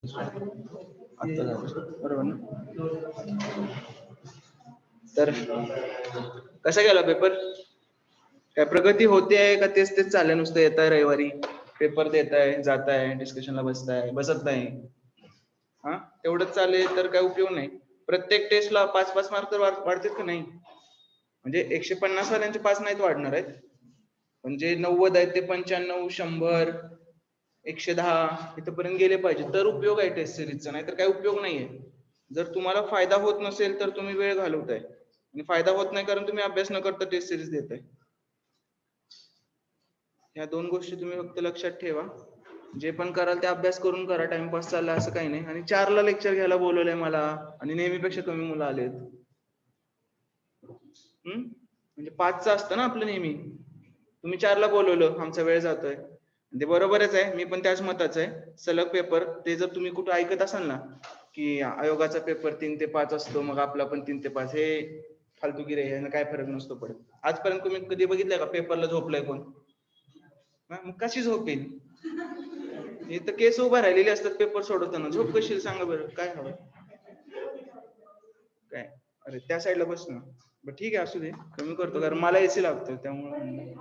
आता बरोबर ना. तर कसा गेला पेपर? काय प्रगती होते आहे का तेच तेच चाललंय नुसतं येताय रविवारी पेपर देताय जाताय डिस्कशनला बसताय बसत नाही हा तेवढंच चालेल तर काय उपयोग नाही. प्रत्येक टेस्टला 5-5 मार्क तर वाढतात का नाही? म्हणजे 150 वाल्यांचे 5 नाहीत वाढणार आहेत म्हणजे 90 आहे ते 95 100 110 इथपर्यंत गेले पाहिजे तर उपयोग आहे टेस्ट सिरीजचा नाही तर काही उपयोग नाहीये. जर तुम्हाला फायदा होत नसेल तर तुम्ही वेळ घालवताय आणि फायदा होत नाही कारण तुम्ही अभ्यास न करता टेस्ट सिरीज देताय. या दोन गोष्टी तुम्ही फक्त लक्षात ठेवा. जे पण कराल ते अभ्यास करून करा टाइमपास चालला असं काही नाही. आणि 4ला लेक्चर घ्यायला बोलवलंय मला आणि नेहमीपेक्षा कमी मुलं आलेत. म्हणजे 5चं असतं ना आपलं नेहमी. तुम्ही 4ला बोलवलं आमचा वेळ जातोय. ते बरोबरच आहे मी पण त्याच मताचं आहे. सलग पेपर ते जर तुम्ही कुठे ऐकत असाल ना की आयोगाचा पेपर 3 ते 5 असतो मग आपला पण 3 ते 5 हे फालतूगिरी आहे यानं काय फरक नसतो पडत. आजपर्यंत तुम्ही कधी बघितलंय का पेपरला झोपलंय कोण? मग कशी झोप येईल? हे तर केस उभा राहिलेले असतात पेपर सोडवताना झोप कशी येईल सांगा बरं काय हवं काय? अरे त्या साईडला बस ना. बरं ठीक आहे असू दे कमी करतो कारण मला एसी लागतो त्यामुळे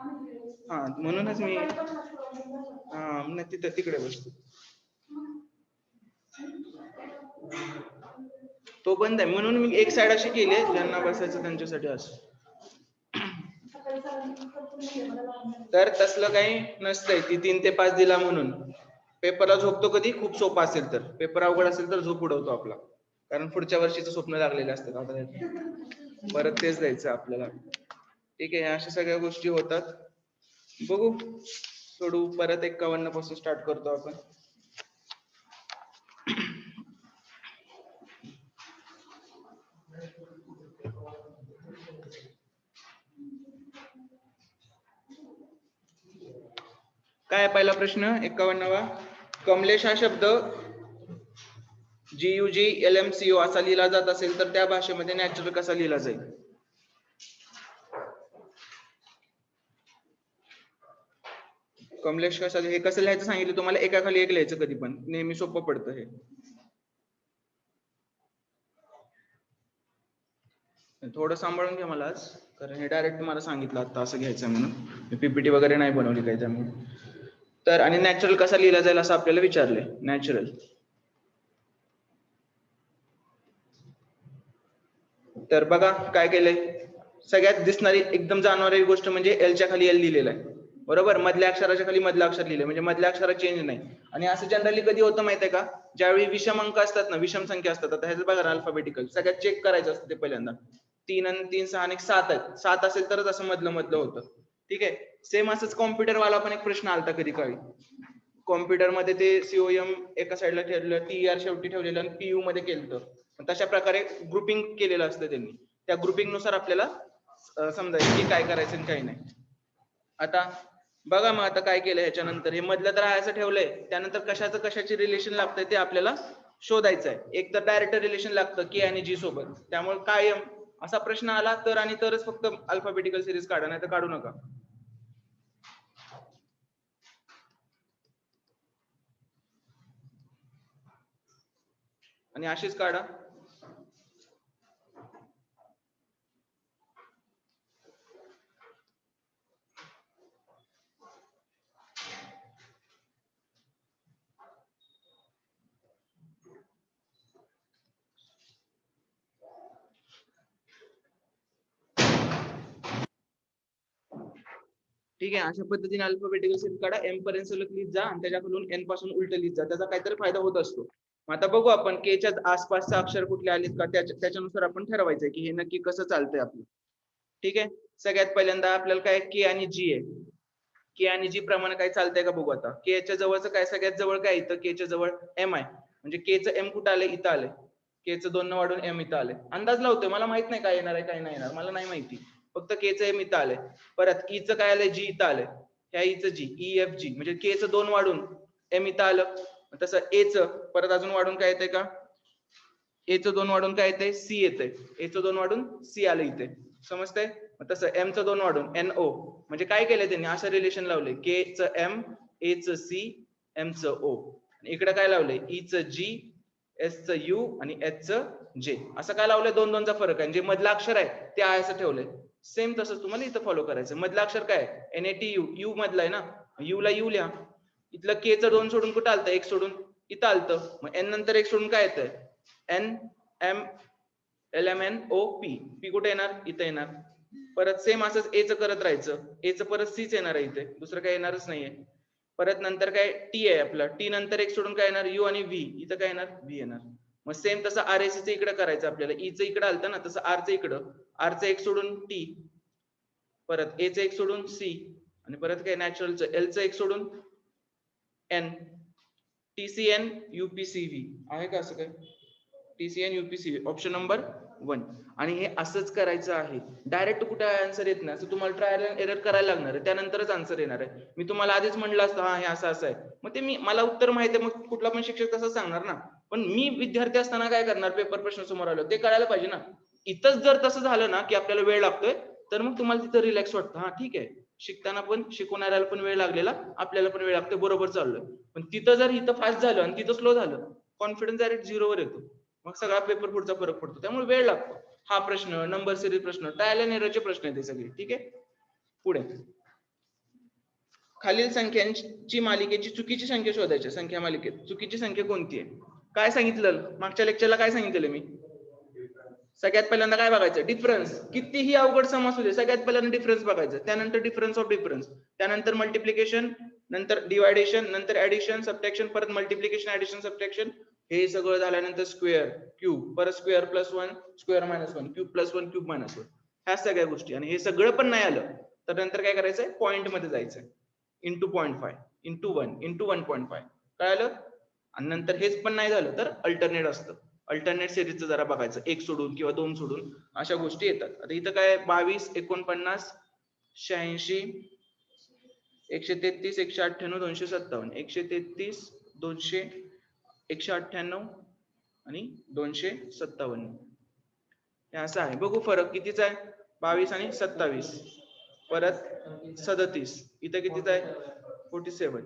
हा म्हणूनच मी नाही तिथं तिकडे बसतो. तो बंद आहे म्हणून मी एक साइड अशी केली आहे ज्यांना बसायचं त्यांच्यासाठी असं. तर तसलं काही नसतंय ती 3 ते 5 दिला म्हणून. पेपरला झोपतो कधी खूप सोपा असेल तर पेपर अवघड असेल तर झोप उडवतो आपला कारण पुढच्या वर्षीचं स्वप्न लागलेले असतात आता परत तेच द्यायचं आपल्याला. ठीक आहे अशा सगळ्या गोष्टी होतात. बघू सोडू परत 51 पासून स्टार्ट करतो आपण. काय पहिला प्रश्न 51वा कमलेश हा शब्द GUG असा लिहिला जात असेल तर त्या भाषेमध्ये नॅचरल कसा लिहिला जाईल? कमलेश कसा हे कसं लिहायचं सांगितलं तुम्हाला एका खाली एक लिहायचं कधी पण नेहमी सोपं पडतं हे. थोडं सांभाळून घ्या मला आज कारण हे डायरेक्ट तुम्हाला सांगितलं आता असं घ्यायचं म्हणून PPT वगैरे नाही बनवली काही त्यामुळे. तर आणि नॅचरल कसा लिहिला जाईल असं आपल्याला विचारलंय नॅचरल. तर बघा काय केलंय सगळ्यात दिसणारी एकदम जाणवणारी गोष्ट म्हणजे Lच्या खाली L लिहिलेलं आहे बरोबर. मधल्या अक्षराच्या खाली मधलं अक्षर लिहिलंय म्हणजे मधल्या अक्षरात चेंज नाही. आणि असं जनरली कधी होतं माहितीये का ज्यावेळी विषम अंक असतात ना विषम संख्या असतात आता ह्याचं बघा अल्फाबेटिकल सगळ्यात चेक करायचं असतं ते पहिल्यांदा 3 आणि 3 6 आणि 7 आहेत 7 असेल तरच असं मधलं मधलं होतं. ठीक आहे सेम असंच कॉम्प्युटर वाला पण एक प्रश्न आलता कधी काळी कॉम्प्युटर मध्ये ते COM एका साईडला ठेवलेलं TR शेवटी ठेवलेलं आणि PU मध्ये केलं तशा प्रकारे ग्रुपिंग केलेलं असतं त्यांनी त्या ग्रुपिंग नुसार आपल्याला समजायचं की काय करायचं आणि काय नाही. आता बघा मग आता काय केलं ह्याच्यानंतर हे मधलं तर असं ठेवलंय त्यानंतर कशाचं कशाची रिलेशन लागतंय ते आपल्याला शोधायचं आहे. एक तर डायरेक्ट रिलेशन लागतं K आणि G सोबत त्यामुळे कायम असा प्रश्न आला तर आणि तरच फक्त अल्फाबेटिकल सिरीज काढा नाही तर काढू नका. आणि अशीच काढा. ठीक आहे अशा पद्धतीने अल्फाबेटिकल सिरीज काढा M पर्यंत सलग लिहित जा आणि त्याच्याकडून N पासून उलट लिहित जा त्याचा काहीतरी फायदा होत असतो. आता बघू आपण Kच्या आसपासचे अक्षर कुठले आलेत का त्याच्यानुसार आपण ठरवायचंय की हे नक्की कसं चालतंय आपलं. ठीक आहे सगळ्यात पहिल्यांदा आपल्याला काय K आणि G आहे. K आणि G प्रमाणे काय चालतंय का बघू आता. K च्या जवळचं काय सगळ्यात जवळ काय इथं K च्या जवळ M आहे म्हणजे K चं M कुठं आलंय इथं आलंय. K चं 2 वाढून M इथं आलंय. अंदाज लावतोय मला माहित नाही काय येणार आहे काय नाही येणार मला नाही माहिती फक्त K चं M इथं आलंय. परत E चं काय आलंय G इथं आलंय ह्या E चं G EFG म्हणजे K चं 2 वाढून M इथं आलं. तसं A चं परत अजून वाढून काय येतंय का A चं 2 वाढून काय येतंय C येतंय A चं 2 वाढून C आलं इथे समजतंय. तसं M चं 2 वाढून NO म्हणजे काय केलंय त्यांनी असं रिलेशन लावलंय K चं M A चं C M चं O इकडे काय लावलंय, ई चं जी, एस चं यू आणि एच चं जे. असं काय लावलंय, दोन दोनचा फरक आहे. जे मधलं अक्षर आहे ते आहे असं ठेवलंय. सेम तसंच तुम्हाला इथं फॉलो करायचं. मधलं अक्षर काय, NATU, यू मधलं आहे ना, यू ला यू लिहा. इथलं के चं 2 सोडून कुठं आलतं, 1 सोडून इथं आलतं. मग एन नंतर 1 सोडून काय येतंय, N M L M N O P. P कुठे येणार, इथं येणार. परत सेम असंच ए चं करत राहायचं. ए चं परत सीच येणार आहे इथे, दुसरं काय येणारच नाहीये. परत नंतर काय टी आहे आपलं, टी नंतर 1 सोडून काय येणार, यू आणि व्ही. इथं काय येणार, व्ही येणार. मग सेम तसं RAC चं इकडे करायचं आपल्याला. ई चं इकडे आलतं ना, तसं आर चं इकडं. आर चं 1 सोडून टी, परत ए चं 1 सोडून सी, आणि परत काय नॅचरलचं एल चं 1 सोडून एन. TCN UPCV आहे का असं काय, TCN UPCV ऑप्शन नंबर 1. आणि हे असंच करायचं आहे. डायरेक्ट कुठे आन्सर येत नाही, असं तुम्हाला ट्रायल अँड एरर करायला लागणार आहे, त्यानंतरच आन्सर येणार आहे. मी तुम्हाला आधीच म्हटलं असतं हा हे असं असं आहे, मग ते मला उत्तर माहिती आहे, मग कुठला पण शिक्षक तसंच सांगणार ना. पण मी विद्यार्थी असताना काय करणार, पेपर प्रश्न समोर आलो ते कळायला पाहिजे ना. इथंच जर तसं झालं ना की आपल्याला वेळ लागतोय, तर मग तुम्हाला तिथं रिलॅक्स वाटतं, हा ठीक आहे, शिकताना पण शिकवणाऱ्याला पण वेळ लागलेला, आपल्याला पण वेळ लागतोय, बरोबर चाललोय. पण तिथं जर इथं फास्ट झालं आणि तिथं स्लो झालं, कॉन्फिडन्स डायरेक्ट झिरोवर येतो, मग सगळा पेपर पुढचा फरक पडतो. त्यामुळे वेळ लागतो. हा प्रश्न, नंबर सिरीज प्रश्न, ट्रायल अँड एररचे प्रश्न आहेत हे सगळे. ठीक आहे, पुढे खालील संख्यांची मालिकेची चुकीची संख्या शोधायची. संख्या मालिकेत चुकीची संख्या कोणती आहे, काय सांगितलं मागच्या लेक्चरला, काय सांगितलेलं मी. सगळ्यात पहिल्यांदा काय बघायचं, डिफरन्स. कितीही अवघड सम असू दे, सगळ्यात पहिल्यांदा डिफरन्स बघायचं. त्यानंतर डिफरन्स ऑफ डिफरन्स, त्यानंतर मल्टिप्लिकेशन, नंतर डिवायडेशन, नंतर ऍडिशन, सबट्रॅक्शन, परत मल्टिप्लिकेशन, ऍडिशन, सबट्रॅक्शन. हे सगळं झाल्यानंतर स्क्वेअर, क्यूब, परत square plus 1, square minus 1, cube plus 1, cube minus 1, ह्या सगळ्या गोष्टी. आणि हे सगळं पण नाही आलं तर नंतर काय करायचंय, पॉईंट मध्ये जायचंय. इंटू 0.5, इंटू 1, इंटू 1.5, कळालं. आणि नंतर हेच पण नाही झालं तर अल्टरनेट असतं. अल्टरनेट सिरीजचं जरा बघायचं, 1 सोडून किंवा 2 सोडून, अशा गोष्टी येतात. आता इथं काय 22, 49, 86, 133, 198, 257, 133, 200, 198 आणि 257. हे असं आहे. बघू फरक कितीचा आहे, 22 आणि 27. परत 37, इथं कितीचा आहे, 47.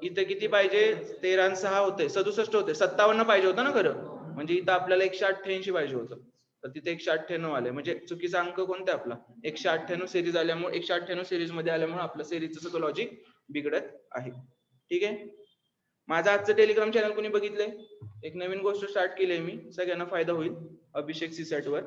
इथं किती पाहिजे, 13 आणि 6 होते, 67 होते. 57 पाहिजे होतं ना खरं, म्हणजे इथं आपल्याला 188 पाहिजे होतं, तर तिथे 198 आले. म्हणजे चुकीचा अंक कोणता आपला, 198 सिरीज आल्यामुळे, 198 सिरीज मध्ये आल्यामुळे आपलं सिरीजचं सगळं लॉजिक बिघडत आहे. ठीक आहे. माझं आजचं टेलिग्राम चॅनल कोणी बघितलंय, एक नवीन गोष्ट स्टार्ट केली आहे मी, सगळ्यांना फायदा होईल. अभिषेक सीसॅट वर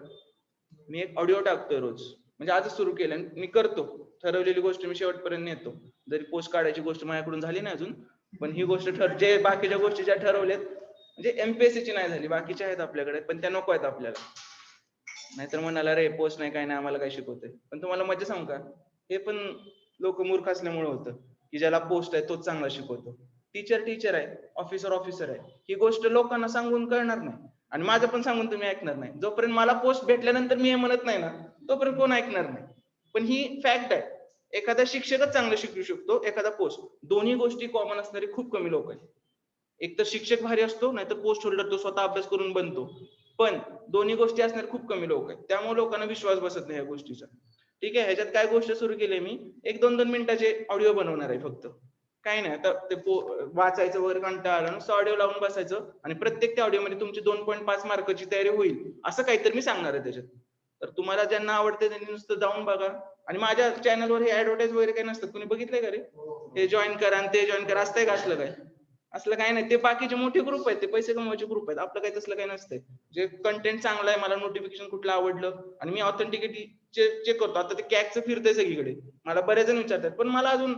मी एक ऑडिओ टाकतोय रोज, म्हणजे आजच सुरू केलं. मी करतो ठरवलेली गोष्ट, मी शेवटपर्यंत नेतो. जरी पोस्ट काढायची गोष्ट माझ्याकडून झाली नाही अजून, पण ही गोष्ट जे बाकीच्या गोष्टी ज्या ठरवल्यात, म्हणजे MPSC ची नाही झाली, बाकीच्या आहेत आपल्याकडे, पण त्या नको आहेत आपल्याला. नाहीतर म्हणाला रे पोस्ट नाही, काय नाही, आम्हाला काय शिकवतंय. पण तुम्हाला मजा सांगू का, हे पण लोक मूर्ख असल्यामुळे होतं, की ज्याला पोस्ट आहे तोच चांगला शिकवतो. टीचर टीचर आहे, ऑफिसर ऑफिसर आहे, ही गोष्ट लोकांना सांगून कळणार नाही. आणि माझं पण सांगून तुम्ही ऐकणार नाही. जोपर्यंत मला पोस्ट भेटल्यानंतर मी हे म्हणत नाही ना, तोपर्यंत कोण ऐकणार नाही. पण ही फॅक्ट आहे. एखादा शिक्षकच चांगलं शिकवू शकतो, एखादा पोस्ट, दोन्ही गोष्टी कॉमन असणारे खूप कमी लोक आहेत. एक तर शिक्षक भारी असतो, नाही तर पोस्ट होल्डर तो स्वतः अभ्यास करून बनतो. पण दोन्ही गोष्टी असणारे खूप कमी लोक आहेत, त्यामुळे लोकांना विश्वास बसत नाही या गोष्टीचा. ठीक आहे. ह्याच्यात काय गोष्ट सुरू केली मी, 1-2 मिनिटाचे ऑडिओ बनवणार आहे फक्त. काही नाही, आता ते वाचायचं वगैरे कंटाळा आला, नुसतं ऑडिओ लावून बसायचं, आणि प्रत्येक त्या ऑडिओ मध्ये तुमची 2.5 मार्काची तयारी होईल, असं काहीतरी मी सांगणार आहे त्याच्यात. तर तुम्हाला ज्यांना आवडते त्यांनी नुसतं जाऊन बघा. आणि माझ्या चॅनलवर हे ऍडव्हर्टाइज वगैरे काही नसतं, तुम्ही बघितलंय का रे, हे जॉईन करा आणि ते जॉईन करा, असतंय का असलं काय, असलं काही नाही. ते बाकीचे मोठे ग्रुप आहेत, ते पैसे कमवायचे ग्रुप आहेत, आपलं काही तसलं काही नसतंय. जे कंटेंट चांगलं आहे, मला नोटिफिकेशन कुठलं आवडलं, आणि मी ऑथेंटिकिटी चेक करतो. आता ते कॅगचं फिरतंय सगळीकडे, मला बरेच जण विचारतात, पण मला अजून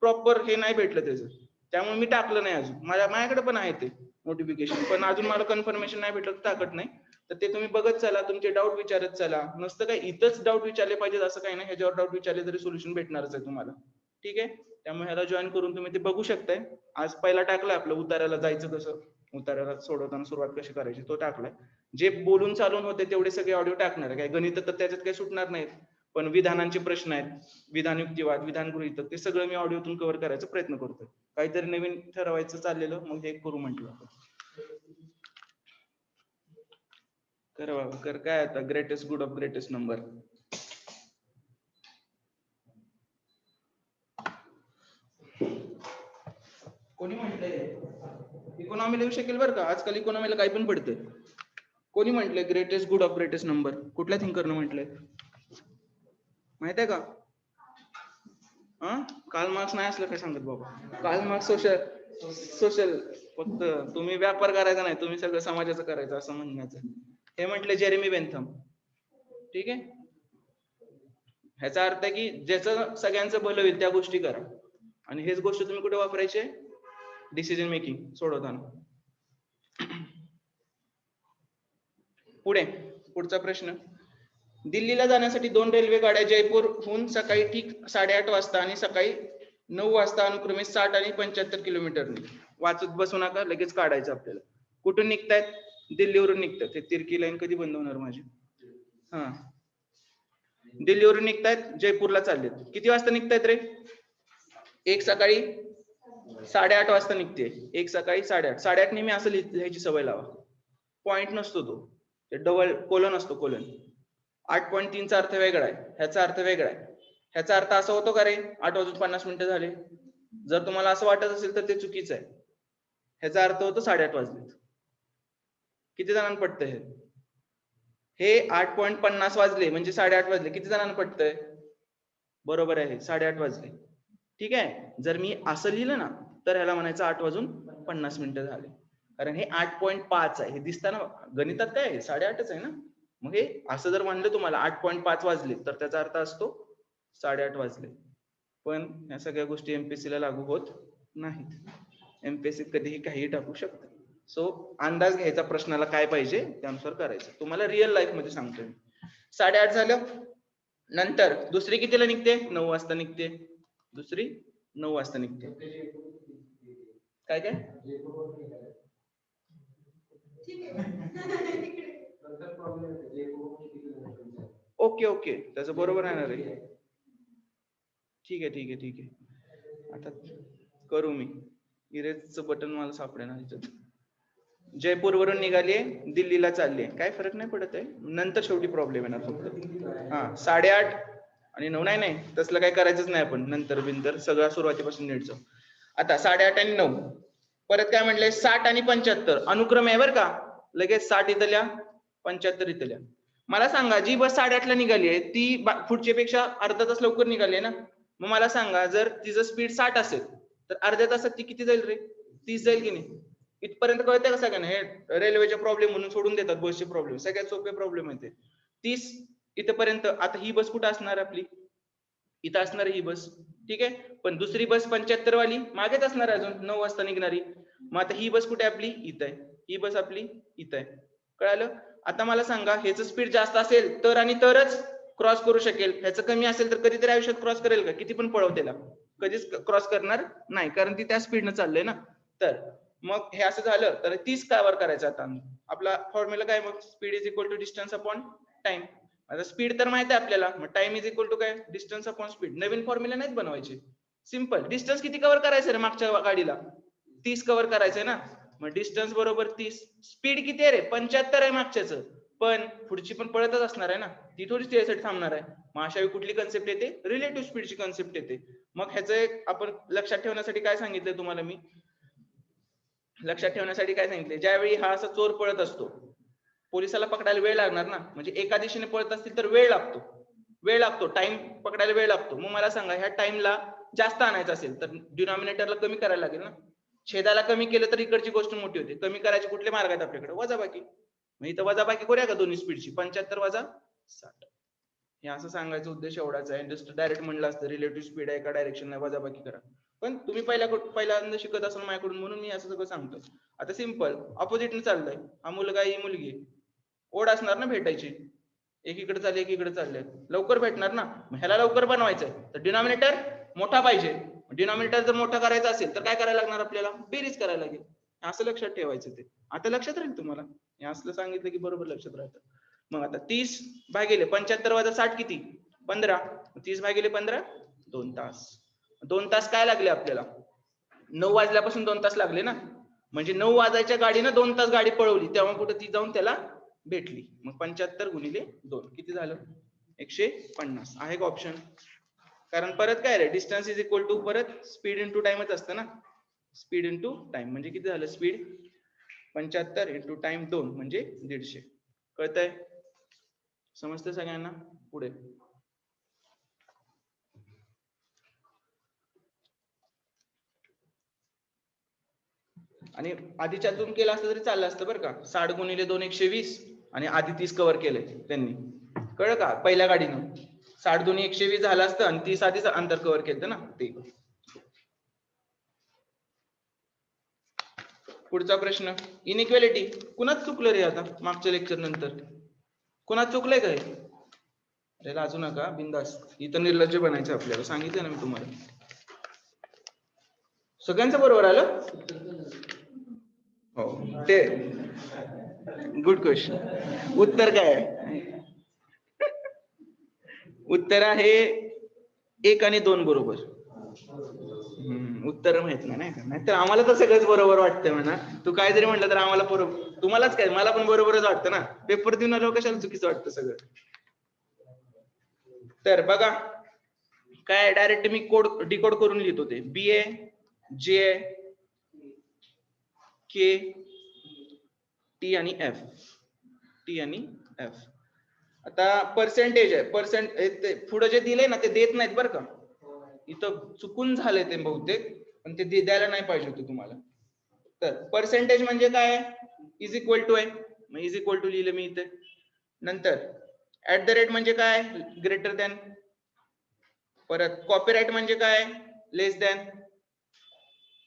प्रॉपर हे नाही भेटलं त्याचं, त्यामुळे मी टाकलं नाही अजून. माझ्याकडे पण आहे ते नोटिफिकेशन, पण अजून मला कन्फर्मेशन नाही भेटलं, टाकत नाही. तर ते तुम्ही बघत चला, तुमचे डाऊट विचारत चला. नसतं काय इथंच डाऊट विचारले पाहिजेत असं काही नाही, ह्याच्यावर डाऊट विचारले तरी सोल्युशन भेटणारच आहे तुम्हाला. ठीक आहे. त्यामुळे ह्याला जॉईन करून तुम्ही ते बघू शकताय. आज पहिला टाकलाय आपलं, उतार्याला जायचं कसं, उतार्याला सोडवताना सुरुवात कशी करायची, तो टाकलाय. जे बोलून चालून होते तेवढे सगळे ऑडिओ टाकणार आहे. काय गणित तर त्याच्यात काही सुटणार नाहीत, पण विधानांचे प्रश्न आहेत, विधान युक्तिवाद, विधान गृहीतक, ते सगळं मी ऑडिओतून कव्हर करायचा प्रयत्न करतोय. काहीतरी नवीन ठरवायचं चाललेलं, मग हे करू म्हटलं. कर बाबा कर, काय आता greatest good of greatest number. कोणी म्हटलंय इकॉनॉमी लिहू शकेल बरं का, आजकाल इकॉनॉमीला काही पण पडतंय. कोणी म्हटलंय greatest good of greatest number? कुठल्या थिंकरनं म्हटलंय माहित आहे का? कार्ल मार्क्स नाही असलं काय सांगत बाबा. कार्ल मार्क्स सोशल फक्त तुम्ही व्यापार करायचा नाही, तुम्ही सगळं समाजाचं करायचं असं म्हणण्याचं. हे म्हटले जेरेमी बेंथम. ठीक आहे, ह्याचा अर्थ आहे की ज्याचं सगळ्यांचं भलं होईल त्या गोष्टी करा. आणि हेच गोष्ट तुम्ही कुठे वापरायचे? डिसिजन मेकिंग सोडवताना. पुढचा प्रश्न. दिल्लीला जाण्यासाठी 2 रेल्वे गाड्या जयपूरहून सकाळी ठीक 8:30 वाजता आणि सकाळी 9 वाजता अनुक्रमे 60 आणि 75 किलोमीटरने. वाचत बसू नका, लगेच काढायचं आपल्याला. कुठून निघतायत? दिल्लीवरून निघतात. ते तिरकी लाईन कधी बंद होणार माझी? हा, दिल्लीवरून निघतायत, जयपूरला चाललेत. किती वाजता निघतायत रे? एक सकाळी 8:30 वाजता निघते. एक सकाळी 8:30. 8:30 नेहमी असं लिहायची सवय लावा. पॉइंट नसतो तो, डबल कोलन असतो, कोलन. 8.3 चा अर्थ वेगळा आहे, ह्याचा अर्थ वेगळा आहे. ह्याचा अर्थ असा होतो का रे 8:50 झाले? जर तुम्हाला असं वाटत असेल तर ते चुकीचं आहे. ह्याचा अर्थ होतो 8:30 वाजलेत. किती जणांना पटतंय हे? 8.50 वाजले म्हणजे 8:30 वाजले. किती जणांना पटतंय? बरोबर आहे, 8:30 वाजले. ठीक आहे, जर मी असं लिहिलं ना तर ह्याला म्हणायचं 8:50 झाले, कारण हे 8.5 आहे. हे दिसताना गणितात काय आहे? 8:30च आहे ना. मग हे असं जर म्हणलं तुम्हाला 8.5 वाजले तर त्याचा अर्थ असतो 8:30 वाजले. पण या सगळ्या गोष्टी एमपीएससी ला लागू होत नाहीत. एमपीएससी कधीही काही टाकू शकते. सो अंदाज घ्यायचा प्रश्नाला काय पाहिजे त्यानुसार करायचं. तुम्हाला रिअल लाईफ मध्ये सांगतोय. 8:30 झालं. नंतर दुसरी कितीला निघते? 9 वाजता निघते. दुसरी 9 वाजता निघते. काय काय? ओके, त्याचं बरोबर आहे ना रे. ठीक आहे. आता करू मी. इरेजचं बटन मला सापडेना ह्याच्यात. जयपूरवरून निघाले, दिल्लीला चालले. काय फरक नाही पडत आहे. नंतर शेवटी प्रॉब्लेम येणार फक्त. हा, 8:30 आणि 9 नाही, तसलं काय करायचंच नाही आपण. नंतर बिंतर सगळं सुरुवातीपासून नीट जाऊ. आता 8:30 आणि 9. परत काय म्हणले? 60 आणि 75 अनुक्रम आहे बरं का. लगेच 60 इथं लिहा, 75 इथं लिहा. मला सांगा, जी बस 8:30 ला निघाली आहे ती पुढच्या पेक्षा अर्धा तास लवकर निघाली आहे ना. मग मला सांगा, जर तिचं स्पीड 60 असेल तर अर्ध्या तासात ती किती जाईल रे? 30 जाईल की नाही? इथपर्यंत कळतंय का सगळ्यांना? हे रेल्वेचे प्रॉब्लेम म्हणून सोडून देतात, बसचे प्रॉब्लेम. सगळ्यात सोपे प्रॉब्लेम आहे ते. 30 इथपर्यंत. आता ही बस कुठं असणार आपली? इथं असणार ही बस. ठीक आहे, पण दुसरी बस 75 वाली मागेच असणार अजून, 9 वाजता निघणारी. मग आता ही बस कुठे आपली? इथं आहे. ही बस आपली इथं आहे. कळालं? आता मला सांगा, ह्याचं स्पीड जास्त असेल तर आणि तरच क्रॉस करू शकेल. ह्याचं कमी असेल तर कधीतरी आयुष्यात क्रॉस करेल का? किती पण पळव त्याला, कधीच क्रॉस करणार नाही, कारण ती त्या स्पीडनं चाललंय ना. तर मग हे असं झालं तर 30 कव्हर करायचं. आता आपला फॉर्म्युला काय? मग speed is equal to distance upon time. आता स्पीड तर माहिती आहे आपल्याला, मग टाइम इज इक्वल टू काय? Distance upon speed. नवीन फॉर्म्युला नाहीत बनवायचे, सिंपल. डिस्टन्स किती कव्हर करायचं रे मागच्या गाडीला? 30 कव्हर करायचंय ना. मग डिस्टन्स बरोबर 30. स्पीड किती आहे रे? 75 आहे मागच्याच, पण पुढची पण पळतच असणार आहे ना, ती थोडीच त्यासाठी थांबणार आहे. मग अशा वेळी कुठली कन्सेप्ट येते? रिलेटिव्ह स्पीडची कन्सेप्ट येते. मग ह्याचं एक आपण लक्षात ठेवण्यासाठी काय सांगितलंय तुम्हाला मी? लक्षात ठेवण्यासाठी काय सांगितले? ज्यावेळी हा असा चोर पळत असतो, पोलिसाला पकडायला वेळ लागणार ना. म्हणजे एका दिशेने पळत असतील तर वेळ लागतो, टाइम पकडायला वेळ लागतो. मग मला सांगा, ह्या टाइमला जास्त आणायचं असेल तर डिनॉमिनेटरला कमी करायला लागेल ना. छेदाला कमी केलं तर इकडची गोष्ट मोठी होते. कमी करायचे कुठले मार्ग आहेत आपल्याकडे? वजाबाकी. मग इथं वजाबाकी करूया का दोन्ही स्पीडची? 75 वजा 60. हे असं सांगायचा उद्देश एवढाच आहे. जस्ट डायरेक्ट म्हणलं असतं रिलेटिव्ह स्पीड आहे, एका डायरेक्शनला वजाबाकी करा. पण तुम्ही पहिल्यांदा शिकत असाल माझ्याकडून, म्हणून मी असं सगळं सांगतो. आता सिंपल ऑपोजिटने चाललंय, हा मुलगा ही मुलगी, ओढ असणार ना भेटायची. एकीकडे चालले, एकीकडे चालले, लवकर भेटणार ना. ह्याला लवकर बनवायचंय तर डिनॉमिनेटर मोठा पाहिजे. डिनॉमिनेटर जर मोठा करायचा असेल तर काय करायला लागणार आपल्याला? बेरीज करायला लागेल. असं लक्षात ठेवायचं. ते आता लक्षात राहील तुम्हाला. हे असलं सांगितलं की बरोबर लक्षात राहतं. मग आता 30 भागिले 75 वजा 60 किती? 15. 30 भागिले 15 2 तास. 2 तास काय लागले आपल्याला? 9 वाजल्यापासून 2 तास लागले ना. म्हणजे 9 वाजायच्या गाडीनं 2 तास गाडी पळवली, तेव्हा कुठे ती जाऊन त्याला भेटली. मग 75 गुणिले 2 किती झालं? 150. आहे का ऑप्शन? कारण परत काय रे, डिस्टन्स इज इक्वल टू परत स्पीड इंटू टाइमच असतं ना. स्पीड इंटू टाइम म्हणजे किती झालं स्पीड 75 इंटू टाइम 2 म्हणजे 150. कळतंय? समजतं सगळ्यांना? पुढे आणि आधीच्यातून केलं असतं तरी चाललं असतं बरं का. 60 गुणिले 2 120 आणि आधी 30 कव्हर केले त्यांनी. कळलं का? पहिल्या गाडीनं 60 दुनी 120 झालं असतं आणि 30 आधीच अंतर कव्हर केलं ना ते. पुढचा प्रश्न इनइक्वालिटी. कुणाच चुकलं रे आता मागच्या लेक्चर नंतर? कुणाच चुकलंय काय? अरे लाजू नका बिंदास. इथं निर्लज्ज बनायचं आपल्याला, सांगितलं ना मी तुम्हाला. सगळ्यांचं बरोबर आलं? हो ते गुड क्वेश्चन. उत्तर काय आहे? उत्तर आहे 1 आणि 2 बरोबर. उत्तर माहित नाही का? नाही तर आम्हाला तर सगळंच बरोबर वाटतंय म्हणा. तू काय जरी म्हटलं तर आम्हाला बरोबर, तुम्हालाच काय मला पण बरोबरच वाटतं ना. पेपर देऊन आलो कशाला चुकीचं वाटतं सगळं. तर बघा काय डायरेक्ट मी कोड डिकोड करून लिहितो ते. BA J K T आणि F. T आणि F. आता पर्सेंटेज आहे. पुढे जे दिलंय ना ते देत नाहीत बरं का. इथं चुकून झालंय ते बहुतेक, पण ते द्यायला नाही पाहिजे होतं तुम्हाला. तर पर्सेंटेज म्हणजे काय? इज इक्वल टू आहे, मग इज इक्वल टू लिहिलं मी इथे. नंतर ऍट द रेट म्हणजे काय? Greater than. परत कॉपीराइट म्हणजे काय? Less than.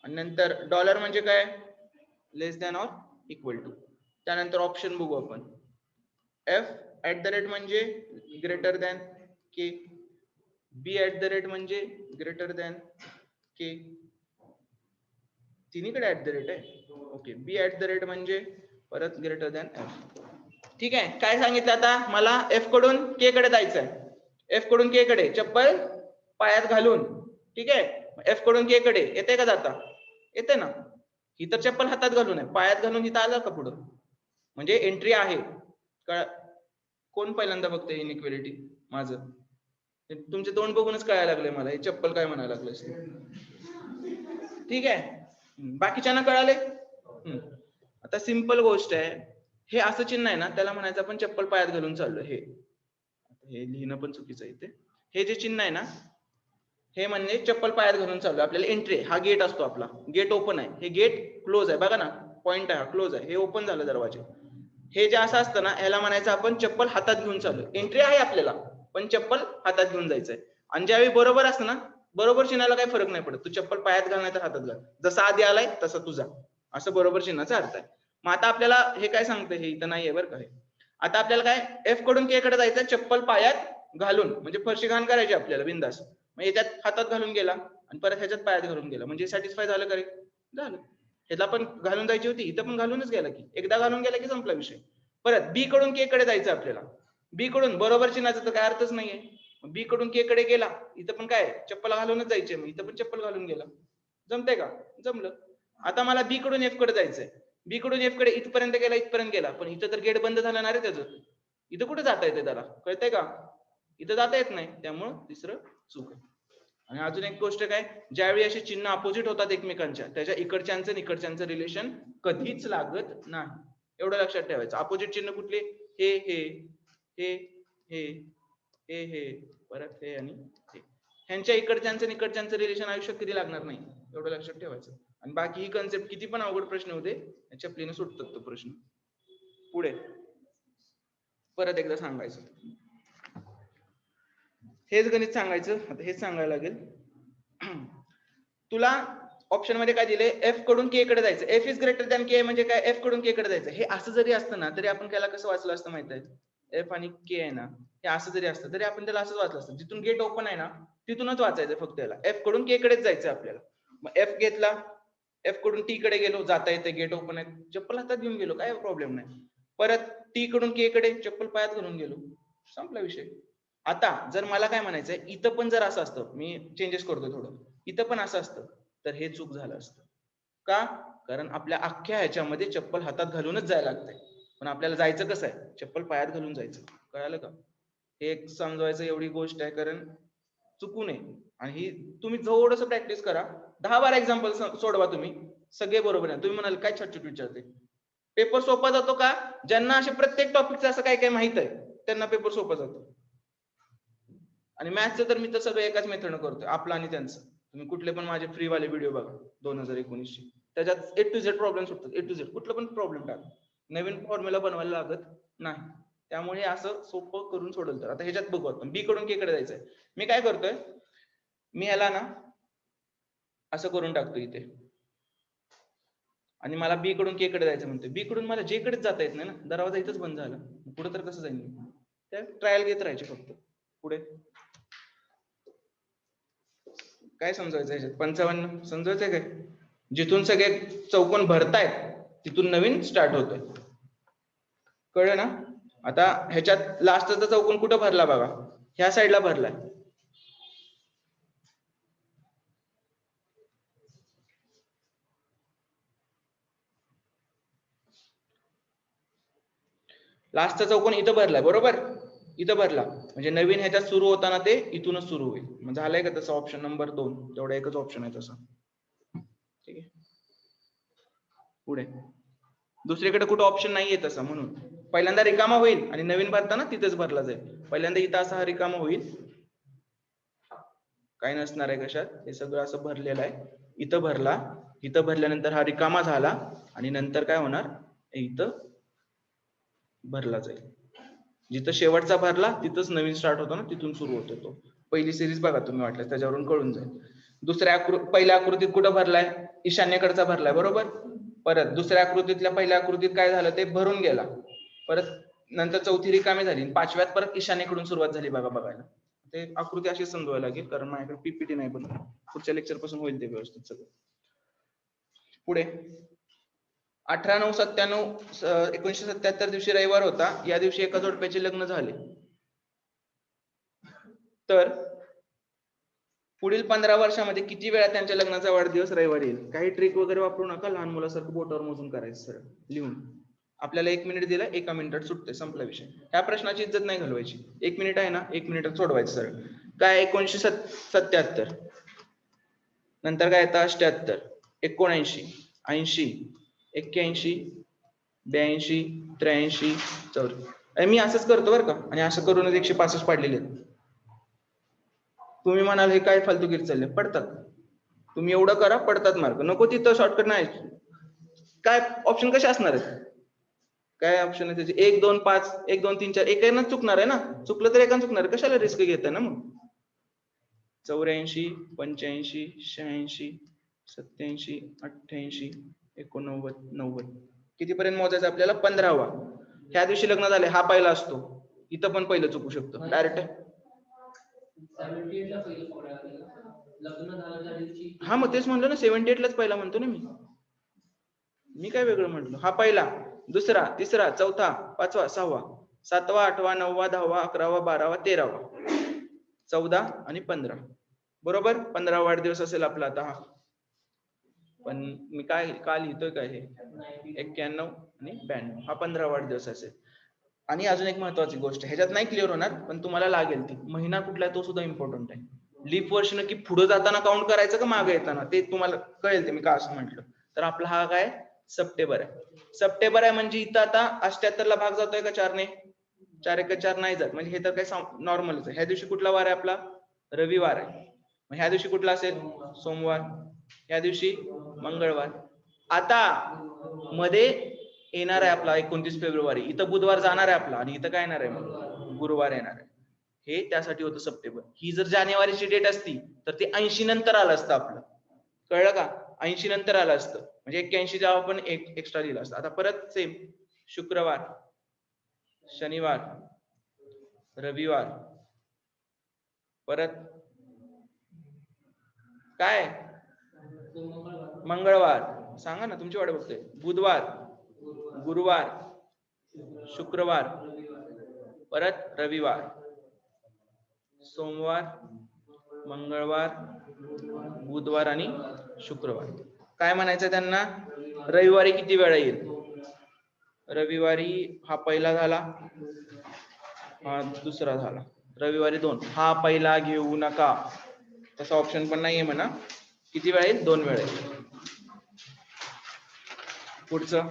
आणि नंतर डॉलर म्हणजे काय? Less than or equal to. त्यानंतर ऑप्शन बघू आपण. F ऍट द रेट म्हणजे greater than K. B at the rate म्हणजे ग्रेटर दॅन K. तिन्हीकडे ऍट द रेट आहे. Okay. B at the rate म्हणजे परत ग्रेटर दॅन F. ठीक आहे. काय सांगितलं आता? मला F कडून K कडे जायचं आहे. F कडून K कडे चप्पल पायात घालून. ठीक आहे. F कडून K कडे येते का जाता? येते ना. ही तर चप्पल हातात घालून आहे, पायात घालून इथं आलं का पुढं? म्हणजे एंट्री आहे. कोण पहिल्यांदा बघतंय इनइक्वालिटी? माझं. तुमचे तोंड बघूनच कळायला लागले मला हे चप्पल काय म्हणायला लागलं. ठीक आहे. बाकीच्यांना कळाले? आता सिंपल गोष्ट आहे. हे असं चिन्ह आहे ना, त्याला म्हणायचं आपण चप्पल पायात घालून चाललो. हे लिहिणं पण चुकीचं आहे इथे. हे जे चिन्ह आहे ना, हे म्हणजे चप्पल पायात घालून चाललो. आपल्याला एंट्री, हा गेट असतो आपला. गेट ओपन आहे, हे गेट क्लोज आहे. बघा ना, पॉइंट आहे, क्लोज आहे. हे ओपन झालं दरवाजे. हे जे असं असतं ना, याला म्हणायचं आपण चप्पल हातात घेऊन चाललो. एंट्री आहे आपल्याला, पण चप्पल हातात घेऊन जायचंय. आणि ज्यावेळी बरोबर असतं ना, बरोबर चिन्हाला काही फरक नाही पडत. तू चप्पल पायात घाल नाही तर हातात घाल, जसा आधी आलाय तसा तुझा, असं बरोबर चिन्हाचा अर्थ आहे. मग आता आपल्याला हे काय सांगतं, हे इथं नाहीये बरं का. हे आता आपल्याला काय F कडून K कडे जायचं, चप्पल पायात घालून, म्हणजे फरशी घाण करायची आपल्याला बिंदास. मग याच्यात हातात घालून गेला आणि परत ह्याच्यात पायात घालून गेला, म्हणजे सॅटिस्फाय झालं का रे? झालं. ह्याला पण घालून जायची होती, इथं पण घालूनच गेला की. एकदा घालून गेला की संपला विषय. परत B कडून K कडे जायचं आपल्याला. B कडून बरोबर चिन्हाचा तर काय अर्थच नाहीये. B कडून K कडे गेला, इथं पण काय चप्पल घालूनच जायचे, मग इथं पण चप्पल घालून गेला. जमतंय का? जमलं. आता मला B कडून F कडे जायचंय. B कडून F कडे इथपर्यंत गेला, इथपर्यंत गेला, पण इथं तर गेट बंद झाला ना रे त्याचं. इथं कुठे जाता येते त्याला? कळतंय का? इथं जाता येत नाही, त्यामुळं तिसरं चूक आहे. आणि अजून एक गोष्ट काय, ज्यावेळी असे चिन्ह अपोजिट होतात एकमेकांच्या, त्याच्या इकडच्यांचं आणि इकडच्यांचं रिलेशन कधीच लागत नाही. एवढं लक्षात ठेवायचं. अपोजिट चिन्ह कुठले? हे हे हे हे हे हे परत हे आणि हे. ह्यांच्या इकडच्यांचं आणि इकडच्यांचं रिलेशन आयुष्यात कधी लागणार नाही, एवढं लक्षात ठेवायचं. आणि बाकी ही कन्सेप्ट किती पण अवघड प्रश्न होते, चपलीने सुटतात तो प्रश्न. पुढे परत एकदा सांगायचं, हेच गणित सांगायचं. आता हेच सांगायला लागेल तुला. ऑप्शन मध्ये काय दिले? F कडून K कडे जायचं. F is greater than K म्हणजे काय? F कडून K कडे जायचं. हे असं जरी असतं ना, तरी आपण त्याला कसं वाचलं असतं माहित आहे? F आणि K आहे ना, हे असं जरी असतं तरी आपण त्याला असंच वाचलं असतं. जिथून गेट ओपन आहे ना, तिथूनच वाचायचं फक्त याला. F कडून K कडेच जायचं आपल्याला. मग F घेतला, F कडून T कडे गेलो, जाता येते, गेट ओपन आहे, चप्पल हातात घेऊन गेलो, काय प्रॉब्लेम नाही. परत T कडून K कडे चप्पल पायात घालून गेलो, संपला विषय. आता जर मला काय म्हणायचंय, इथं पण जर असं असतं, मी चेंजेस करतो थोडं, इथं पण असं असतं तर हे चूक झालं असतं. का? कारण आपल्या अख्ख्या ह्याच्यामध्ये चप्पल हातात घालूनच जायला लागतंय, पण आपल्याला जायचं कसं आहे? चप्पल पायात घालून जायचं. कळालं का? हे एक समजवायचं एवढी गोष्ट आहे, कारण चुकू नये. आणि ही तुम्ही थोडस प्रॅक्टिस करा, 10-12 एक्झाम्पल सोडवा तुम्ही, सगळे बरोबर आहे. तुम्ही म्हणाल काय छटछट विचारते. पेपर सोपा जातो का? ज्यांना असे प्रत्येक टॉपिकचं असं काय काय माहित आहे त्यांना पेपर सोपा जातो. आणि मॅथ्सचं तर मी तर सगळं एकाच मेथडनं करतोय, आपलं आणि त्यांचं. तुम्ही कुठले पण माझे फ्री वाले व्हिडिओ बघा 2019 चे, त्याच्यात A to Z प्रॉब्लेम सुटतात. A to Z कुठलं पण प्रॉब्लेम टाका, नवीन फॉर्म्युला बनवायला लागत नाही. त्यामुळे असं सोपं करून सोडलं. तर आता ह्याच्यात बघू आपण बी कडून के कडे जायचंय. मी काय करतोय, मी ह्याला ना असं करून टाकतो इथे, आणि मला बी कडून के कडे जायचं म्हणतोय. बी कडून मला जे कडेच जाता येत नाही ना, दरवाजा इथंच बंद झाला, पुढे तर कसं जाईल मी? त्या ट्रायल घेत राहायचे फक्त. पुढे काय समजायचं ह्याच्यात? 55 समजायचंय काय? जिथून सगळे चौकोन भरतायत तिथून नवीन स्टार्ट होतोय. कळलं ना? आता ह्याच्यात लास्टचा चौकोन कुठं भरला बघा, ह्या साईडला भरलाय. लास्टचा चौकोन इथं भरलाय, बरोबर? इथं भरला म्हणजे नवीन ह्याच्यात सुरू होताना ते इथूनच सुरू होईल. म्हणजे झालंय का तसं? ऑप्शन नंबर 2 तेवढा एकच ऑप्शन आहे तसा. ठीक आहे, पुढे दुसरीकडे कुठं ऑप्शन नाहीये तसं, म्हणून पहिल्यांदा रिकामा होईल आणि नवीन भरताना तिथेच भरला जाईल. पहिल्यांदा इथं असा हा रिकामा होईल, काय नसणार आहे कशात, हे सगळं असं भरलेलं आहे. इथं भरला, इथं भरल्यानंतर हा रिकामा झाला आणि नंतर काय होणार, इथं भरला जाईल. जिथं शेवटचा भरला तिथंच नवीन स्टार्ट होतो ना, तिथून सुरू होतो तो. पहिली सिरीज बघा तुम्ही, वाटलं त्याच्यावरून कळून जाईल. दुसऱ्या पहिल्या आकृतीत कुठं भरलाय? ईशान्येकडचा भरलाय, बरोबर? परत दुसऱ्या आकृतीतल्या पहिल्या आकृतीत काय झालं, ते भरून गेला. परत नंतर चौथी रिकामी झाली, पाचव्यात परत ईशान्येकडून सुरुवात झाली बघा बघायला. ते आकृती अशी समजवायला लागेल, कारण माझ्याकडे पीपीटी नाही बनवली. पुढच्या लेक्चर पासून होईल ते व्यवस्थित सगळं. पुढे 18/9/1977 दिवशी रविवार होता. या दिवशी एका जोडप्याचे लग्न झाले. तर पुढील 15 वर्षामध्ये किती वेळा त्यांच्या लग्नाचा वाढदिवस रविवारी येईल? काही ट्रिक वगैरे वापरू नका, लहान मुलासारखं बोटावर मोजून करायचं सरळ लिहून. आपल्याला 1 मिनिट दिला, 1 मिनिटात सुटते, संपला विषय. ह्या प्रश्नाची इज्जत नाही घालवायची. 1 मिनिट आहे ना, 1 मिनिटात सोडवायचं सरळ. काय 1977, नंतर काय येतं 78, 79, 80, 81, 82, 83, 84. मी असंच करतो बरं का, आणि असं करूनच 165 पाडलेले आहेत. तुम्ही म्हणाल हे काय फालतूगिरी चालले, पडतात. तुम्ही एवढं करा, पडतात मार्क. नको तिथं शॉर्टकट नाही. काय ऑप्शन कसे असणार आहेत? काय ऑप्शन आहे त्याचे? 1 2 5, 1 2 3 4, एकानं चुकणार आहे ना. चुकलं तर एकानं चुकणार आहे, कशाला रिस्क घेताय ना मग. 84, 85, 86, 87, 88, 89, 90. कितीपर्यंत मोजायचं आपल्याला? 15वा. ह्या दिवशी लग्न झाले, हा पहिला असतो. इथं पण पहिलं चुकू शकतो डायरेक्ट. हा मग तेच म्हणलं ना, 78 लाच पहिला म्हणतो ना मी काय वेगळं म्हटलं? हा पहिला, दुसरा, तिसरा, चौथा, पाचवा, सहावा, 7वा, 8वा, 9वा, 10वा, 11वा, 12वा, 13वा, 14 आणि 15. बरोबर? 15वा वाढदिवस असेल आपला आता हा. पण मी काय का लिहितोय काय हे? 91 आणि 92 हा 15वा वाढदिवस असेल. आणि अजून एक महत्वाची गोष्ट, ह्याच्यात नाही क्लिअर होणार, पण तुम्हाला लागेल ती. महिना कुठला आहे तो सुद्धा इम्पॉर्टंट आहे. लीप वर्ष नक्की पुढे जाताना काउंट करायचं का मागे येताना, ते तुम्हाला कळेल. ते मी का असं म्हटलं तर आपला हा काय सप्टेंबर आहे. सप्टेंबर आहे म्हणजे इथं आता 78 ला भाग जातोय का 4 ने? 4 1 4 नाही जात, म्हणजे हे तर काय नॉर्मलच आहे. ह्या दिवशी कुठला वार आहे आपला? रविवार आहे. मग ह्या दिवशी कुठला असेल? सोमवार. ह्या दिवशी मंगळवार. आता मध्ये येणार आहे आपला 29 फेब्रुवारी, इथं बुधवार जाणार आहे आपला, आणि इथं काय येणार आहे मग? गुरुवार येणार आहे. हे त्यासाठी होतं सप्टेंबर. ही जर जानेवारीची डेट असती तर ते 80 नंतर आलं असतं आपलं. कळलं का? 80 नंतर आलं असतं, म्हणजे 81 जेव्हा आपण एक एक्स्ट्रा लिहिलं असतं. आता परत सेम, शुक्रवार, शनिवार, रविवार, परत काय मंगळवार, सांगा ना, तुमची वाट बघतोय. बुधवार, गुरुवार, शुक्रवार, परत रविवार, सोमवार, मंगळवार, बुधवार आणि शुक्रवार. काय म्हणायचं त्यांना? रविवारी किती वेळा येईल? रविवारी हा पहिला झाला, हा दुसरा झाला, रविवारी 2. हा पहिला घेऊ नका, तसा ऑप्शन पण नाहीये म्हणा. किती वेळा येईल? 2 वेळा येईल. पुढचं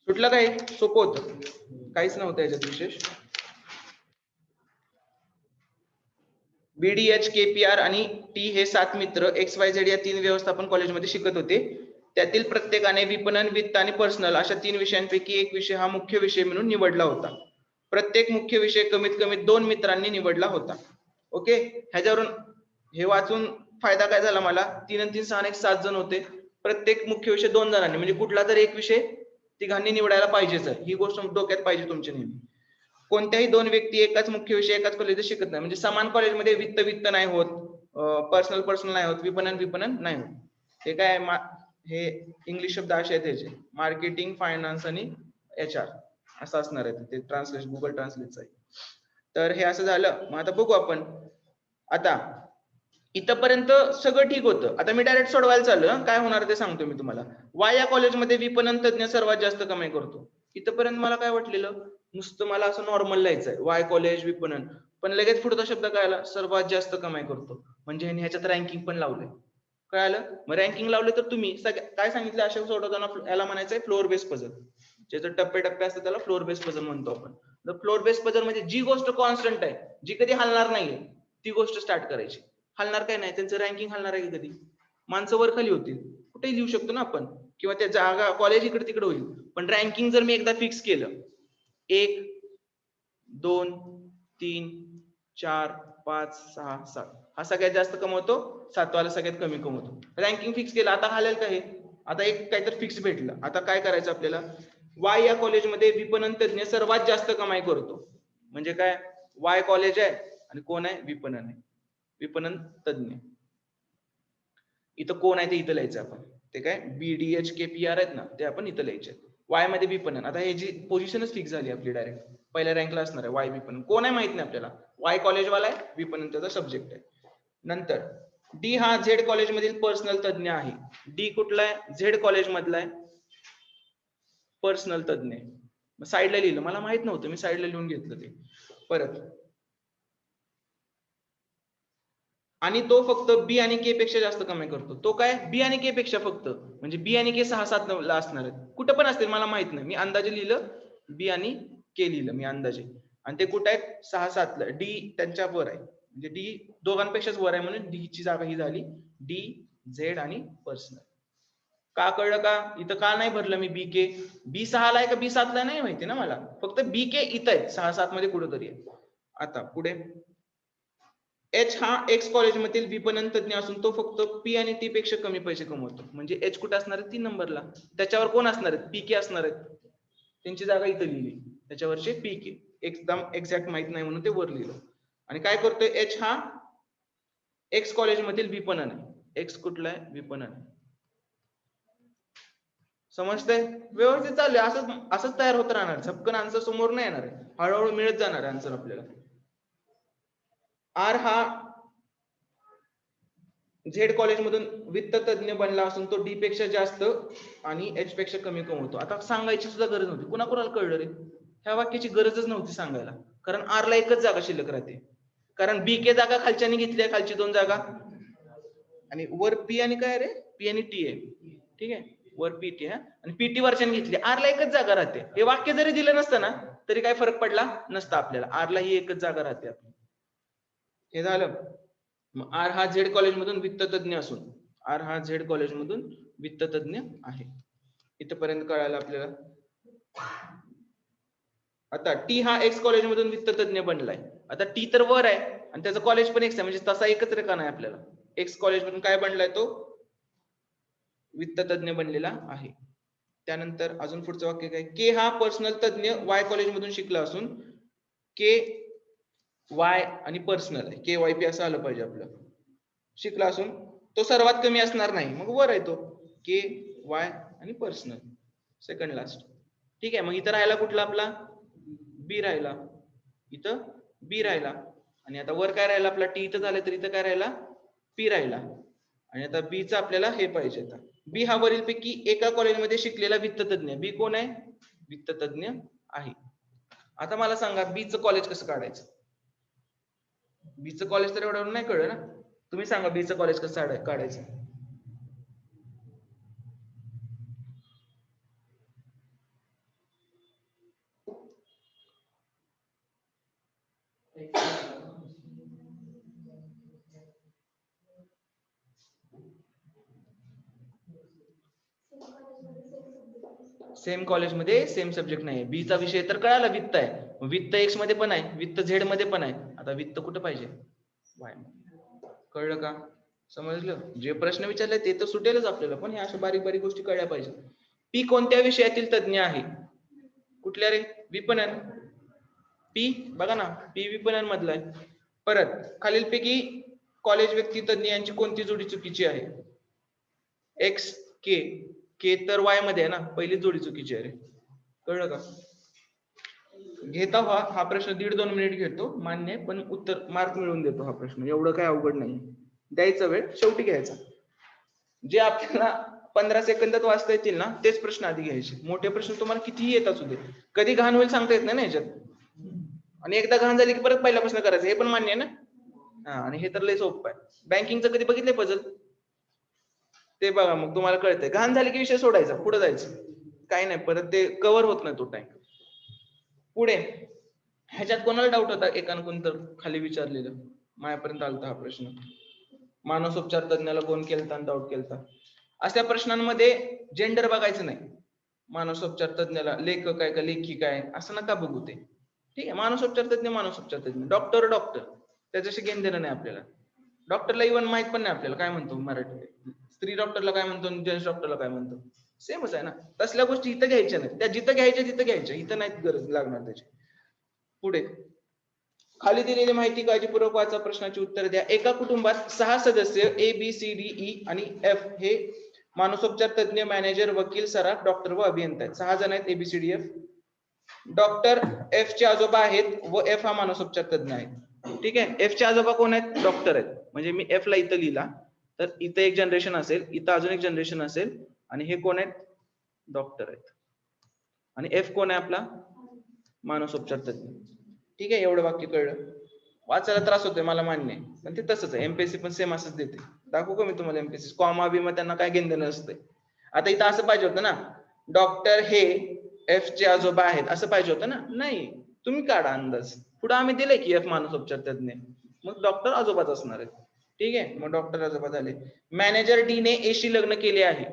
सुटलं काय? सोपं होतं, काहीच नव्हतं याच्यात विशेष. बीडीएच, केपीआर आणि टी हे 7 मित्र XYZ या 3 व्यवस्थापन कॉलेजमध्ये शिकत होते. त्यातील प्रत्येकाने विपणन, वित्त आणि पर्सनल अशा 3 विषयांपैकी एक विषय हा मुख्य विषय म्हणून निवडला होता. प्रत्येक मुख्य विषय कमीत कमी 2 मित्रांनी निवडला होता. ओके, ह्याच्यावरून हे वाचून फायदा काय झाला मला? 3 आणि 3 6 आणि 7 जण होते. प्रत्येक मुख्य विषय 2 जणांनी, म्हणजे कुठला तरी एक विषय तिघांनी निवडायला पाहिजेच आहे. ही गोष्ट डोक्यात पाहिजे तुमच्या नेहमी. कोणत्याही 2 व्यक्ती एकाच मुख्य विषय एकाच कॉलेजमध्ये शिकत नाही. म्हणजे समान कॉलेजमध्ये वित्त नाही होत, पर्सनल नाही होत, विपणन नाही होत. हे काय हे इंग्लिश शब्द असे आहेत त्याचे, मार्केटिंग, फायनान्स आणि HR असं असणार आहे ते. ट्रान्सलेशन गुगल ट्रान्सलेटचं आहे. तर हे असं झालं. मग आता बघू आपण. आता इथपर्यंत सगळं ठीक होतं. आता मी डायरेक्ट सोडवायला चाललो. काय होणार ते सांगतो मी तुम्हाला. वाय या कॉलेजमध्ये विपणन तज्ञ सर्वात जास्त कमाई करतो. इथपर्यंत मला काय वाटलेलं, नुसतं मला असं नॉर्मल लिहायचंय, वाय कॉलेज विपणन, पण लगेच पुढचा शब्द कळाला, सर्वात जास्त कमाई करतो. म्हणजे ह्याच्यात रँकिंग पण लावलंय. कळालं? मग रँकिंग लावले तर तुम्ही काय सांगितलं अशा सोडवताना, याला म्हणायचंय फ्लोर बेस पझल. ज्याचं टप्पे असतात त्याला फ्लोर बेस पझल म्हणतो आपण. तर फ्लोर बेस पझल म्हणजे जी गोष्ट कॉन्स्टंट आहे, जी कधी हलणार नाहीये, ती गोष्ट स्टार्ट करायची. हलणार काय नाही, त्यांचं रँकिंग हलणार आहे कधी? माणसं वर खाली होतील, कुठेही लिहू शकतो ना आपण, किंवा त्या जागा कॉलेज इकडे तिकडे होईल. पण रँकिंग जर मी एकदा फिक्स केलं, 1 2 3 4 5 6 7, हा सगळ्यात जास्त कमवतो, 7 वाला सगळ्यात कमी कमवतो. रँकिंग फिक्स केलं. आता हालेल का हे? आता एक काहीतरी फिक्स भेटलं. आता काय करायचं आपल्याला? वाय या कॉलेजमध्ये विपणन तज्ञ सर्वात जास्त कमाई करतो. म्हणजे काय? वाय कॉलेज आहे आणि कोण आहे? विपणन आहे. विपणन तज्ञ. इथं कोण आहे ते इथं लिहायचं आपण. ते काय बीडीएच केपीआर आहेत ना, ते आपण इथं लिहायचे. वाय मध्ये विपणन. आता हे जी पोझिशनच फिक्स झाली आपली डायरेक्ट. पहिल्या रँकला असणार आहे वाय विपणन. कोण आहे माहित नाही आपल्याला. वाय कॉलेजवाला आहे, विपणन त्याचा सब्जेक्ट आहे. नंतर डी हा झेड कॉलेज मधील पर्सनल तज्ञ आहे. डी कुठला आहे? झेड कॉलेज मधला आहे, पर्सनल तज्ञ. साईडला लिहिलं, मला माहित नव्हतं, मी साईडला लिहून घेतलं ते. परत आणि तो फक्त बी आणि के पेक्षा जास्त कमाई करतो. तो काय? बी आणि के पेक्षा फक्त, म्हणजे बी आणि के 6-7 ला असणार आहेत. कुठं पण असतील मला माहित नाही, मी अंदाजे लिहिलं, बी आणि के लिहिलं मी अंदाजे. आणि ते कुठं आहेत? 6-7 ला. डी त्यांच्या वर आहे, म्हणजे डी दोघांपेक्षाच वर आहे, म्हणून डी ची जागा ही झाली. डी, झेड आणि पर्सनल. का कळलं का? इथं का नाही भरलं मी बी के? बी 6 ला आहे का बी 7 ला नाही माहिती ना मला, फक्त बी के इथं आहे 6-7 मध्ये कुठेतरी आहे. आता पुढे एच हा एक्स कॉलेजमधील विपणन तज्ञ असून तो फक्त पी आणि टी पेक्षा कमी पैसे कमवतो. म्हणजे एच कुठे असणार आहे? 3 नंबरला. त्याच्यावर कोण असणार आहेत? पी के असणार आहेत. त्यांची जागा इथं लिहिली, त्याच्यावरचे पी के. एकदम एक्झॅक्ट माहित नाही म्हणून ते वर लिहिलं. आणि काय करतोय? एच हा एक्स कॉलेजमधील विपणन आहे. एक्स कुठला आहे? विपणन. समजतंय? व्यवस्थित चाललंय. असंच तयार होत राहणार. झपकन आन्सर समोर नाही येणार आहे, हळूहळू मिळत जाणार आहे आन्सर आपल्याला. आर हा झेड कॉलेज मधून वित्त तज्ञ बनला असून तो डी पेक्षा जास्त आणि एच पेक्षा कमी कमवतो. आता सांगायची सुद्धा गरज नव्हती. कुणाकुणाला कळलं रे? ह्या वाक्याची गरजच नव्हती सांगायला, कारण आर ला एकच जागा शिल्लक राहते. कारण बी के जागा खालच्याने घेतली आहे, खालची 2 जागा, आणि वर पी आणि काय रे? पी आणि टी आहे. ठीक आहे, वर पी टी आहे आणि पीटी वरच्याने घेतली. आर ला एकच जागा राहते. हे वाक्य जरी दिलं नसतं ना तरी काय फरक पडला नसता आपल्याला. आर ला ही एकच जागा राहते आपली. हे झालं. आर हा झेड कॉलेजमधून वित्त तज्ञ असून, आर हा झेड कॉलेजमधून वित्त तज्ञ आहे. इथपर्यंत कळालं आपल्याला. आता टी हा एक्स कॉलेजमधून वित्त तज्ञ बनलाय. आता टी तर वर आहे आणि त्याचं कॉलेज पण एक्स आहे, म्हणजे तसा एकच रेखा नाही आपल्याला. एक्स कॉलेजमधून काय बनलाय? तो वित्त तज्ञ बनलेला आहे. त्यानंतर अजून पुढचं वाक्य काय? के हा पर्सनल तज्ञ वाय कॉलेजमधून शिकला असून, के वाय आणि पर्सनल आहे, के वाय पी असं आलं पाहिजे आपलं. शिकला असून तो सर्वात कमी असणार नाही, मग वर आहे तो. के वाय आणि पर्सनल सेकंड लास्ट. ठीक आहे. मग इथं राहिला कुठला आपला? बी राहिला, इथं बी राहिला, आणि आता वर काय राहिला आपला? टी इथं झालं, तर इथं काय राहिला? पी राहिला. आणि आता बी चं आपल्याला हे पाहिजे. आता बी हा वरीलपैकी एका कॉलेजमध्ये शिकलेला वित्ततज्ञ. बी कोण आहे? वित्ततज्ञ आहे. आता मला सांगा बीचं कॉलेज कसं काढायचं? बीचं कॉलेज तर एवढं नाही कळलं ना. तुम्ही सांगा बीचं कॉलेज कसं काढायचं? सेम कॉलेजमध्ये सेम सब्जेक्ट नाही. बीचा विषय तर कळाला, वित्त आहे. वित्त एक्स मध्ये पण आहे, वित्त झेड मध्ये पण आहे. आता वित्त कुठं पाहिजे? वाय. कळलं का? समजलं? जे प्रश्न विचारले ते तर सुटेलच आपल्याला, पण हे अशा बारीक बारीक गोष्टी कळल्या पाहिजे. पी कोणत्या विषयातील तज्ञ आहे? कुठल्या रे? विपणन. पी बघा ना, पी विपणन मधला आहे. परत खालीलपैकी कॉलेज व्यक्ती तज्ञ यांची कोणती जोडी चुकीची आहे? एक्स के. के तर वाय मध्ये आहे ना, पहिली जोडी चुकीची आहे रे. कळलं का? घेता हा प्रश्न 1.5-2 मिनिट घेतो, मान्य, पण उत्तर मार्क मिळवून देतो. हा प्रश्न एवढं काय अवघड नाही. द्यायचा वेळ शेवटी घ्यायचा. जे आपल्याला 15 सेकंदात वाचता येतील ना तेच प्रश्न आधी घ्यायचे. मोठे प्रश्न तुम्हाला कितीही येत असू दे, कधी घाण होईल सांगता येत नाही ना याच्यात. आणि एकदा घाण झाली की परत पहिल्यापासून करायचं, हे पण मान्य आहे ना? हा, आणि हे तर लय सोपं आहे. बँकिंगचं कधी बघितलंय पझल? ते बघा, मग तुम्हाला कळतंय. घाण झाली की विषय सोडायचा, पुढे जायचं. काही नाही, परत ते कव्हर होत नाही तो टाइम. पुढे ह्याच्यात कोणाला डाऊट होता? एकान कोणतर खाली विचारलेलं, माझ्यापर्यंत आलता हा प्रश्न. मानसोपचार तज्ञाला कोण केलता आणि डाऊट केलता. अशा प्रश्नांमध्ये जेंडर बघायचं नाही. मानसोपचार तज्ञाला लेखक आहे का लेखिका आहे असं नका बघू ते. ठीक आहे, मानसोपचार तज्ञ मानसोपचार तज्ञ, डॉक्टर डॉक्टर, त्याच्याशी घेणं देणं नाही आपल्याला. डॉक्टरला इव्हन माहित पण नाही आपल्याला काय म्हणतो मराठी. स्त्री डॉक्टरला काय म्हणतो, जेंट्स डॉक्टरला काय म्हणतो, सेमच आहे ना. तसल्या गोष्टी इथं घ्यायच्या नाही. त्या जिथं घ्यायच्या तिथं घ्यायच्या, इथं नाही गरज लागणार त्याची. पुढे खाली दिलेली माहिती काळजीपूर्वक वाचा, प्रश्नाची उत्तर द्या. एका कुटुंबात 6 सदस्य A B C D E आणि एफ हे मानसोपचार तज्ञ, मॅनेजर, वकील, सराफ, डॉक्टर व अभियंता आहेत. 6 जण आहेत, एबीसीडीएफ. डॉक्टर एफ चे आजोबा आहेत व एफ हा मानसोपचार तज्ञ आहे. ठीक आहे, एफ चे आजोबा कोण आहेत? डॉक्टर आहेत. म्हणजे मी एफ ला इथं लिहिला तर इथं एक जनरेशन असेल, इथं अजून एक जनरेशन असेल, आणि हे कोण आहेत? डॉक्टर आहेत. आणि एफ कोण आहे आपला? मानसोपचार तज्ञ. ठीक आहे, एवढं वाक्य कळलं. वाचायला त्रास होतोय मला मान्य आहे, पण ते तसंच आहे. एमपीएससी पण सेम असंच देते. दाखवू का मी तुम्हाला एमपीएससी? कॉमा बिमा त्यांना काय घेणं देणं नसतंय. आता इथं असं पाहिजे होतं ना, डॉक्टर हे एफ चे आजोबा आहेत असं पाहिजे होतं ना. नाही, तुम्ही काढा अंदाज. पुढे आम्ही दिलंय की एफ मानसोपचार तज्ञ, मग डॉक्टर आजोबाच असणार आहेत. ठीक आहे, मग डॉक्टर आजोबा झाले. मॅनेजर डी ने ए शी लग्न केले आहे.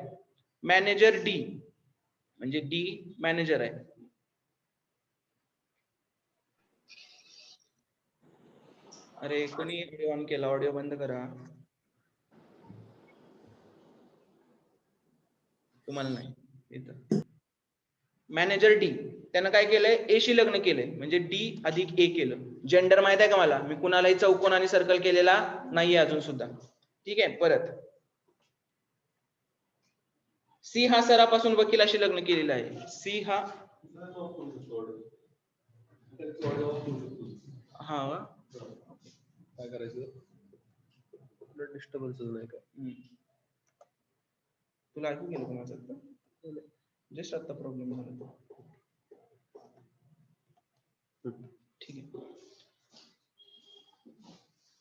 मॅनेजर डी म्हणजे डी मॅनेजर आहे. अरे कोणी ऑडिओ ऑन केला? ऑडिओ बंद करा. तुम्हाला नाही इथं. मॅनेजर डी त्यानं काय केलंय? ए शी लग्न केलंय, म्हणजे डी अधिक ए केलं. जेंडर माहित आहे का मला? मी कुणालाही चौकोन आणि सर्कल केलेला नाहीये अजून सुद्धा. ठीक आहे, परत सी हा सरापासून वकिलाशी लग्न केलेला आहे. सी हा हा काय करायचं? डिस्टर्बन्स नाही का? तुला ऐकू गेलं का माझं? जस्ट आता प्रॉब्लेम झाला. ठीक आहे,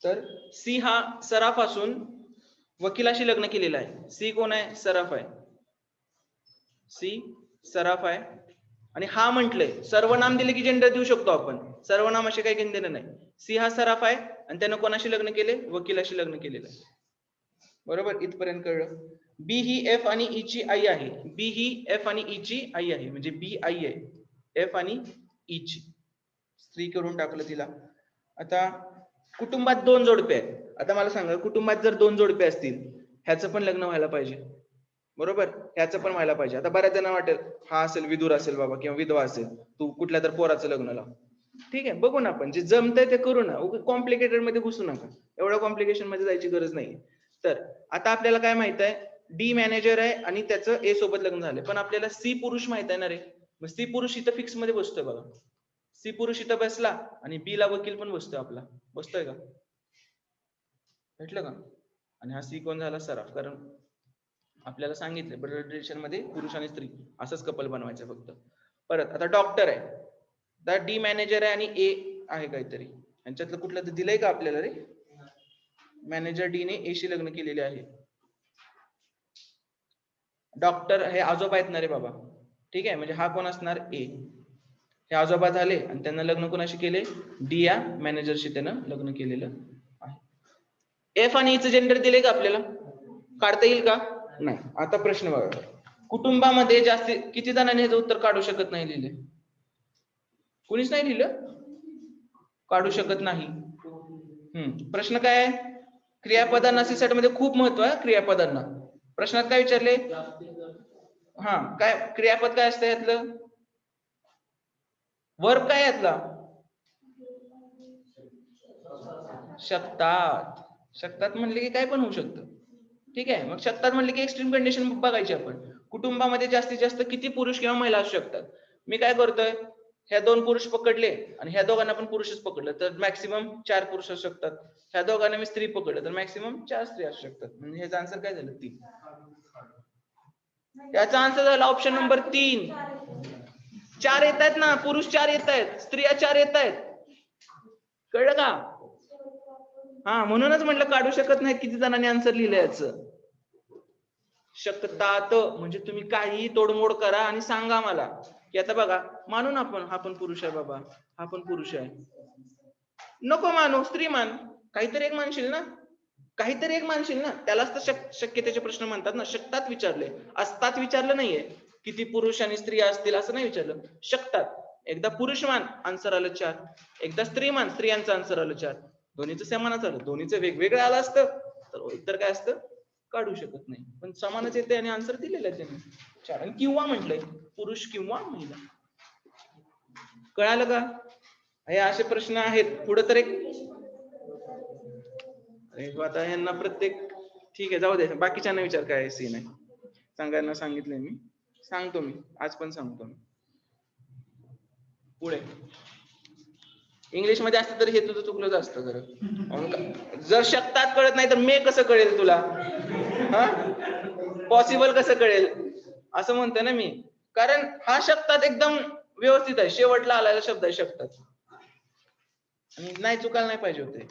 तर सी हा सरापासून वकिलाशी लग्न केलेला आहे. सी कोण आहे? सराफ आहे. सी सराफ आहे. आणि हा म्हटलंय, सर्वनाम दिले की जेंडर देऊ शकतो आपण, सर्वनाम असे काही घेणं देणं नाही. सी हा सराफ आहे आणि त्यानं कोणाशी लग्न केले? वकिलाशी लग्न केलेलं आहे. बरोबर, इथपर्यंत कळलं. बी ही एफ आणि ई ची आई आहे. बी ही एफ आणि ई ची आई आहे, म्हणजे बी आई आहे, एफ आणि ई ची. स्त्री करून टाकलं तिला. आता कुटुंबात 2 जोडपे आहेत. आता मला सांगा, कुटुंबात जर 2 जोडपे असतील, ह्याचं पण लग्न व्हायला पाहिजे. बरोबर, ह्याचं पण व्हायला पाहिजे. आता बऱ्याच जणांना वाटेल हा असेल विदुर असेल बाबा, किंवा विधवा असेल, तू कुठल्या तर पोराचं लग्न लाव. ठीक आहे, बघू ना आपण, जे जमतंय ते करू ना. कॉम्प्लिकेटेड मध्ये घुसू नका, एवढ्या कॉम्प्लिकेशन मध्ये जायची गरज नाही. तर आता आपल्याला काय माहित आहे? डी मॅनेजर आहे आणि त्याचं ए सोबत लग्न झालंय, पण आपल्याला सी पुरुष माहित आहे ना रे. मग सी पुरुष इथं फिक्स मध्ये बसतोय बघा. सी पुरुष इथं बसला आणि बी ला वकील पण बसतोय आपला. बसतोय का? भेटलं का? आणि हा सी कोण झाला? सराफ. कारण आपल्याला सांगितलं ब्लड रिलेशन मध्ये पुरुष आणि स्त्री असंच कपल बनवायचं फक्त. परत आता डॉक्टर आहे, तर डी मॅनेजर आहे आणि ए आहे काहीतरी, यांच्यातलं कुठलं तर दिलंय का आपल्याला रे? मॅनेजर डी ने ए शी लग्न केलेले आहे. डॉक्टर हे आजोबा आहेत ना रे बाबा, ठीक आहे, म्हणजे हा कोण असणार? ए. हे आजोबा झाले आणि त्यांना लग्न कोणाशी केले? डी या मॅनेजरशी त्यानं लग्न केलेलं आहे. एफ आणि ईचं जेंडर दिले का आपल्याला? काढता येईल का? नाही. आता प्रश्न बघा, कुटुंबामध्ये जास्ती किती जणांनी ह्याचं उत्तर काढू शकत नाही लिहिले? कुणीच नाही लिहिलं? काढू शकत नाही. प्रश्न काय आहे? क्रियापदांना सीसेट मध्ये खूप महत्व आहे. क्रियापदांना प्रश्नात काय विचारले? हा, काय क्रियापद काय असतं यातलं? वर्ब काय यातला? शकतात. शकतात म्हणले की काय पण होऊ शकतं, ठीक आहे. मग शकतात म्हणले की एक्स्ट्रीम कंडिशन बघायची आपण. कुटुंबामध्ये जास्तीत जास्त किती पुरुष किंवा महिला असू शकतात? मी काय करतोय, ह्या 2 पुरुष पकडले आणि ह्या दोघांना पण पुरुषच पकडलं तर मॅक्सिमम 4 पुरुष असू शकतात. ह्या दोघांना मी स्त्री पकडलं तर मॅक्सिमम 4 स्त्री असू शकतात. म्हणजे ह्याचा आन्सर काय झालं? 3. याचा आन्सर झाला ऑप्शन नंबर 3. 4 येत आहेत ना, पुरुष 4 येत आहेत, स्त्रिया 4 येत आहेत. कळलं का? हा, म्हणूनच म्हटलं काढू शकत नाही. किती जणांनी आन्सर लिहिलं याचं? शकतात म्हणजे तुम्ही काहीही तोडमोड करा आणि सांगा मला की आता बघा, मानून आपण हा पण पुरुष आहे बाबा, हा पण पुरुष आहे. नको मानू, स्त्री मान. काहीतरी एक मानशील ना, काहीतरी एक मानशील ना. त्यालाच तर शक्यतेचे प्रश्न म्हणतात ना. शकतात विचारले, असतात विचारलं नाहीये. किती पुरुष आणि स्त्री असतील असं नाही विचारलं. शकतात. एकदा पुरुष मान, आन्सर आलं 4. एकदा स्त्री मान, स्त्रियांचं आन्सर आलं 4. दोन्हीचं समानच आलं. दोन्हीचं वेगवेगळं आलं असतं तर उत्तर काय असतं? काढू शकत नाही. पण समानच येते आणि आन्सर दिलेलं आहे त्यांनी 4. आणि किंवा म्हटलंय, पुरुष किंवा महिला. कळालं का? हे असे प्रश्न आहेत. पुढे तर एक आता यांना प्रत्येक, ठीक आहे जाऊ दे, बाकीच्यांना विचार काय सीन आहे. सांगायला सांगितलंय मी, सांगतो मी आज पण सांगतो मी. पुढे इंग्लिश मध्ये असतं तर हे तुझं चुकलंच असतं जर. जर शकतात कळत नाही तर मे कसं कळेल तुला? हा, पॉसिबल कसं कळेल असं म्हणतोय ना मी. कारण हा शकतात एकदम व्यवस्थित आहे, शेवटला आलेला शब्द आहे शकतात, आणि नाही चुकायला नाही पाहिजे होते.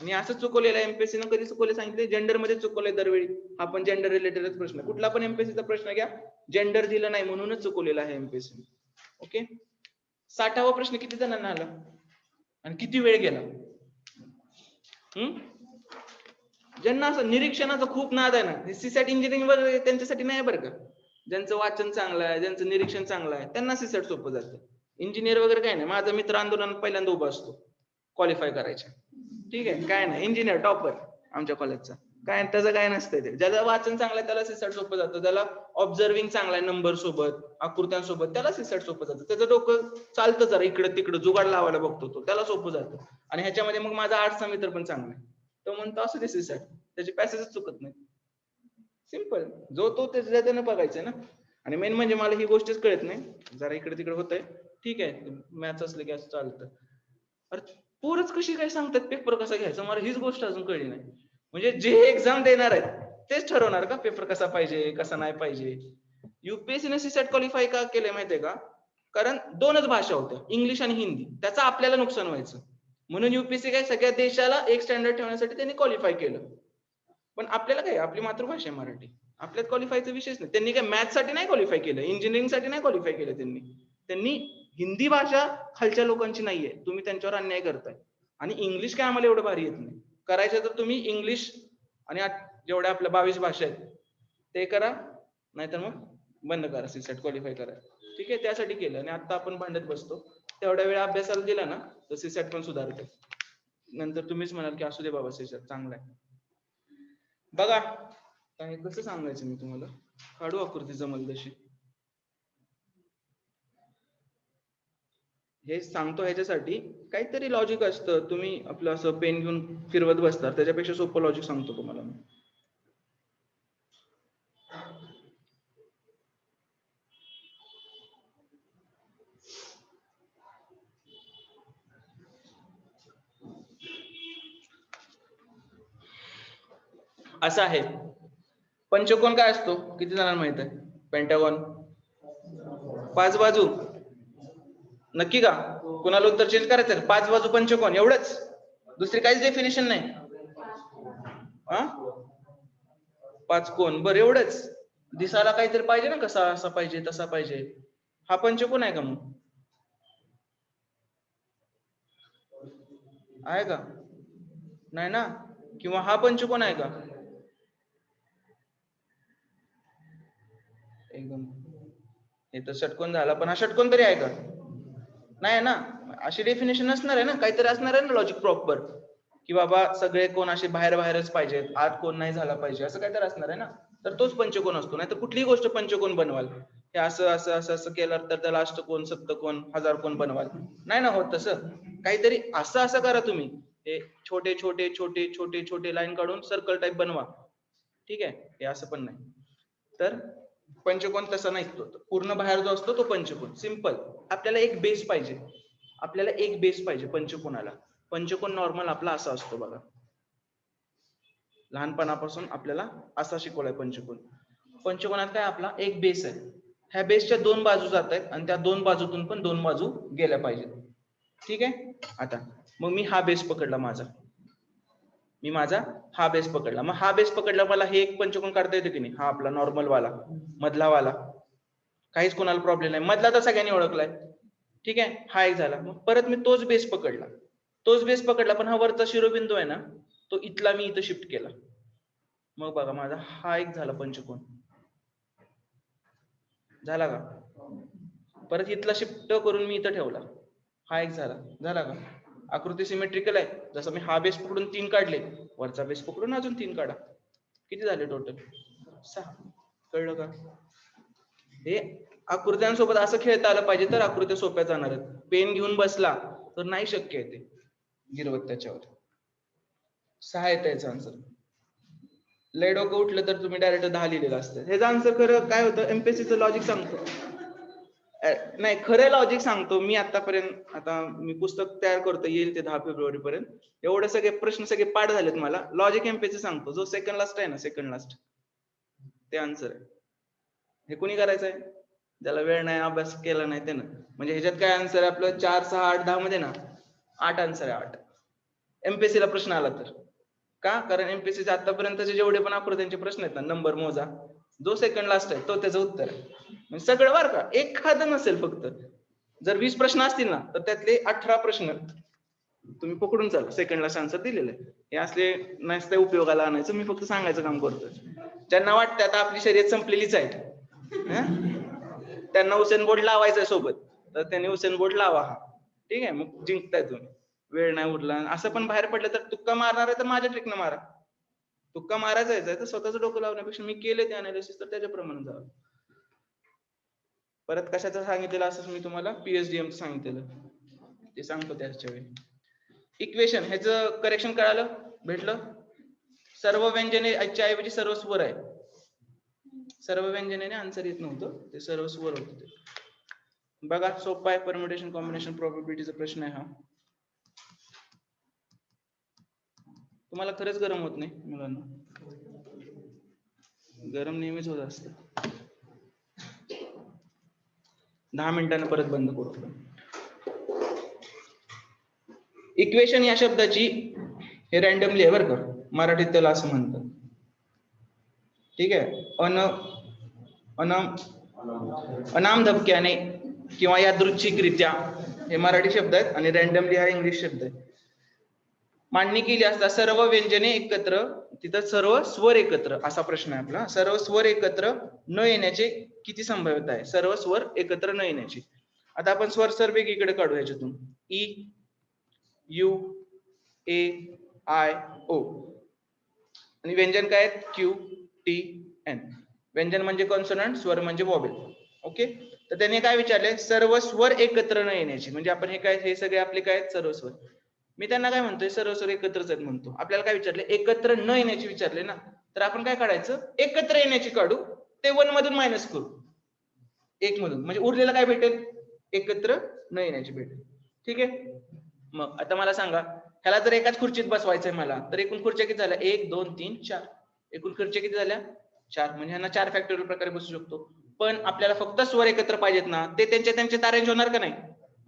आणि असं चुकवलेलं एमपीएससी ने कधी चुकवले सांगितले? जेंडर मध्ये चुकवले दरवेळी. हा पण जेंडर रिलेटेडच प्रश्न, कुठला पण एमपीएससीचा प्रश्न घ्या, जेंडर दिलं नाही म्हणूनच चुकवलेला आहे एमपीएससी. ओके. 60वा प्रश्न किती जणांना आला आणि किती वेळ गेला? ज्यांना असं निरीक्षणाचा खूप नाद आहे ना, सीसॅट इंजिनिअरिंग वर त्यांच्यासाठी नाही बरं का. ज्यांचं वाचन चांगलं आहे, ज्यांचं निरीक्षण चांगलं आहे, त्यांना सीसॅट सोपं जातं. इंजिनियर वगैरे काय नाही. माझा मित्र आंदोलनात पहिल्यांदा उभा असतो क्वालिफाय करायच्या, ठीक आहे, काय नाही. इंजिनियर टॉपर आमच्या कॉलेजचा, काय त्याचं काय नसतं. ते ज्याला वाचन चांगलं आहे त्याला सीसॅट सोपं जातं. त्याला ऑब्झर्विंग चांगला आहे, नंबर सोबत आकृत्यांसोबत, त्याला सीसॅट सोपं जातं. त्याचं डोकं चालतं जरा इकडे तिकडे, जुगाड लावायला बघतो तो, त्याला सोपं जातं. आणि ह्याच्यामध्ये मग माझा आर्ट्सचा मित्र पण चांगला आहे, तो म्हणतो असं ते सीसॅट, त्याचे पॅसेजच चुकत नाही. सिंपल. जो तो त्यानं बघायचंय ना. आणि मेन म्हणजे मला ही गोष्टच कळत नाही, जरा इकडे तिकडे होतंय, ठीक आहे, मॅथ्स असलं की असं चालतं. अरे पोरच कशी काय सांगतात पेपर कसा घ्यायचा? मला हीच गोष्ट अजून कळली नाही. म्हणजे जे एक्झाम देणार आहेत तेच ठरवणार का पेपर कसा पाहिजे कसा नाही पाहिजे? युपीएससी ने सीसॅट क्वालिफाय का केलंय माहितीये का? कारण 2च भाषा होत्या, इंग्लिश आणि हिंदी. त्याचं आपल्याला नुकसान व्हायचं, म्हणून युपीएससी काय सगळ्या देशाला एक स्टँडर्ड ठेवण्यासाठी त्यांनी क्वालिफाय केलं. पण आपल्याला काय, आपली मातृभाषा आहे मराठी, आपल्यात क्वालिफायचा विषयच नाही. त्यांनी काय मॅथ्स साठी नाही क्वालिफाय केलं, इंजिनिअरिंग साठी नाही क्वालिफाय केलं. त्यांनी हिंदी भाषा खालच्या लोकांची नाहीये, तुम्ही त्यांच्यावर अन्याय करताय. आणि इंग्लिश काय आम्हाला एवढं भारी येत नाही. करायचं तर तुम्ही इंग्लिश आणि जेवढ्या आपल्या 22 भाषा आहेत ते करा, नाहीतर मग बंद करा सीसॅट क्वालिफाय करा, ठीक आहे. त्यासाठी केलं. आणि आता आपण भांडत बसतो, तेवढ्या वेळ अभ्यासाला दिला ना तर सीसॅट पण सुधारते. नंतर तुम्हीच म्हणाल की असू दे बाबा सीसॅट चांगला आहे. बघा काय कसं सांगायचं मी तुम्हाला, काढू आकृती जमल तशी. हे सांगतो ह्याच्यासाठी काहीतरी लॉजिक असतं. तुम्ही आपलं असं पेन घेऊन फिरवत बसता, त्याच्यापेक्षा सोपं लॉजिक सांगतो तुम्हाला मी. असं आहे, पंचकोन काय असतो किती जणांना माहित आहे? पेंटागॉन 5 बाजू. नक्की का? कोणाला उत्तर चेंज करायचं? 5 बाजू पंचकोन एवढंच, दुसरी काहीच डेफिनेशन नाही. हा 5 कोन, बरं एवढंच. दिसायला काहीतरी पाहिजे ना, कसा असा पाहिजे तसा पाहिजे. हा पंचकोन आहे का मग? आहे का? नाही ना. किंवा हा पंचकोन आहे का? एकदम हे तर षटकोन झाला, पण हा षटकोन तरी आहे का? नाही ना. अशी डेफिनेशन असणार आहे ना, काहीतरी असणार आहे ना लॉजिक प्रॉपर, की बाबा सगळे कोण असे बाहेर बाहेरच पाहिजेत, आत कोण नाही झाला पाहिजे, असं काहीतरी असणार आहे ना. तर तोच पंचकोन असतो. नाही तर कुठलीही गोष्ट पंचकोन बनवाल, हे असं असं असं असं केलं तर त्याला अष्टकोन, सप्तकोन, हजारकोन बनवाल, नाही ना होत तसं. काहीतरी असं असं करा तुम्ही, हे छोटे छोटे छोटे छोटे छोटे लाईन काढून सर्कल टाईप बनवा. ठीक आहे, हे असं पण नाही. तर पंचकोन तसा नाही, तो पूर्ण बाहेर जो असतो तो पंचकोन. सिंपल. आपल्याला एक बेस पाहिजे, आपल्याला एक बेस पाहिजे पंचकोनाला. पंचकोन नॉर्मल आपला असा असतो बघा, लहानपणापासून आपल्याला असा शिकवलाय पंचकोन. पंचकोनात काय आपला एक बेस आहे, ह्या बेसच्या 2 बाजू जात आहेत आणि त्या 2 बाजूतून पण 2 बाजू गेल्या पाहिजेत. ठीक आहे. आता मग मी हा बेस पकडला माझा, मी माझा हा बेस पकडला. मग हा बेस पकडला, मला हे एक पंचकोन काढता येतं की नाही? हा आपला नॉर्मल वाला, मधला वाला, काहीच कोणाला प्रॉब्लेम नाही, मधला तर सगळ्यांनी ओळखलाय. ठीक आहे, हा एक झाला. मग परत मी तोच बेस पकडला, तोच बेस पकडला, पण हा वरचा शिरोबिंदू आहे ना, तो इथला मी इथं शिफ्ट केला. मग बघा माझा हा एक झाला पंचकोन. झाला का? परत इथला शिफ्ट करून मी इथं ठेवला, हा एक झाला. झाला का? आकृती सिमेट्रिकल आहे. जसं मी हा बेस पकडून 3 काढले, वरचा बेस पकडून अजून 3 काढा. किती झाले टोटल? 6. कळलं का? हे आकृत्यांसोबत असं खेळता आलं पाहिजे तर आकृत्या सोप्या जाणार आहेत. पेन घेऊन बसला तर नाही शक्य आहे ते गिरवत त्याच्यावर. 6 येतं याचं आन्सर. लय डोकं उठलं तर तुम्ही डायरेक्ट 10 लिहिलेलं असतं. ह्याचं आन्सर खरं काय होतं, एमपीएससीचं लॉजिक सांगतो. नाही, खरं लॉजिक सांगतो मी. आतापर्यंत, आता मी पुस्तक तयार करतो, येईल ते 10 फेब्रुवारी पर्यंत. एवढे सगळे प्रश्न सगळे पाठ झालेत मला. लॉजिक एमपीएससी सांगतो, जो सेकंड लास्ट आहे ना, सेकंड लास्ट, ते आन्सर आहे. हे कुणी करायचंय? ज्याला वेळ नाही, अभ्यास केला नाही त्यानं. म्हणजे ह्याच्यात काय आन्सर आहे आपलं? 4, 6, 8, 10 मध्ये ना 8 आन्सर आहे. 8 एमपीएससी ला प्रश्न आला तर. का? कारण एमपीएससी आतापर्यंतचे जेवढे पण आकृत्यांचे प्रश्न आहेत ना, नंबर मोजा, जो सेकंड लास्ट आहे तो त्याचं उत्तर आहे. म्हणजे सगळं बरं का, एखादं नसेल फक्त. जर 20 प्रश्न असतील ना, तर त्यातले 18 प्रश्न तुम्ही पकडून चाल सेकंड लास्ट आन्सर दिलेलं आहे. हे असले नसते उपयोगाला आणायचं, मी फक्त सांगायचं काम करतोय. ज्यांना वाटतं आता आपली शर्यत संपलेलीच आहे, त्यांना हुसेन बोल्ट लावायचंय सोबत, तर त्यांनी हुसेन बोल्ट लावा. हा ठीक आहे, मग जिंकताय तुम्ही. वेळ नाही उरला असं पण बाहेर पडलं तर तुक्का मारणार आहे तर माझ्या ट्रिकनं मारा. तुक्का मारायचा आहे तर स्वतःचं डोकं लावण्यापेक्षा मी केले ते अनालिसिस, तर त्याच्याप्रमाणे जावं. परत कशाचं सांगितलेलं असं मी तुम्हाला? पीएचडीएम सांगितलेलं, ते सांगतो त्याच्या वेळी. इक्वेशन ह्याचं करेक्शन कळालं? भेटलं? सर्व व्यंजने च्या ऐवजी सर्व स्वर आहे. सर्व व्यंजनेने आन्सर येत नव्हतं, ते सर्व स्वर होतं ते. बघा सोपा आहे, परम्युटेशन कॉम्बिनेशन प्रोबॅबिलिटीचा प्रश्न आहे हा. तुम्हाला खरंच गरम होत नाही मुलांना? गरम नेहमीच होत असतं. 10 मिनिटांनी परत बंद करू. इक्वेशन या शब्दाची हे रँडमली आहे बरं का, मराठीत त्याला असं म्हणतात. ठीक आहे. अनाम धबक्याने किंवा यादृच्छिकरित्या हे मराठी शब्द आहेत आणि रँडमली हा इंग्लिश शब्द आहे. मांडणी केली असता सर्व व्यंजने एकत्र, तिथं सर्व स्वर एकत्र असा प्रश्न आहे आपला. सर्व स्वर एकत्र न येण्याचे किती संभाव्यता आहे? सर्व स्वर एकत्र न येण्याची. आता आपण स्वर सरवेग इकडे काढू याच्यातून. E, U, A, I, O. आणि व्यंजन काय आहेत? Q, T, N. व्यंजन म्हणजे कॉन्सोनंट, स्वर म्हणजे वॉवेल. ओके. तर त्याने काय विचारले? सर्व स्वर एकत्र न येण्याची. म्हणजे आपण हे काय, हे सगळे आपले काय आहेत? सर्व स्वर. मी त्यांना काय म्हणतोय? सर्व स्वर एकत्रच आहेत म्हणतो. आपल्याला काय विचारले? एकत्र न येण्याची विचारले ना, तर आपण काय काढायचं? एकत्र येण्याची काढू, ते 1 मधून मायनस करू 1 मधून, म्हणजे उरलेलं काय भेटेल? एकत्र न येण्याची भेटेल. ठीक आहे. मग आता मला सांगा, ह्याला जर एकाच खुर्चीत बसवायचंय मला, तर एकूण खुर्च्या किती झाल्या? 1, 2, 3, 4. एकूण खुर्च्या किती झाल्या? 4 म्हणजे ह्यांना 4 फॅक्टोरियल प्रकारे बसू शकतो. पण आपल्याला फक्त स्वर एकत्र पाहिजेत ना, ते त्यांच्यात अरेंज होणार का नाही?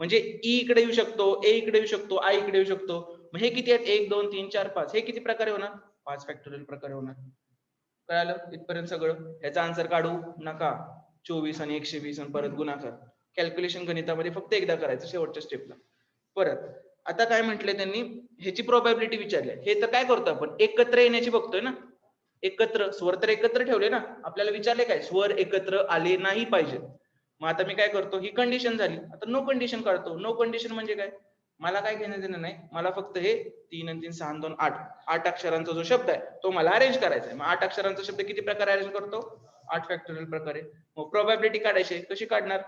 म्हणजे ई इकडे येऊ शकतो, ए इकडे येऊ शकतो, आय इकडे येऊ शकतो. मग हे किती आहेत? 1 2 3 4 5. हे किती प्रकारे होणार? 5 फॅक्टोरियल प्रकारे होणार. कळालं इथपर्यंत सगळं? ह्याचा आन्सर काढू नका. 24 आणि 120 आणि परत गुणाकार. कॅल्क्युलेशन गणितामध्ये फक्त एकदा करायचं शेवटच्या स्टेपला. परत आता काय म्हटलंय त्यांनी, ह्याची प्रोबॅबिलिटी विचारली. हे तर काय करतो आपण? एकत्र येण्याची बघतोय ना. एकत्र स्वर तर एकत्र ठेवले ना. आपल्याला विचारले काय? स्वर एकत्र आले नाही पाहिजे. मग आता मी काय करतो? ही कंडिशन झाली. आता नो कंडिशन काढतो. नो कंडिशन म्हणजे काय? मला काय घेणं देणं नाही. मला फक्त हे 3 आणि 3 6 आणि 2 8 8 अक्षरांचा जो शब्द आहे तो मला अरेंज करायचा आहे. मग 8 अक्षरांचा शब्द किती प्रकारे अरेंज करतो? 8 फॅक्टोरियल प्रकारे. मग प्रोबॅबिलिटी काढायची कशी काढणार?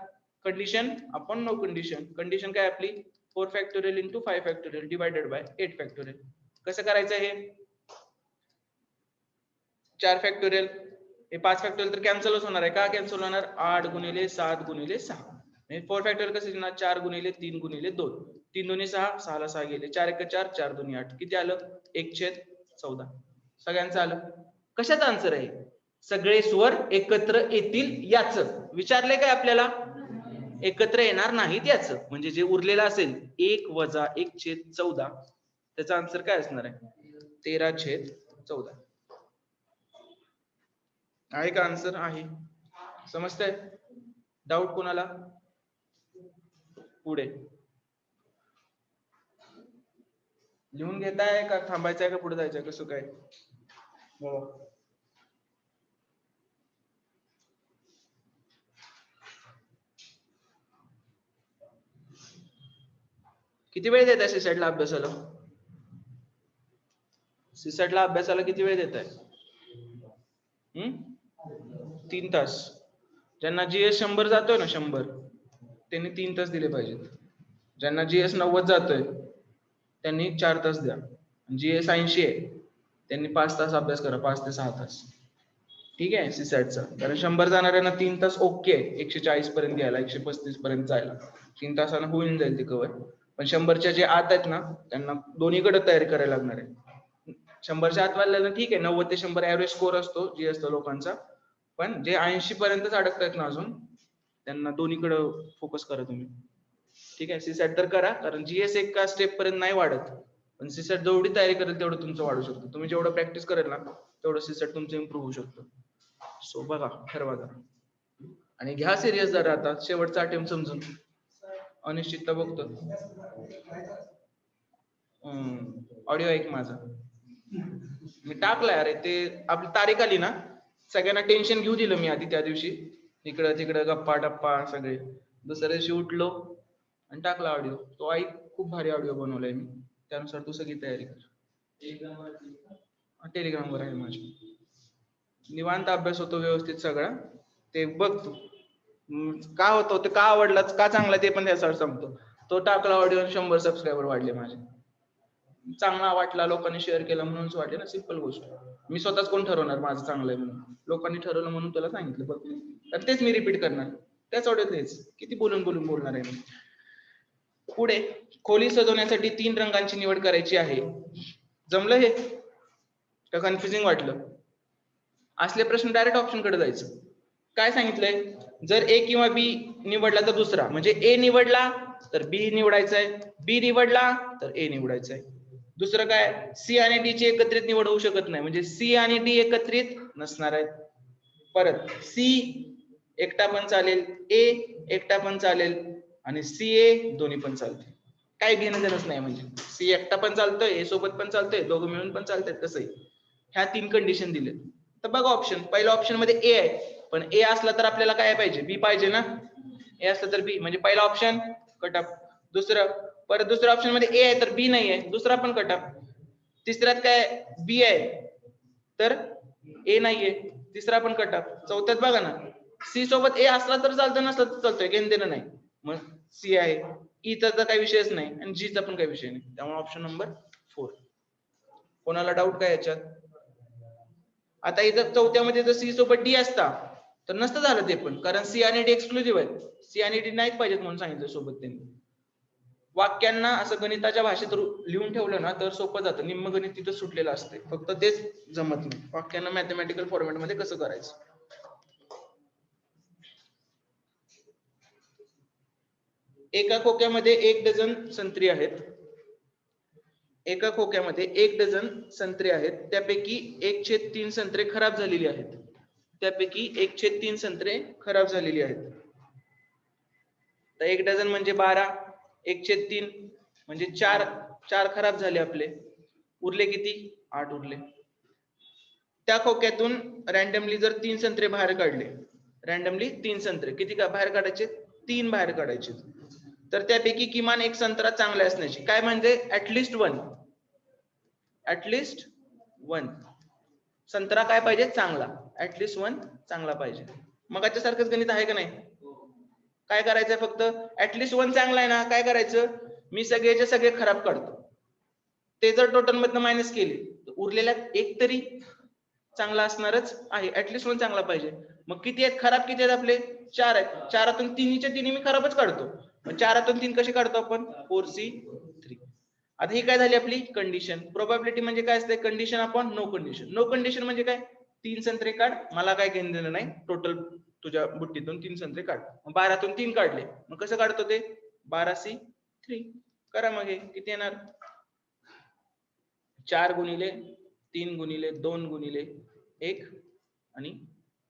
Condition upon no condition. Condition काय आपली? 4 factorial into 5 factorial divided by 8 factorial. कसं करायचं हे? 4 फॅक्टोरियल हे 5 फॅक्टोरियल तर कॅन्सलच होणार आहे. का कॅन्सल होणार? 8 गुणिले 7 गुणिले 6. 4 फॅक्टोरियल कसं येणार? 4 गुणिले 3 गुणिले 2. 3 दुनी 6, 6 ला 6 गेले. 4 1 4, 4 दुनी 8. किती आलं? 1/14. सगळ्यांचं आलं. कशाचं आन्सर आहे? सगळे स्वर एकत्र येतील याचं. विचारले काय आपल्याला? एकत्र येणार नाहीत याचं. म्हणजे जे उरलेलं असेल 1 वजा 1/14 त्याचा आन्सर काय असणार आहे? 13/14. आहे का आन्सर? आहे. समजतंय? डाऊट कोणाला? पुढे लिहून घेताय का थांबायचं आहे का पुढे जायचं कसं काय? हो. किती वेळ देताय सीसॅटला अभ्यासाला? सीसॅटला अभ्यासाला किती वेळ देताय? 3 तास. ज्यांना जीएस 100 जातोय ना 100 त्यांनी 3 तास दिले पाहिजेत. ज्यांना जीएस 90 जातोय त्यांनी 4 तास द्या. जीएस 80 आहे त्यांनी 5 तास अभ्यास करा. 5 ते 6 तास. ठीक आहे सीसॅटचा. कारण 100 जाणाऱ्यांना 3 तास ओके आहे. 140 पर्यंत घ्यायला, 135 पर्यंत जायला 3 तासानं होऊन जाईल ते कव्हर. पण 100च्या जे आत आहेत ना त्यांना दोन्हीकडे तयारी करायला लागणार आहे. 100च्या आत वाल्याला ठीक आहे 90 ते 100 ऍव्हरेज स्कोर असतो जीएसचा लोकांचा. पण जे 80 पर्यंतच अडकतायत ना अजून त्यांना दोन्हीकडे फोकस करा तुम्ही. ठीक आहे. सीसॅट तर करा कारण जीएस एका स्टेप पर्यंत नाही वाढत. पण सीसॅट जेवढी तयारी करेल तेवढं तुमचं वाढू शकतं. तुम्ही जेवढं प्रॅक्टिस करेल ना तेवढं सीसॅट तुमचं इम्प्रूव्ह होऊ शकतं. सो बघा ठरवा जरा आणि घ्या सिरियस जरा. आता शेवटचा अटेम्प्ट समजून. अनिश्चितता बघतो. ऑडिओ ऐक माझा. मी टाकलाय. अरे ते आपली तारीख आली ना सगळ्यांना टेन्शन घेऊ दिलं मी आधी त्या दिवशी. इकडं तिकडं गप्पा टप्पा सगळे. दुसऱ्या दिवशी उठलो आणि टाकला ऑडिओ. तो ऐक. खूप भारी ऑडिओ बनवलाय मी. त्यानुसार तू सगळी तयारी कर. टेलिग्रामवर आहे माझ्या. निवांत अभ्यास होतो व्यवस्थित सगळा. ते बघ तू. का होतो ते का आवडला का चांगला ते पण त्यासाठी सांगतो. तो टाकला ऑडिओ 100 सबस्क्रायबर वाढले माझे. चांगला वाटला लोकांनी शेअर केला म्हणूनच वाटले ना. सिंपल गोष्ट. मी स्वतःच कोण ठरवणार माझं चांगलं आहे म्हणून? लोकांनी ठरवलं म्हणून तुला सांगितलं बघ. तर तेच मी रिपीट करणार. त्याच ऑडिओ तेच. किती बोलून बोलणार आहे मी. पुढे खोली सजवण्यासाठी 3 रंगांची निवड करायची आहे. जमलं हे का कन्फ्युजिंग वाटलं? असले प्रश्न डायरेक्ट ऑप्शन कडे जायचं. काय सांगितलंय? जर ए किंवा बी निवडला तर दुसरा. म्हणजे ए निवडला तर बी निवडायचंय. बी निवडला तर ए निवडायचंय. दुसरं काय? सी आणि डी ची एकत्रित निवड होऊ शकत नाही. म्हणजे सी आणि डी एकत्रित नसणार आहेत. परत सी एकटा पण चालेल, ए एकटा पण चालेल आणि सी ए दोन्ही पण चालते. काय घेणं देणंच नाही. म्हणजे सी एकटा पण चालतोय, ए सोबत पण चालतोय, दोघं मिळून पण चालतात. कसंही ह्या 3 कंडिशन दिले. तर बघा ऑप्शन. पहिल्या ऑप्शन मध्ये ए आहे. पण ए असला तर आपल्याला काय पाहिजे? बी पाहिजे ना. ए असलं तर बी. म्हणजे पहिला ऑप्शन कट ऑफ. दुसरं परत दुसऱ्या ऑप्शन मध्ये ए आहे तर बी नाही आहे. दुसरा पण कट ऑफ. तिसऱ्यात काय? बी आहे तर ए नाहीये. तिसरा पण कट ऑफ. चौथ्यात बघा ना सी सोबत ए असला तर चालतं नसला तर चालतोय. घेणं देणं नाही. मग सी आहे. ई चा काही विषयच नाही आणि जी चा पण काही विषय नाही. त्यामुळे ऑप्शन नंबर 4. कोणाला डाऊट काय याच्यात? आता इथं चौथ्यामध्ये जर सी सोबत डी असता तर नसतं झालं ते पण. कारण सी आणि डी एक्सक्लुझिव्ह आहेत. सी आणि डी नाहीच पाहिजेत म्हणून सांगितलं सोबत त्यांनी. वाक्यांना असं गणिताच्या भाषेत लिहून ठेवलं ना तर सोपं जातं. निम्म गणित तिथं सुटलेलं असते, फक्त तेच जमत नाही. वाक्यांना मॅथमॅटिकल फॉर्मॅट मध्ये कसं करायचं. एका खोक्यामध्ये 1 डझन संत्री आहेत. एका खोक्यामध्ये 1 डझन संत्रे आहेत. त्यापैकी 1/3 संत्रे खराब झालेली आहेत. त्यापैकी 1/3 संत्रे खराब झालेली आहेत. तर 1 डझन म्हणजे 12, 1/3 म्हणजे 4 खराब झाले आपले. उरले किती? 8 उरले. त्या खोक्यातून रँडमली जर 3 संत्रे बाहेर काढले, रँडमली 3 संत्रे किती बाहेर काढायचे? 3 बाहेर काढायचे. तर त्यापैकी किमान एक संत्रा चांगला असण्याची, काय म्हणजे ऍटलिस्ट वन संत्रा काय पाहिजे? चांगला. ऍटलिस्ट वन चांगला पाहिजे. मग सारखंच गणित आहे का नाही? काय करायचंय? फक्त ऍटलिस्ट वन चांगला आहे ना, काय करायचं? मी सगळेचे सगळे खराब काढतो. ते जर टोटल मधनं मायनस केले तर उरलेल्या एक तरी चांगला असणारच आहे. ऍटलिस्ट वन चांगला पाहिजे. मग किती आहेत खराब? किती आहेत आपले? 4 आहेत. 4तून 3च्या 3 मी खराबच काढतो. मग 4तून 3 कशी काढतो आपण? 4C3. आता ही काय झाली आपली कंडिशन. प्रोबॅबिलिटी म्हणजे काय असते? Condition upon no condition. No condition म्हणजे काय? 3 संत्रे काढ, मला काय घेणं देणं नाही, टोटल तुझ्या बुट्टीतून 3 संत्रे काढ. 12तून 3 काढले, मग कसं काढतो ते? 12C3. करा मग हे किती येणार? 4 गुणिले 3 गुणिले 2 गुणिले 1 आणि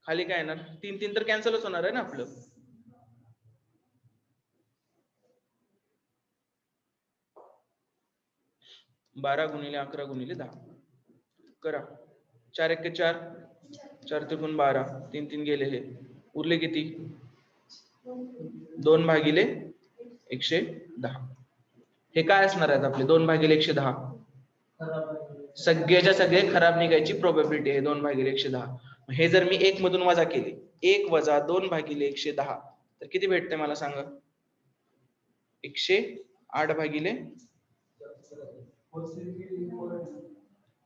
खाली काय येणार? 3 तर कॅन्सलच होणार आहे ना आपलं. बारा गुणिले 11 गुणिले 10 करा. 4 1 4, 4 त्रिकोण 12, 3 3 गेले. हे उरले किती? 2 भागिले 110. हे काय असणार आहेत आपले? 2 भागिले 110. सगळ्याच्या सगळे खराब निघायची प्रोबॅबिलिटी आहे 2 भागिले 110. हे जर मी 1 मधून वजा केले, 1 वजा 2 भागिले 110, तर किती भेटते मला सांगा? 108 भागिले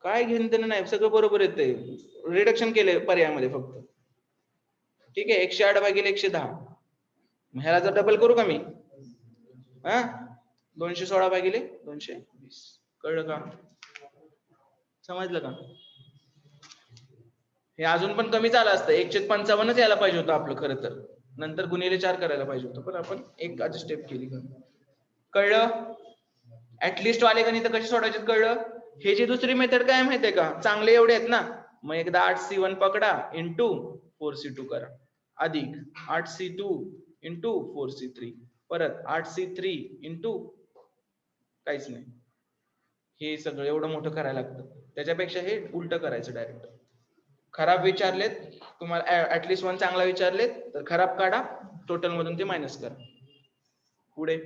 काय घेणं देणं नाही, सगळं बरोबर येतंय. रिडक्शन केले पर्यायामध्ये फक्त. ठीक आहे, 108 भागिले 110. ह्याला जर डबल करू का मी? 216 भागिले 220. कळलं का? समजलं का? हे अजून पण कमी झालं असतं. 1/55च यायला पाहिजे होतं आपलं खरं तर. नंतर गुणिले 4 करायला पाहिजे होतं, पण आपण एक आधी स्टेप केली. कळलं? ऍटलिस्ट वाले गणित कशी सोडायचे कळलं? हे जी दुसरी मेथड काय माहितीये का? चांगले एवढे आहेत ना, मग एकदा 8C1 पकडा इंटू 4C2 करा, अधिक 8C2 इंटू 4C3, परत 8C3 इंटू काहीच नाही. हे सगळं एवढं मोठं करायला लागतं. त्याच्यापेक्षा हे उलट करायचं डायरेक्ट. खराब विचारलेत तुम्हाला, ऍटलिस्ट वन चांगला विचारलेत तर खराब काढा, टोटल मधून ते मायनस करा. पुढे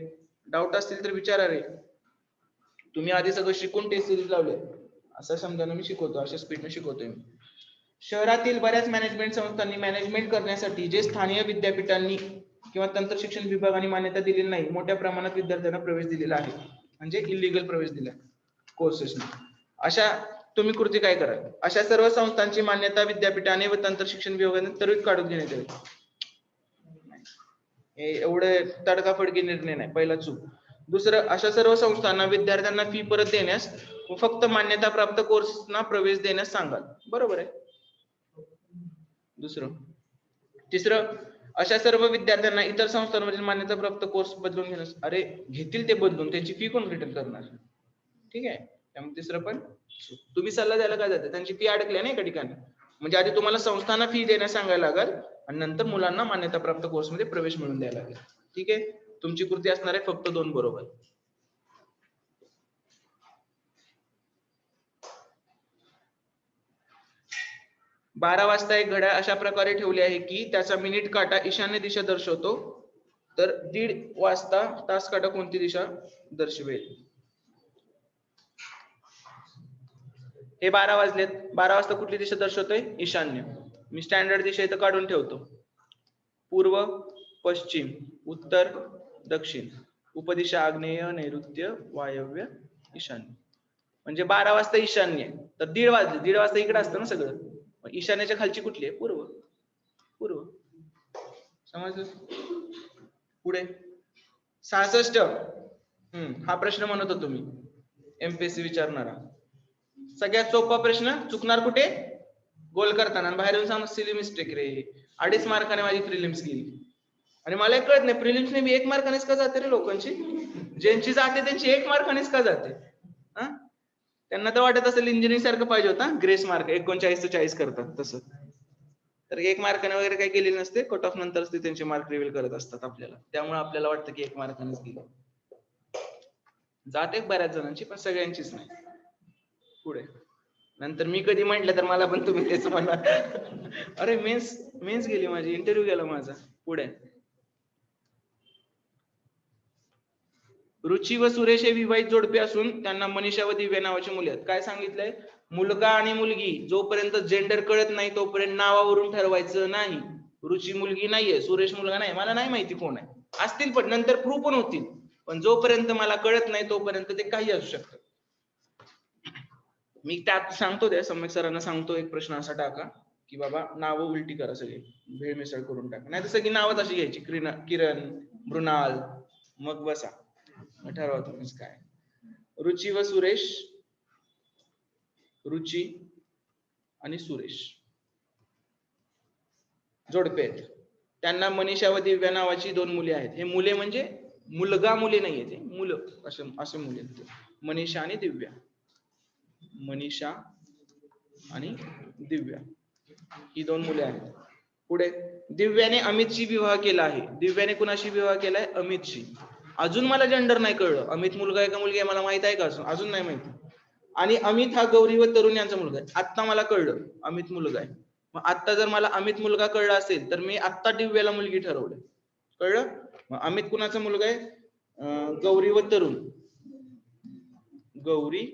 डाऊट असतील तर विचारा रे. तुम्ही आधी सगळं शिकून टेस्ट सिरीज लावले, असं समजायला मी शिकवतो, अशा स्पीडने शिकवतोय मी. शहरातील बऱ्याच मॅनेजमेंट संस्थांनी मॅनेजमेंट करण्यासाठी जे स्थानिक विद्यापीठांनी किंवा तंत्र शिक्षण विभागाने मान्यता दिलेली नाही, मोठ्या प्रमाणात विद्यार्थ्यांना प्रवेश दिलेला आहे, म्हणजे इलिगल प्रवेश दिला कोर्सेसने. अशा तुम्ही कृती काय कराल? अशा सर्व संस्थांची मान्यता विद्यापीठाने व तंत्र शिक्षण विभागाने त्वरित काढून घेण्यात यावी. हे एवढे तडकाफडकी निर्णय नाही, पहिला चूक. दुसरं, अशा सर्व संस्थांना विद्यार्थ्यांना फी परत देण्यास व फक्त मान्यता प्राप्त कोर्सना प्रवेश देण्यास सांगाल. बरोबर आहे. दुसरं. तिसरं, अशा सर्व विद्यार्थ्यांना इतर संस्थांमधील मान्यता प्राप्त कोर्स बदलून घेण्यास, अरे घेतील ते बदलून, त्यांची फी कोण रिटर्न करणार? ठीक आहे, त्यामुळे तिसरं पण तुम्ही सल्ला द्यायला काय जाते, त्यांची फी अडकली नाही एका ठिकाणी, म्हणजे आधी तुम्हाला संस्थांना फी देण्यास सांगायला लागेल आणि नंतर मुलांना मान्यता प्राप्त कोर्समध्ये प्रवेश मिळवून द्यायला लागेल. ठीक आहे, तुमची कृती असणार आहे फक्त 2 बरोबर. बारा वाजता एक घड्याळ अशा प्रकारे ठेवले आहे की त्याचा मिनिट काटा ईशान्य दिशा दर्शवतो, तर 1:30 वाजता तास काटा कोणती दिशा दर्शवेल? हे 12 वाजलेत, 12 वाजता कुठली दिशा दर्शवतोय? ईशान्य. मी स्टँडर्ड दिशा इथं काढून ठेवतो. पूर्व, पश्चिम, उत्तर, दक्षिण, उपदिशा आग्नेय, नैऋत्य, वायव्य, ईशान्य. म्हणजे 12 वाजता ईशान्य, तर 1:30 वाजले, 1:30 वाजता इकडे असतं ना सगळं. ईशान्याच्या खालची कुठली आहे? पूर्व. पूर्व. समजलं? पुढे 66 हा प्रश्न म्हणत होतो मी, एमपीएससी विचारणारा. सगळ्यात सोपा प्रश्न, चुकणार कुठे? गोल करताना. बाहेर येऊन सांग सिली मिस्टेक रे, 2.5 मार्काने माझी प्रिलिम्स गेली. आणि मला एक कळत नाही, प्रिलिम्सने मी 1 मार्कानेच का जाते रे लोकांची? ज्यांची जाते त्यांची 1 मार्कानेच का जाते? त्यांना तर वाटत असेल इंजिनिअरिंग सारखं पाहिजे होता, ग्रेस मार्क 39 ते 40 करतात तसं. तर 1 मार्काने वगैरे काही केलेले नसते, कट ऑफ नंतरच ते त्यांचे मार्क रिव्हील करत असतात आपल्याला. त्यामुळे आपल्याला वाटतं की 1 मार्कानेच गेली. जाते बऱ्याच जणांची, पण सगळ्यांचीच नाही. पुढे नंतर मी कधी म्हटलं तर मला पण तुम्ही तेच म्हणा, अरे मेन्स गेली माझी, इंटरव्ह्यू गेला माझा. पुढे रुची व सुरेश हे विवाहित जोडपे असून त्यांना मनीषा व दिव्या नावाची मुले आहेत. काय सांगितलंय? मुलगा आणि मुलगी जोपर्यंत जेंडर कळत नाही तोपर्यंत नावावरून ठरवायचं नाही. रुची मुलगी नाहीये, सुरेश मुलगा नाही, मला नाही माहिती कोण आहे. असतील पण नंतर प्रूव्ह पण होतील, पण जोपर्यंत मला कळत नाही तोपर्यंत ते काही असू शकतं. मी त्यात सांगतो, त्या सम्यक सरांना सांगतो, एक प्रश्न असा टाका की बाबा नावं उलटी करा, सगळी भेळ मिसळ करून टाका, नाही तर सगळी नावच अशी घ्यायची, किरण, मृणाल, मग बसा ठरवा तुम्हीच काय. रुची व सुरेश, रुची आणि सुरेश जोडपे आहेत. त्यांना मनीषा व दिव्या नावाची 2 मुले आहेत. हे मुले म्हणजे मुलगा मुली नाहीये, ते मुलं असे मुले आहेत. मनीषा आणि दिव्या, मनीषा आणि दिव्या ही 2 मुले आहेत. पुढे दिव्याने अमितशी विवाह केला आहे. दिव्याने कुणाशी विवाह केलाय? अमितशी. अजून मला जेंडर नाही कळलं, अमित मुलगा आहे का मुलगी आहे मला माहित आहे का? अजून नाही माहिती. आणि अमित हा गौरी व तरुण यांचा मुलगा आहे. आता मला कळलं अमित मुलगा आहे. मग आता जर मला अमित मुलगा कळला असेल तर मी आता दिव्याला मुलगी ठरवलं. कळलं? मग अमित कुणाचा मुलगा आहे? गौरी व तरुण, गौरी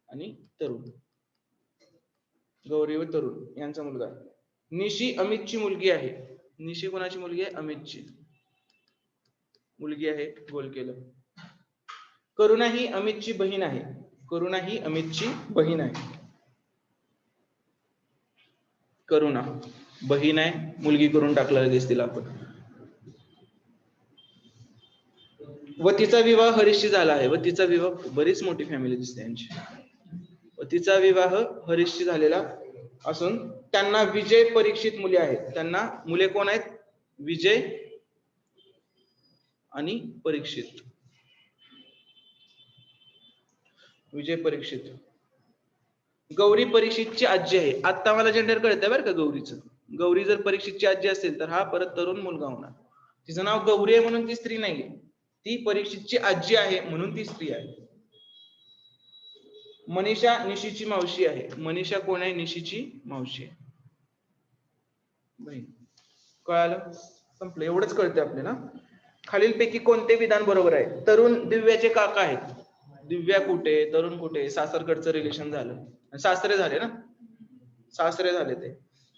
आणि तरुण, गौरी व तरुण यांचा मुलगा आहे. निशी अमितची मुलगी आहे. निशी कोणाची मुलगी आहे? अमितची मुलगी आहे. गोल केलं. करुणा ही अमितची बहीण आहे. करुणा ही अमितची बहीण आहे. करुणा बहीण आहे, मुलगी करून टाकला लगेच तिला आपण. व तिचा विवाह हरीशशी झाला आहे. व तिचा विवाह, बरीच मोठी फॅमिली दिसते यांची. व तिचा विवाह हरीशशी झालेला असून त्यांना विजय परीक्षित मुले आहेत. त्यांना मुले कोण आहेत? विजय आणि परीक्षित. विजय परीक्षित. गौरी परीक्षितची आजी आहे. आता मला जेंडर कळतंय बरं का गौरीचं. गौरी जर परीक्षितची आजी असेल तर हा परत तरुण मुलगा होणार. तिचं नाव गौरी आहे म्हणून ती स्त्री नाहीये, ती परीक्षितची आजी आहे म्हणून ती स्त्री आहे. मनीषा निशीची मावशी आहे. मनीषा कोण आहे? निशीची मावशी आहे. बहीण. कळालं? संपलं. एवढंच कळतंय आपल्याला. खालीलपैकी कोणते विधान बरोबर आहे? तरुण दिव्याचे काका आहेत. दिव्या कुठे, तरुण कुठे? सासरकडचं रिलेशन झालं, सासरे झाले ना, सासरे झाले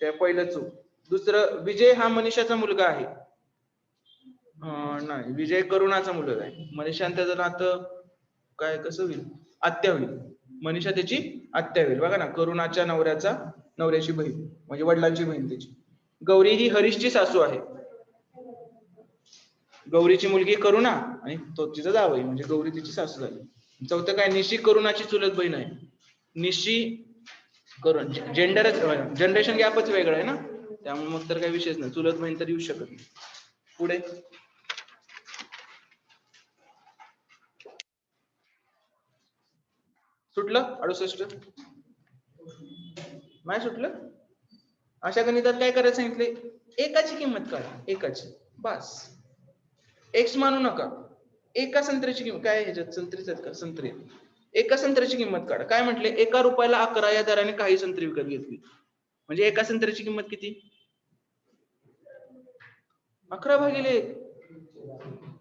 ते पहिलं चूक. दुसरं, विजय हा मनीषाचा मुलगा आहे. नाही, विजय करुणाचा मुलगा आहे. मनीषा त्याचं नातं काय कसं होईल? आत्या होईल. मनीषा त्याची आत्या होईल. बघा ना, करुणाच्या नवऱ्याची बहीण म्हणजे वडिलांची बहीण त्याची. गौरी ही हरीशची सासू आहे. गौरीची मुलगी करुणा आणि तो तिचा जावई म्हणजे गौरी तिची सासू झाली. चौथं काय? निशी करुणाची चुलत बहीण आहे. निशी करुण, जनरेशन गॅपच वेगळं आहे ना, त्यामुळे मग तर काही विषयच नाही, चुलत बहीण तर येऊ शकत नाही. पुढे सुटलं 68 नाही सुटलं. अशा गणितात काय करायचं सांगितले? एकाची किंमत काढा, एकाची बस. एक्स मानू नका. एका संत्र्याची किंमत काय? ह्याच्यात संत्रीच आहेत का? संत्री. एका संत्र्याची किंमत काढा. काय म्हटले? 1 रुपयाला 11 या दराने काही संत्री विकत घेतली. म्हणजे एका संत्र्याची किंमत किती? 11/1.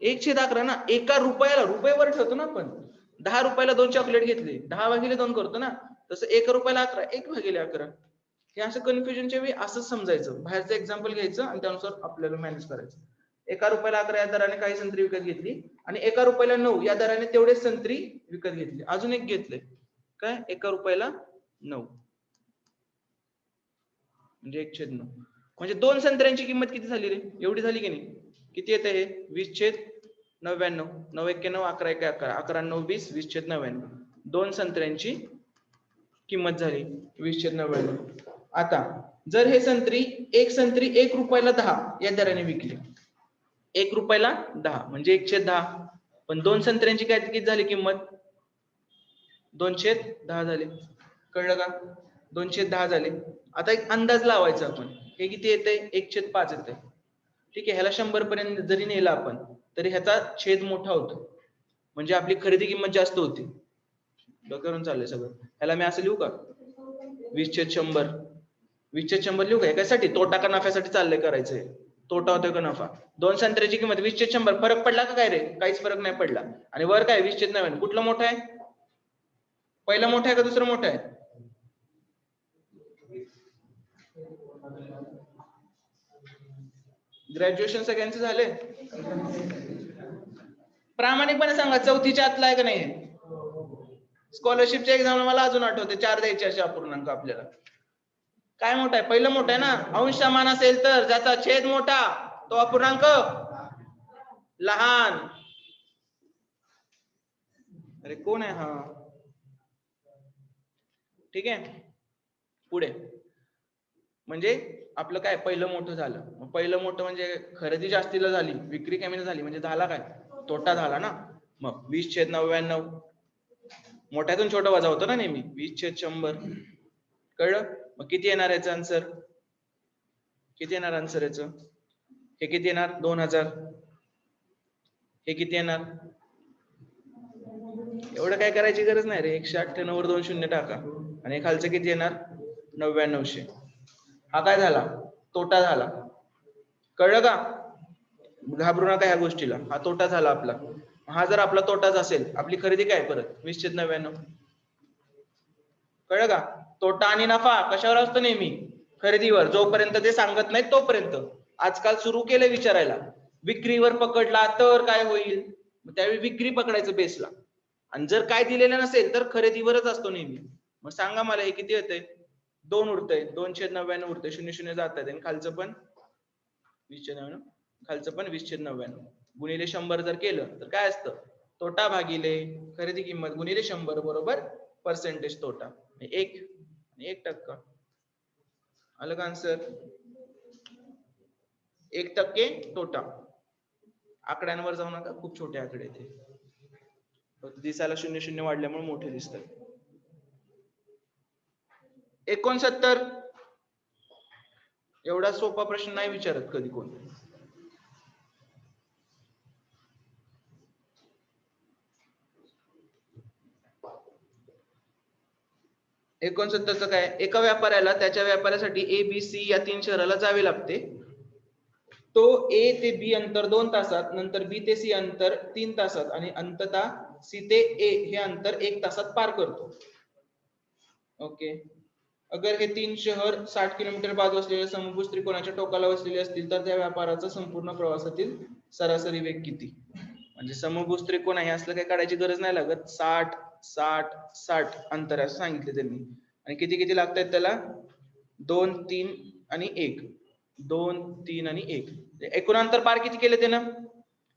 1/11 ना. 1 रुपयाला, रुपयावर ठेवतो ना आपण. 10 रुपयाला 2 चॉकलेट घेतले, 10/2 करतो ना. तसं 1 रुपयाला 11, 1/11. हे असं कन्फ्युजनच्या वेळी असंच समजायचं. बाहेरचं एक्झाम्पल घ्यायचं आणि त्यानुसार आपल्याला मॅनेज करायचं. 1 रुपयाला 11 या दराने काही संत्री विकत घेतली आणि 1 रुपयाला 9 या दराने तेवढेच संत्री विकत घेतली. अजून एक घेतले काय? 1 रुपयाला 9 म्हणजे 1/9. म्हणजे 2 संत्र्यांची किंमत किती झाली रे? एवढी झाली की नाही? किती येते हे? 20/9. 99, 9 91, 11 1 11, 11 9 20, 20/99. 2 संत्र्यांची किंमत झाली 20/99. आता जर हे संत्री एक संत्री 1 रुपयाला 10 या दराने विकली, 1 रुपयाला 10 म्हणजे 1/10, पण 2 संत्र्यांची काय किती झाली किंमत? 2/10 झाले. कळलं का? 2/10 झाले. आता एक अंदाज लावायचा आपण, हे किती येते? 1/5 येते. ठीक आहे, ह्याला 100 पर्यंत जरी नेला आपण तरी ह्याचा छेद मोठा होतो, म्हणजे आपली खरेदी किंमत जास्त होती. डोक्यावरून चाललंय सगळं. ह्याला मी असं लिहू का? 20/100. 20/100 लिहू का? कशासाठी? तोटा का नफ्यासाठी चाललंय करायचंय? तोटा होतोय का नफा? 2 संत्र्याची किंमत 20/100. फरक पडला का काय रे? काहीच फरक नाही पडला. आणि वर काय 20/99. कुठलं मोठं आहे? पहिलं मोठं आहे का दुसरं मोठं आहे? ग्रॅज्युएशन सगळ्यांचे झाले? प्रामाणिकपणे सांगा, 4थीच्या आतला आहे का नाही? स्कॉलरशिपच्या एक्झामला मला अजून आठवते 4 द्यायचे असे अपूर्णांक आपल्याला. काय मोठा आहे? पहिलं मोठं आहे ना. अंश समान असेल तर ज्याचा छेद मोठा तो अपूर्णांक लहान. अरे कोण आहे हा? ठीक आहे, पुढे म्हणजे आपलं काय पहिलं मोठं झालं. मग पहिलं मोठं म्हणजे खरेदी जास्तीला झाली, विक्री कमी झाली, म्हणजे झाला काय? तोटा झाला ना. मग 20/99 मोठ्यातून छोटा वजा होतो ना नेहमी. 20/100. कळलं? मग किती येणार याचं आन्सर? किती येणार आन्सर याचं? हे किती येणार? 2000. हे किती येणार? एवढं काय करायची गरज नाही रे. 198 वर 2 शून्य टाका आणि खालचं किती येणार? 9900. हा काय झाला? तोटा झाला. कळलं का? घाबरू नका ह्या गोष्टीला. हा तोटा झाला आपला. हा जर आपला तोटाच असेल, आपली खरेदी काय परत 20/99. कळलं का? तोटा आणि नफा कशावर असतो? नेहमी खरेदीवर. जोपर्यंत ते सांगत नाही तोपर्यंत. आजकाल सुरू केले विचारायला, विक्रीवर पकडला तर काय होईल? त्यावेळी विक्री पकडायचं बेसला, आणि जर काय दिलेलं नसेल तर खरेदीवरच असतो नेहमी. मग सांगा मला हे किती होते? 2 उरतंय. 2/99 उरतंय. 0 0 जात आहेत आणि खालचं पण 20/99, खालचं पण 20/99 गुणिले 100 जर केलं तर काय असतं? तोटा भागिले खरेदी किंमत गुणिले 100 बरोबर पर्सेंटेज तोटा. 1 आणि 1%. आलं का आन्सर? 1% तोटा. आकड्यांवर जाऊ नका, खूप छोटे आकडे ते, दिसायला 0 0 वाढल्यामुळे मोठे दिसतात. 69. एवढा सोपा प्रश्न नाही विचारत कधी कोण. 69चं काय? एका व्यापाऱ्याला त्याच्या व्यापाऱ्यासाठी ए बी सी या 3 शहराला जावे लागते. तो ए ते बी अंतर 2 तासात, नंतर बी ते सी अंतर 3 तासात आणि अंततः सी ते ए हे अंतर 1 तासात पार करतो. ओके. अगर हे 3 शहर 60 किलोमीटर बाद असलेल्या समभुज त्रिकोणाच्या टोकाला वसलेले असतील तर त्या व्यापाराचा संपूर्ण प्रवासातील सरासरी वेग किती? म्हणजे समभुज त्रिकोण आहे असलं काही काढायची गरज नाही लागत. 60 60 60 अंतर असं सांगितले त्यांनी. आणि किती किती लागतात त्याला? 2 3 आणि 1. 2 3 आणि 1. एकूण अंतर पार किती केले त्यानं?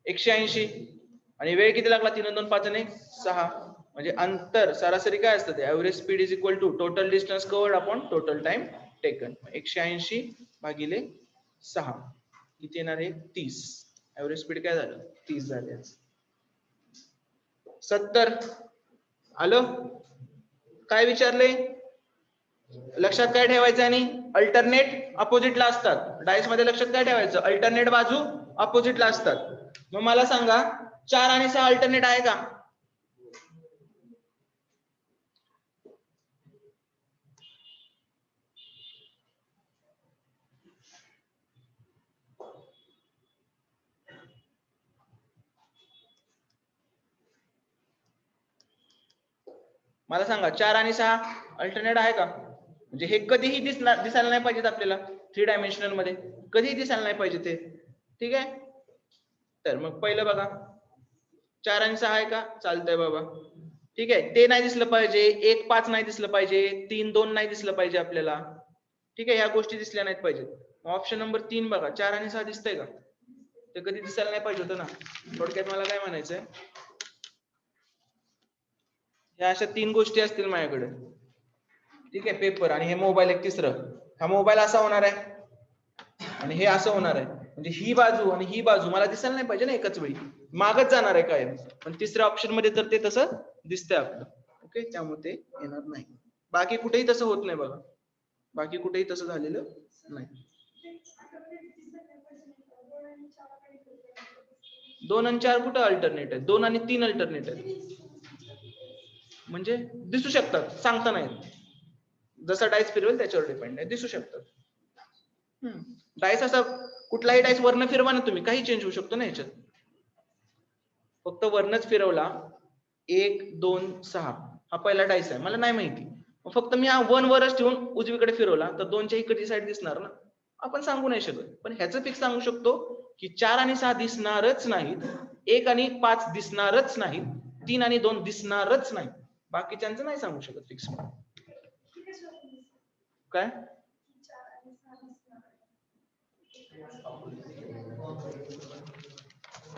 180. आणि वेळ किती लागला? 3 2 5 आणि 6. म्हणजे अंतर सरासरी काय असतं ते? Average speed is equal to total distance covered upon total time taken. 180 भागिले 6 किती येणार आहे? 30. ऍव्हरेज स्पीड काय झालं? 30 झाले. 70. आलं? काय विचारले? लक्षात काय ठेवायचं? आणि अल्टरनेट अपोजिटला असतात. डायस मध्ये लक्षात काय ठेवायचं? अल्टरनेट बाजू अपोजिटला असतात. मग मला सांगा 4 आणि 6 अल्टरनेट आहे का? मला सांगा 4 आणि 6 अल्टरनेट आहे का? म्हणजे हे कधीही दिसायला नाही पाहिजेत आपल्याला 3 डायमेन्शनल मध्ये, कधीही दिसायला नाही पाहिजे ते. ठीक आहे. तर मग पहिलं बघा 4 आणि 6 आहे का? चालतंय बाबा. ठीक आहे. ते नाही दिसलं पाहिजे, 1 5 नाही दिसलं पाहिजे, 3 2 नाही दिसलं पाहिजे आपल्याला. ठीक आहे. ह्या गोष्टी दिसल्या नाहीत पाहिजेत. ऑप्शन नंबर 3 बघा 4 आणि 6 दिसतंय का? ते कधी दिसायला नाही पाहिजे होतं ना. थोडक्यात मला काय म्हणायचंय, ह्या अशा 3 गोष्टी असतील माझ्याकडे, ठीक आहे, पेपर आणि हे मोबाईल एक तिसरं. हा मोबाईल असा होणार आहे आणि हे असं होणार आहे, म्हणजे ही बाजू आणि ही बाजू मला दिसायला नाही पाहिजे ना एकाच वेळी, मागच जाणार आहे कायम. पण तिसऱ्या ऑप्शन मध्ये तर ते तसं दिसतंय आपलं. ओके, त्यामुळे ते येणार नाही. बाकी कुठेही तसं होत नाही बघा, बाकी कुठेही तसं झालेलं नाही. 2 आणि 4 कुठं अल्टरनेट आहे? 2 आणि 3 अल्टरनेट आहेत, म्हणजे दिसू शकतात, सांगता नाही. जसा डायस फिरवेल त्याच्यावर डिपेंड आहे, दिसू शकतात. डायस असा कुठलाही डायस वर्ण फिरवा ना तुम्ही, काही चेंज होऊ शकतो ना याच्यात. फक्त वर्णच फिरवला, 1 2 6 हा पहिला डायस आहे, मला नाही माहिती, फक्त मी हा 1 वरच ठेवून उजवीकडे फिरवला तर 2 च्या इकडची साईड दिसणार ना, आपण सांगू नाही शकत. पण ह्याचं फिक्स सांगू शकतो की 4 आणि 6 दिसणारच नाहीत, 1 आणि 5 दिसणारच नाहीत, 3 आणि 2 दिसणारच नाहीत. बाकीच्यांचं नाही सांगू शकत फिक्स. काय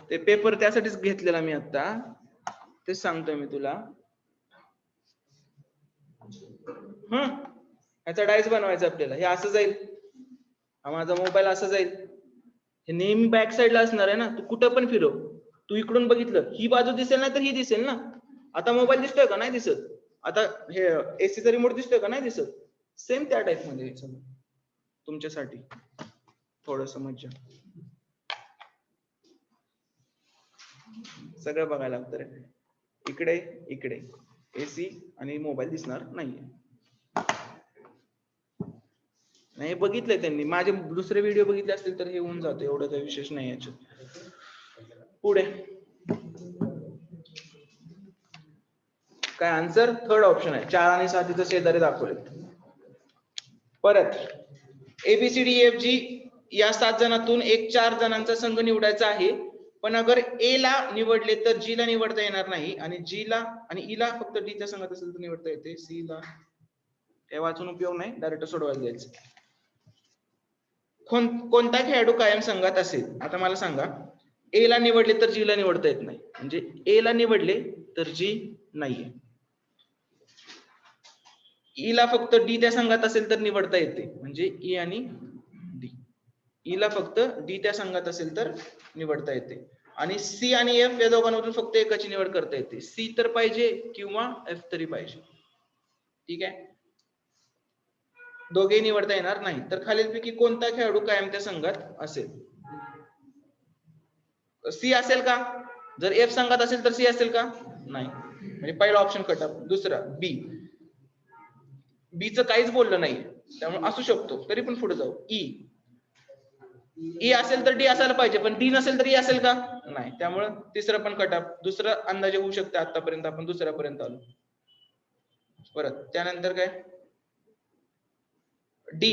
ते पेपर त्यासाठीच घेतलेला मी आता, तेच सांगतोय मी तुला. ह्याचा डायस बनवायचा आपल्याला. हे असं जाईल, हा माझा मोबाईल असं जाईल, हे नेहमी बॅक साईडला असणार आहे ना. तू कुठं पण फिरव, तू इकडून बघितलं ही बाजू दिसेल ना तर ही दिसेल ना. आता मोबाईल दिसतोय का? नाही दिसत. आता हे एसीचा रिमोट दिसतोय का? नाही दिसत. सेम त्या टाइप मध्ये तुमच्यासाठी थोडस मज्जा, सगळं बघायला लागतं रे. इकडे इकडे एसी आणि मोबाईल दिसणार नाहीये. नाही बघितलंय त्यांनी, माझे दुसरे व्हिडिओ बघितले असतील तर हे होऊन जातं, एवढं काही विशेष नाही याच्यात. पुढे काय आन्सर? थर्ड ऑप्शन आहे, 4 आणि 6 तिथं शेजारी दाखवले. परत ABCDEFG या 7 जणांतून एक 4 जणांचा संघ निवडायचा आहे, पण अगर ए ला निवडले तर जी ला निवडता येणार नाही, आणि जी ला आणि ई ला फक्त डी च्या संघात असेल तर निवडता येते. सी ला काय वाचून उपयोग नाही, डायरेक्ट सोडवायला द्यायचं. कोणता खेळाडू कायम संघात असेल? आता मला सांगा, ए ला निवडले तर जी ला निवडता येत नाही, म्हणजे ए ला निवडले तर जी नाहीये. ई ला फक्त डी त्या संघात असेल तर निवडता येते, म्हणजे ई आणि डी. ई ला फक्त डी त्या संघात असेल तर निवडता येते, आणि सी आणि एफ या दोघांमधून फक्त एकाची निवड करता येते. सी तर पाहिजे किंवा एफ तरी पाहिजे, ठीक आहे. दोघेही निवडता येणार नाही. तर खालीलपैकी कोणता खेळाडू कायम त्या संघात असेल? सी असेल का? जर एफ संघात असेल तर सी असेल का? नाही, म्हणजे पहिला ऑप्शन कट ऑफ. दुसरा बी, बी चं काहीच बोललं नाही, त्यामुळे असू शकतो. तरी पण पुढे जाऊ. ई असेल तर डी असायला पाहिजे, पण डी नसेल तर ई असेल का? नाही, त्यामुळे तिसरं पण कट ऑफ. दुसरं अंदाजे होऊ शकते, आतापर्यंत आपण दुसऱ्यापर्यंत आलो. परत त्यानंतर काय? डी,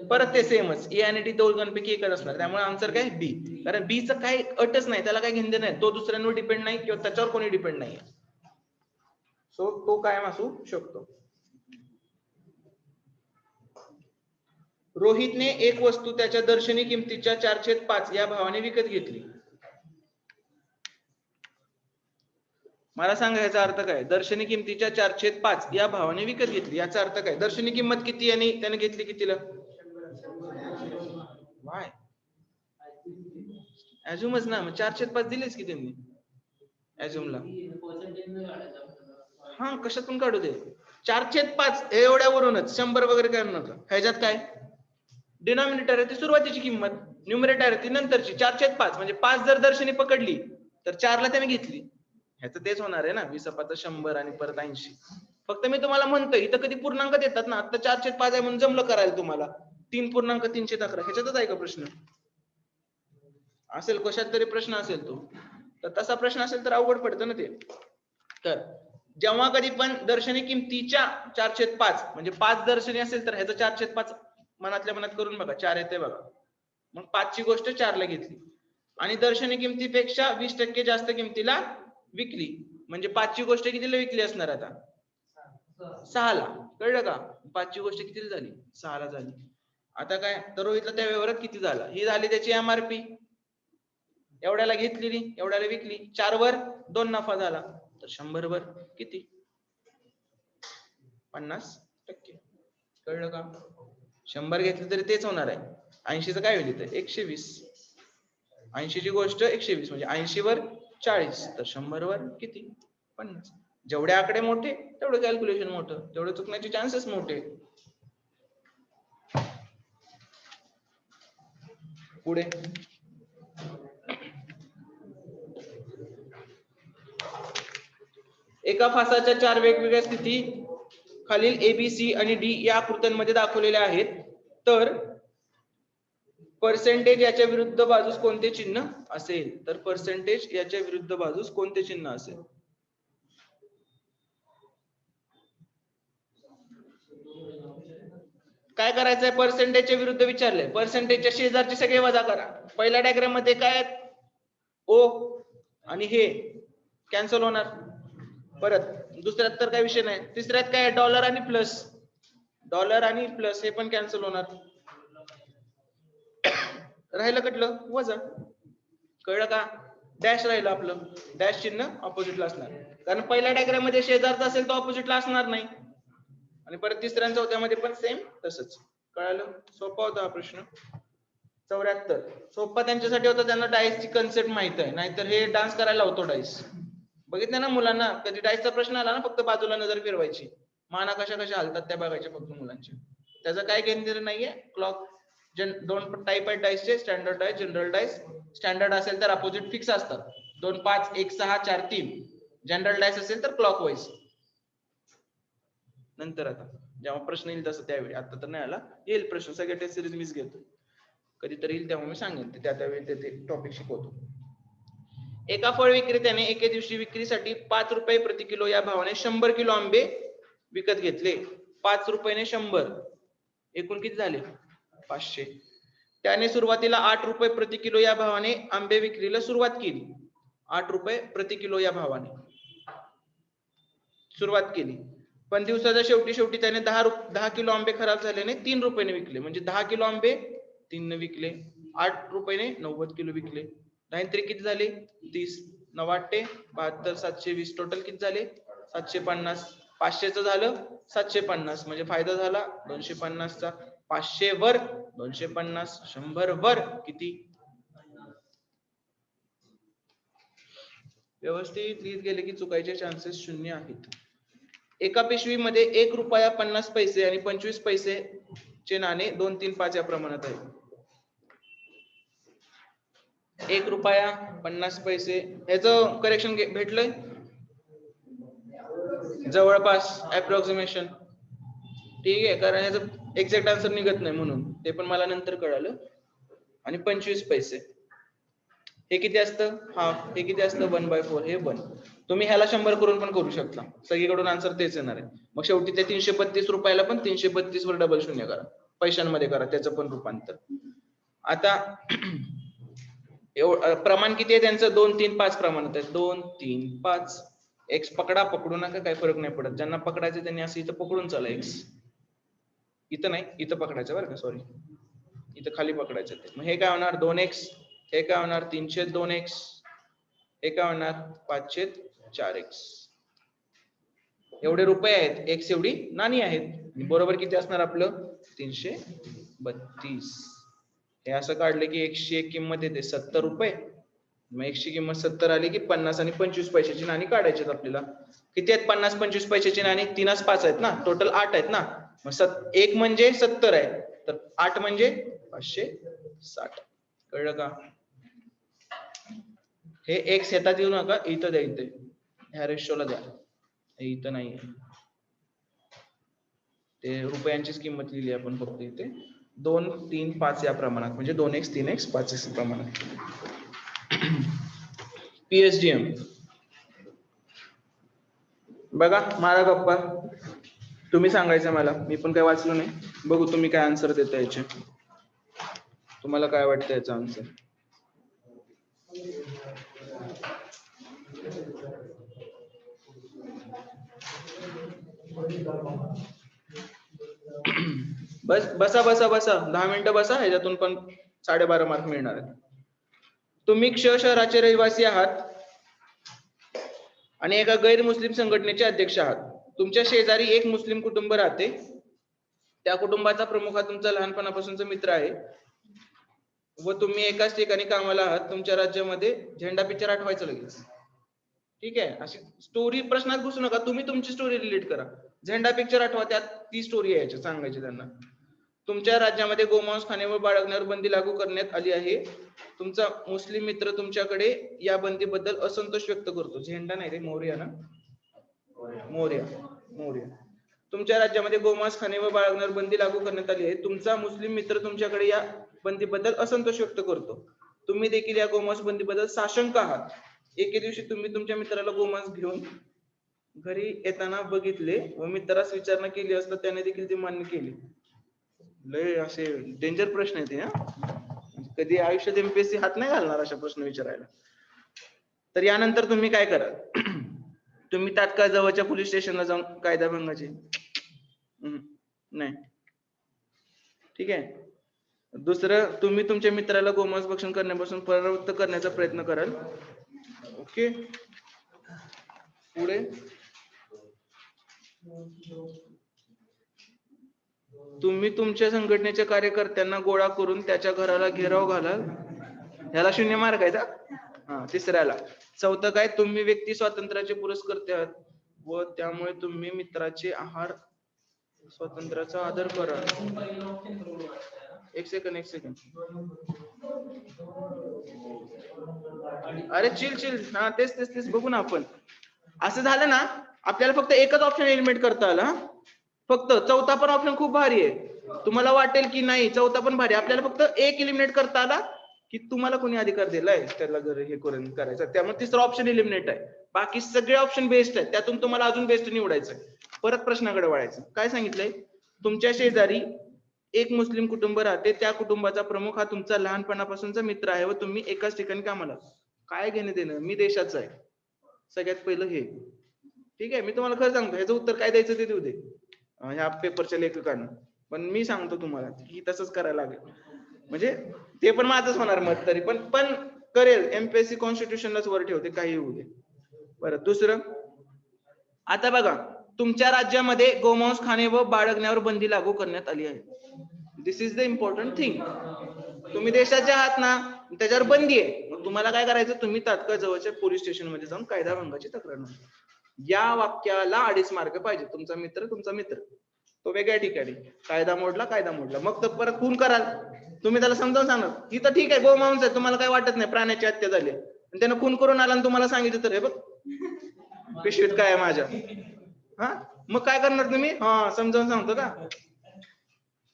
परत ते सेमच, ए आणि डी दोघांपैकी एकच असणार, त्यामुळे आन्सर काय? बी. कारण बी चं काही अटच नाही, त्याला काही घेणं नाही, तो दुसऱ्यांवर डिपेंड नाही किंवा त्याच्यावर कोणी डिपेंड नाही, सो तो कायम असू शकतो. रोहितने एक वस्तू त्याच्या दर्शनी किमतीच्या 4/5 या भावाने विकत घेतली. मला सांगा याचा अर्थ काय? दर्शनी किमतीच्या 4/5 या भावाने विकत घेतली, याचा अर्थ काय? दर्शनी किंमत किती आणि त्याने घेतली कितीला? वाय अजूमच ना, मग 4/5 दिलेच की त्यांनी अजूमला. हा, कशातून काढू दे. 4/5 एवढ्यावरूनच 100 वगैरे काय नका. ह्याच्यात काय डिनॉमिनेटर आहे ती सुरुवातीची किंमत, न्यूमरेटर आहे ती नंतरची. 4/5 म्हणजे 5 जर दर्शनी पकडली तर 4 ला त्याने घेतली. ह्याचं तेच होणार आहे ना, 20 100 आणि परत 80. फक्त मी तुम्हाला म्हणतोय इथं कधी पूर्णांक देतात ना, आता 4/5 आहे म्हणून जमलं करायला तुम्हाला. 3.311 ह्याच्यातच आहे का प्रश्न? असेल कशात तरी प्रश्न असेल तो, तर तसा प्रश्न असेल तर अवघड पडतं ना ते. तर जेव्हा कधी पण दर्शनी किमतीच्या 4/5 म्हणजे 5 दर्शनी असेल तर ह्याचं 4/5 मनातल्या मनात करून बघा, 4 येते बघा. मग 5 ची गोष्ट 4 ला घेतली आणि दर्शनी किमतीपेक्षा 20% जास्त किमतीला विकली, म्हणजे 5 ची गोष्ट कितीला विकली असणार? आता 6 ला. कळलं का? 5 ची गोष्ट कितीला झाली? 6 ला झाली. आता काय, तर रोहितला त्या व्यवहारात किती झाला, ही झाली त्याची एमआरपी, एवढ्याला घेतलेली, एवढ्याला विकली, 4 वर 2 नफा झाला, तर 100 वर किती, 50%. कळलं का? 100 घेतलं तरी तेच होणार आहे. 80चं काय होईल इथे, 120. 80 ची गोष्ट 120 म्हणजे 80 वर 40, तर 100 वर किती, 50. जेवढे आकडे मोठे तेवढं कॅल्क्युलेशन मोठं, तेवढे चुकण्याचे चान्सेस मोठे. पुढे एका फासाच्या 4 वेगवेगळ्या स्थिती खालील ABC आणि D या आकृत्यांमध्ये दाखवलेल्या आहेत, तर पर्सेंटेज याच्या विरुद्ध बाजूस कोणते चिन्ह असेल, तर पर्सेंटेज याच्या विरुद्ध बाजूस कोणते चिन्ह असेल. काय करायचंय, पर्सेंटेजच्या विरुद्ध विचारलंय, पर्सेंटेजच्या शेजारचे सगळे वजा करा. पहिल्या डायग्राम मध्ये काय आहेत, ओ आणि हे कॅन्सल होणार, परत दुसऱ्यात तर काही विषय नाही, तिसऱ्यात काय, डॉलर आणि प्लस, डॉलर आणि प्लस हे पण कॅन्सल होणार, राहिलं कटलं वजा. कळलं का? डॅश राहिलं आपलं, डॅश चिन्ह ऑपोजिटला असणार, कारण पहिल्या डायग्राम मध्ये शेजारचा असेल तो ऑपोजिटला असणार नाही, आणि परत तिसऱ्या आणि चौथ्यामध्ये पण सेम तसंच. कळालं? सोपा होता हा प्रश्न. 74 सोपा त्यांच्यासाठी होता ज्यांना डायसची कन्सेप्ट माहित आहे, नाहीतर हे डान्स करायला होतो डायस. बघितलं ना मुलांना, कधी डायसचा प्रश्न आला ना फक्त बाजूला नजर फिरवायची, माना कशा कशा हालतात त्या बघायच्या फक्त मुलांची, त्याचं काय केंद्र नाहीये. क्लॉक दोन टाईप आहेत डायसचे, standard dice, general dice. Standard असेल तर अपोजिट फिक्स असतात, 2 5 1 6 4 3. जनरल डायस असेल तर क्लॉकवाईज. नंतर आता जेव्हा प्रश्न येईल तसं त्यावेळी, आता तर नाही आला, येईल प्रश्न, सगळ्या टेस्ट सिरीज मीच घेतो, कधीतरी येईल तेव्हा मी सांगेन, त्यावेळी ते टॉपिक शिकवतो. एका फळ विक्रेत्याने एके दिवशी विक्रीसाठी 5 रुपये प्रति किलो या भावाने 100 किलो आंबे विकत घेतले. 5 रुपयाने 100, एकूण किती झाले, 500. त्याने सुरुवातीला 8 रुपये प्रति किलो या भावाने आंबे विक्रीला सुरुवात केली. 8 रुपये प्रति किलो या भावाने सुरुवात केली, पण दिवसाच्या शेवटी त्याने 10 किलो आंबे खराब झाल्याने 3 रुपयाने विकले, म्हणजे 10 किलो आंबे 3 ने विकले. 8 रुपयाने 90 किलो विकले, नाहीतरी किती झाले, 30. 9 8 72 720, टोटल किती झाले, 750. 500चं झालं 750, म्हणजे फायदा झाला 250चा. 500 वर 250, 100 वर किती. व्यवस्थित लिहित गेले की चुकायचे चान्सेस 0 आहेत. एका पिशवीमध्ये 1 रुपया 50 पैसे आणि 25 पैसे चे नाणे 2 3 5 या प्रमाणात आहे. 1 रुपया 50 पैसे, ह्याचं करेक्शन भेटलंय जवळपास, अप्रॉक्सिमेशन. ठीक आहे, कारण ह्याचं एक्झॅक्ट आन्सर निघत नाही म्हणून, ते पण मला नंतर कळालं. आणि 25 पैसे हे किती असतं, हाफ. हे किती असतं, 1/4. हे 1. तुम्ही ह्याला 100 करून पण करू शकता, सगळीकडून आन्सर तेच येणार आहे. मग शेवटी ते 332 रुपयाला पण 332 वर डबल शून्य करा, पैशांमध्ये करा त्याचं पण रूपांतर. आता प्रमाण किती आहे त्यांचं, 2 3 5 प्रमाणात आहे. 2 3 5. एक्स पकडा, पकडू नका, काही फरक नाही पडत. ज्यांना पकडायचं त्यांनी असं इथं पकडून चला, एक्स इथं नाही, इथं पकडायचं बरं का, सॉरी, इथं खाली पकडायचं. मग हे काय होणार, 2x. हे काय होणार, 3/2x. हे काय होणार, 5/4x. एवढे रुपये आहेत, एक्स एवढी नाणी आहेत, बरोबर किती असणार आपलं, 332. हे असं काढलं की एक्सची एक किंमत येते 70 रुपये. मग एक्सची किंमत 70 आली की 50 आणि 25 पैशाची नाणी काढायची आपल्याला. किती आहेत 50 25 पैशाची नाणी, 3 5 आहेत ना, टोटल 8 आहेत ना. मग 1 म्हणजे 70 आहे, तर 8 म्हणजे 560. कळलं का? हे एक्स येतात देऊ नका, इथं द्या, इथे ह्या रेशोला द्या, इथं नाही ते रुपयांचीच किंमत लिहिली आपण फक्त इथे. 2 3 5 या प्रमाणात, म्हणजे 2x 3x 5x प्रमाणात. पीएसडीएम बघा, मारा गप्पा. तुम्ही सांगायचं मला, मी पण काय वाचलो नाही. बघू तुम्ही काय आन्सर देता याचे, तुम्हाला काय वाटतं याचा आन्सर. बसा बसा बसा 10 मिनिटं बसा, ह्याच्यातून पण 12.5 मार्क मिळणार आहेत. तुम्ही क्ष शहराचे रहिवासी आहात आणि एका गैर मुस्लिम संघटनेचे अध्यक्ष आहात. तुमच्या शेजारी एक मुस्लिम कुटुंब राहते. त्या कुटुंबाचा प्रमुख हा तुमचा लहानपणापासूनचा मित्र आहे व तुम्ही एकाच ठिकाणी कामाला आहात. तुमच्या राज्यामध्ये झेंडा पिक्चर आठवायचं लगेच. ठीक आहे, अशी स्टोरी प्रश्नात घुसू नका, तुम्ही तुमची स्टोरी रिलेट करा. झेंडा पिक्चर आठवा, त्यात ती स्टोरी आहे याच्यात सांगायची त्यांना. तुमच्या राज्यामध्ये गोमांस खाणे व बाळगण्यावर बंदी लागू करण्यात आली आहे. तुमचा मुस्लिम मित्र तुमच्याकडे या बंदीबद्दल असंतोष व्यक्त करतो. झेंडा नाही रे, मोर्या ना, मोर्या मोर्या. तुमच्या राज्यामध्ये गोमांस खाणे व बाळगण्यावर बंदी लागू करण्यात आली आहे. तुमचा मुस्लिम मित्र तुमच्याकडे या बंदीबद्दल असंतोष व्यक्त करतो. तुम्ही देखील या गोमांस बंदीबद्दल साशंक आहात. एके दिवशी तुम्ही तुमच्या मित्राला गोमांस घेऊन घरी येताना बघितले व मित्रास विचारणा केली असता त्याने देखील ते मान्य केले. लय असे डेंजर प्रश्न आहेत हे. कधी आयुष्यात एमपीएससी हात नाही घालणार अशा प्रश्न विचारायला. तर यानंतर तुम्ही काय कराल? तुम्ही तात्काळ जवळच्या पोलीस स्टेशनला जाऊन कायदा भंगाची नाही, ठीक आहे. दुसरं, तुम्ही तुमच्या मित्राला गोमांस भक्षण करण्यापासून परावृत्त करण्याचा प्रयत्न कराल. ओके, पुढे तुम्ही तुमच्या संघटनेच्या कार्यकर्त्यांना गोळा करून त्याच्या घराला घेराव घालाल. ह्याला 0 मार्क आहे. हा, तिसऱ्याला. चौथं काय, तुम्ही व्यक्ती स्वातंत्र्याचे पुरस्कर्ते आहात व त्यामुळे तुम्ही मित्राचे आहार स्वातंत्र्याचा आदर करा. एक सेकंड. अरे चिल. हा, तेच बघू ना आपण. असं झालं ना, आपल्याला फक्त एकच ऑप्शन एलिमिनेट करता आला. फक्त चौथा पण ऑप्शन खूप भारी आहे. तुम्हाला वाटेल की नाही चौथा पण भारी, आपल्याला फक्त एक एलिमिनेट करता आला की तुम्हाला कोणी अधिकार दिलाय त्याला जर हे करून करायचं. त्यामुळे तिसरा ऑप्शन एलिमिनेट आहे. बाकी सगळे ऑप्शन बेस्ट आहेत, त्यातून तुम्हाला अजून बेस्ट निवडायचं. परत प्रश्नाकडे वळायचं. काय सांगितलंय? तुमच्या शेजारी एक मुस्लिम कुटुंब राहते. त्या कुटुंबाचा प्रमुख हा तुमचा लहानपणापासूनचा मित्र आहे व तुम्ही एकाच ठिकाणी कामाला. काय घेणं देणं, मी देशाचा आहे सगळ्यात पहिलं हे. ठीक आहे, मी तुम्हाला खरं सांगतो, ह्याचं उत्तर काय द्यायचं ते देऊ दे ह्या पेपरच्या लेखकांना, पण मी सांगतो तुम्हाला की तसंच करायला लागेल. म्हणजे ते पण माझंच होणार मत तरी पण करेल. एमपीएससी कॉन्स्टिट्यूशनलाच वर ठेवते, काही होऊ दे. बरं, दुसरं, आता बघा, तुमच्या राज्यामध्ये गोमांस खाणे व बाळगण्यावर बंदी लागू करण्यात आली आहे. दिस इज द इम्पॉर्टंट थिंग. तुम्ही देशाचे आहात ना, त्याच्यावर बंदी आहे. मग तुम्हाला काय करायचं? तुम्ही तात्काळ जवळच्या पोलीस स्टेशन मध्ये जाऊन कायदा भंगाची तक्रार नोंदवा. या वाक्याला 2.5 मार्क पाहिजे. तुमचा मित्र तो वेगळ्या ठिकाणी कायदा मोडला, मग तर परत खून कराल. तुम्ही त्याला समजावून सांगणार, इथं ठीक आहे गोमांस आहे, तुम्हाला काय वाटत नाही, प्राण्याची हत्या झाली, आणि त्यानं खून करून आला आणि तुम्हाला सांगितलं तर हे बघ पिशवीत काय आहे माझ्या, हा, मग काय करणार तुम्ही? हा, समजावून सांगतो का?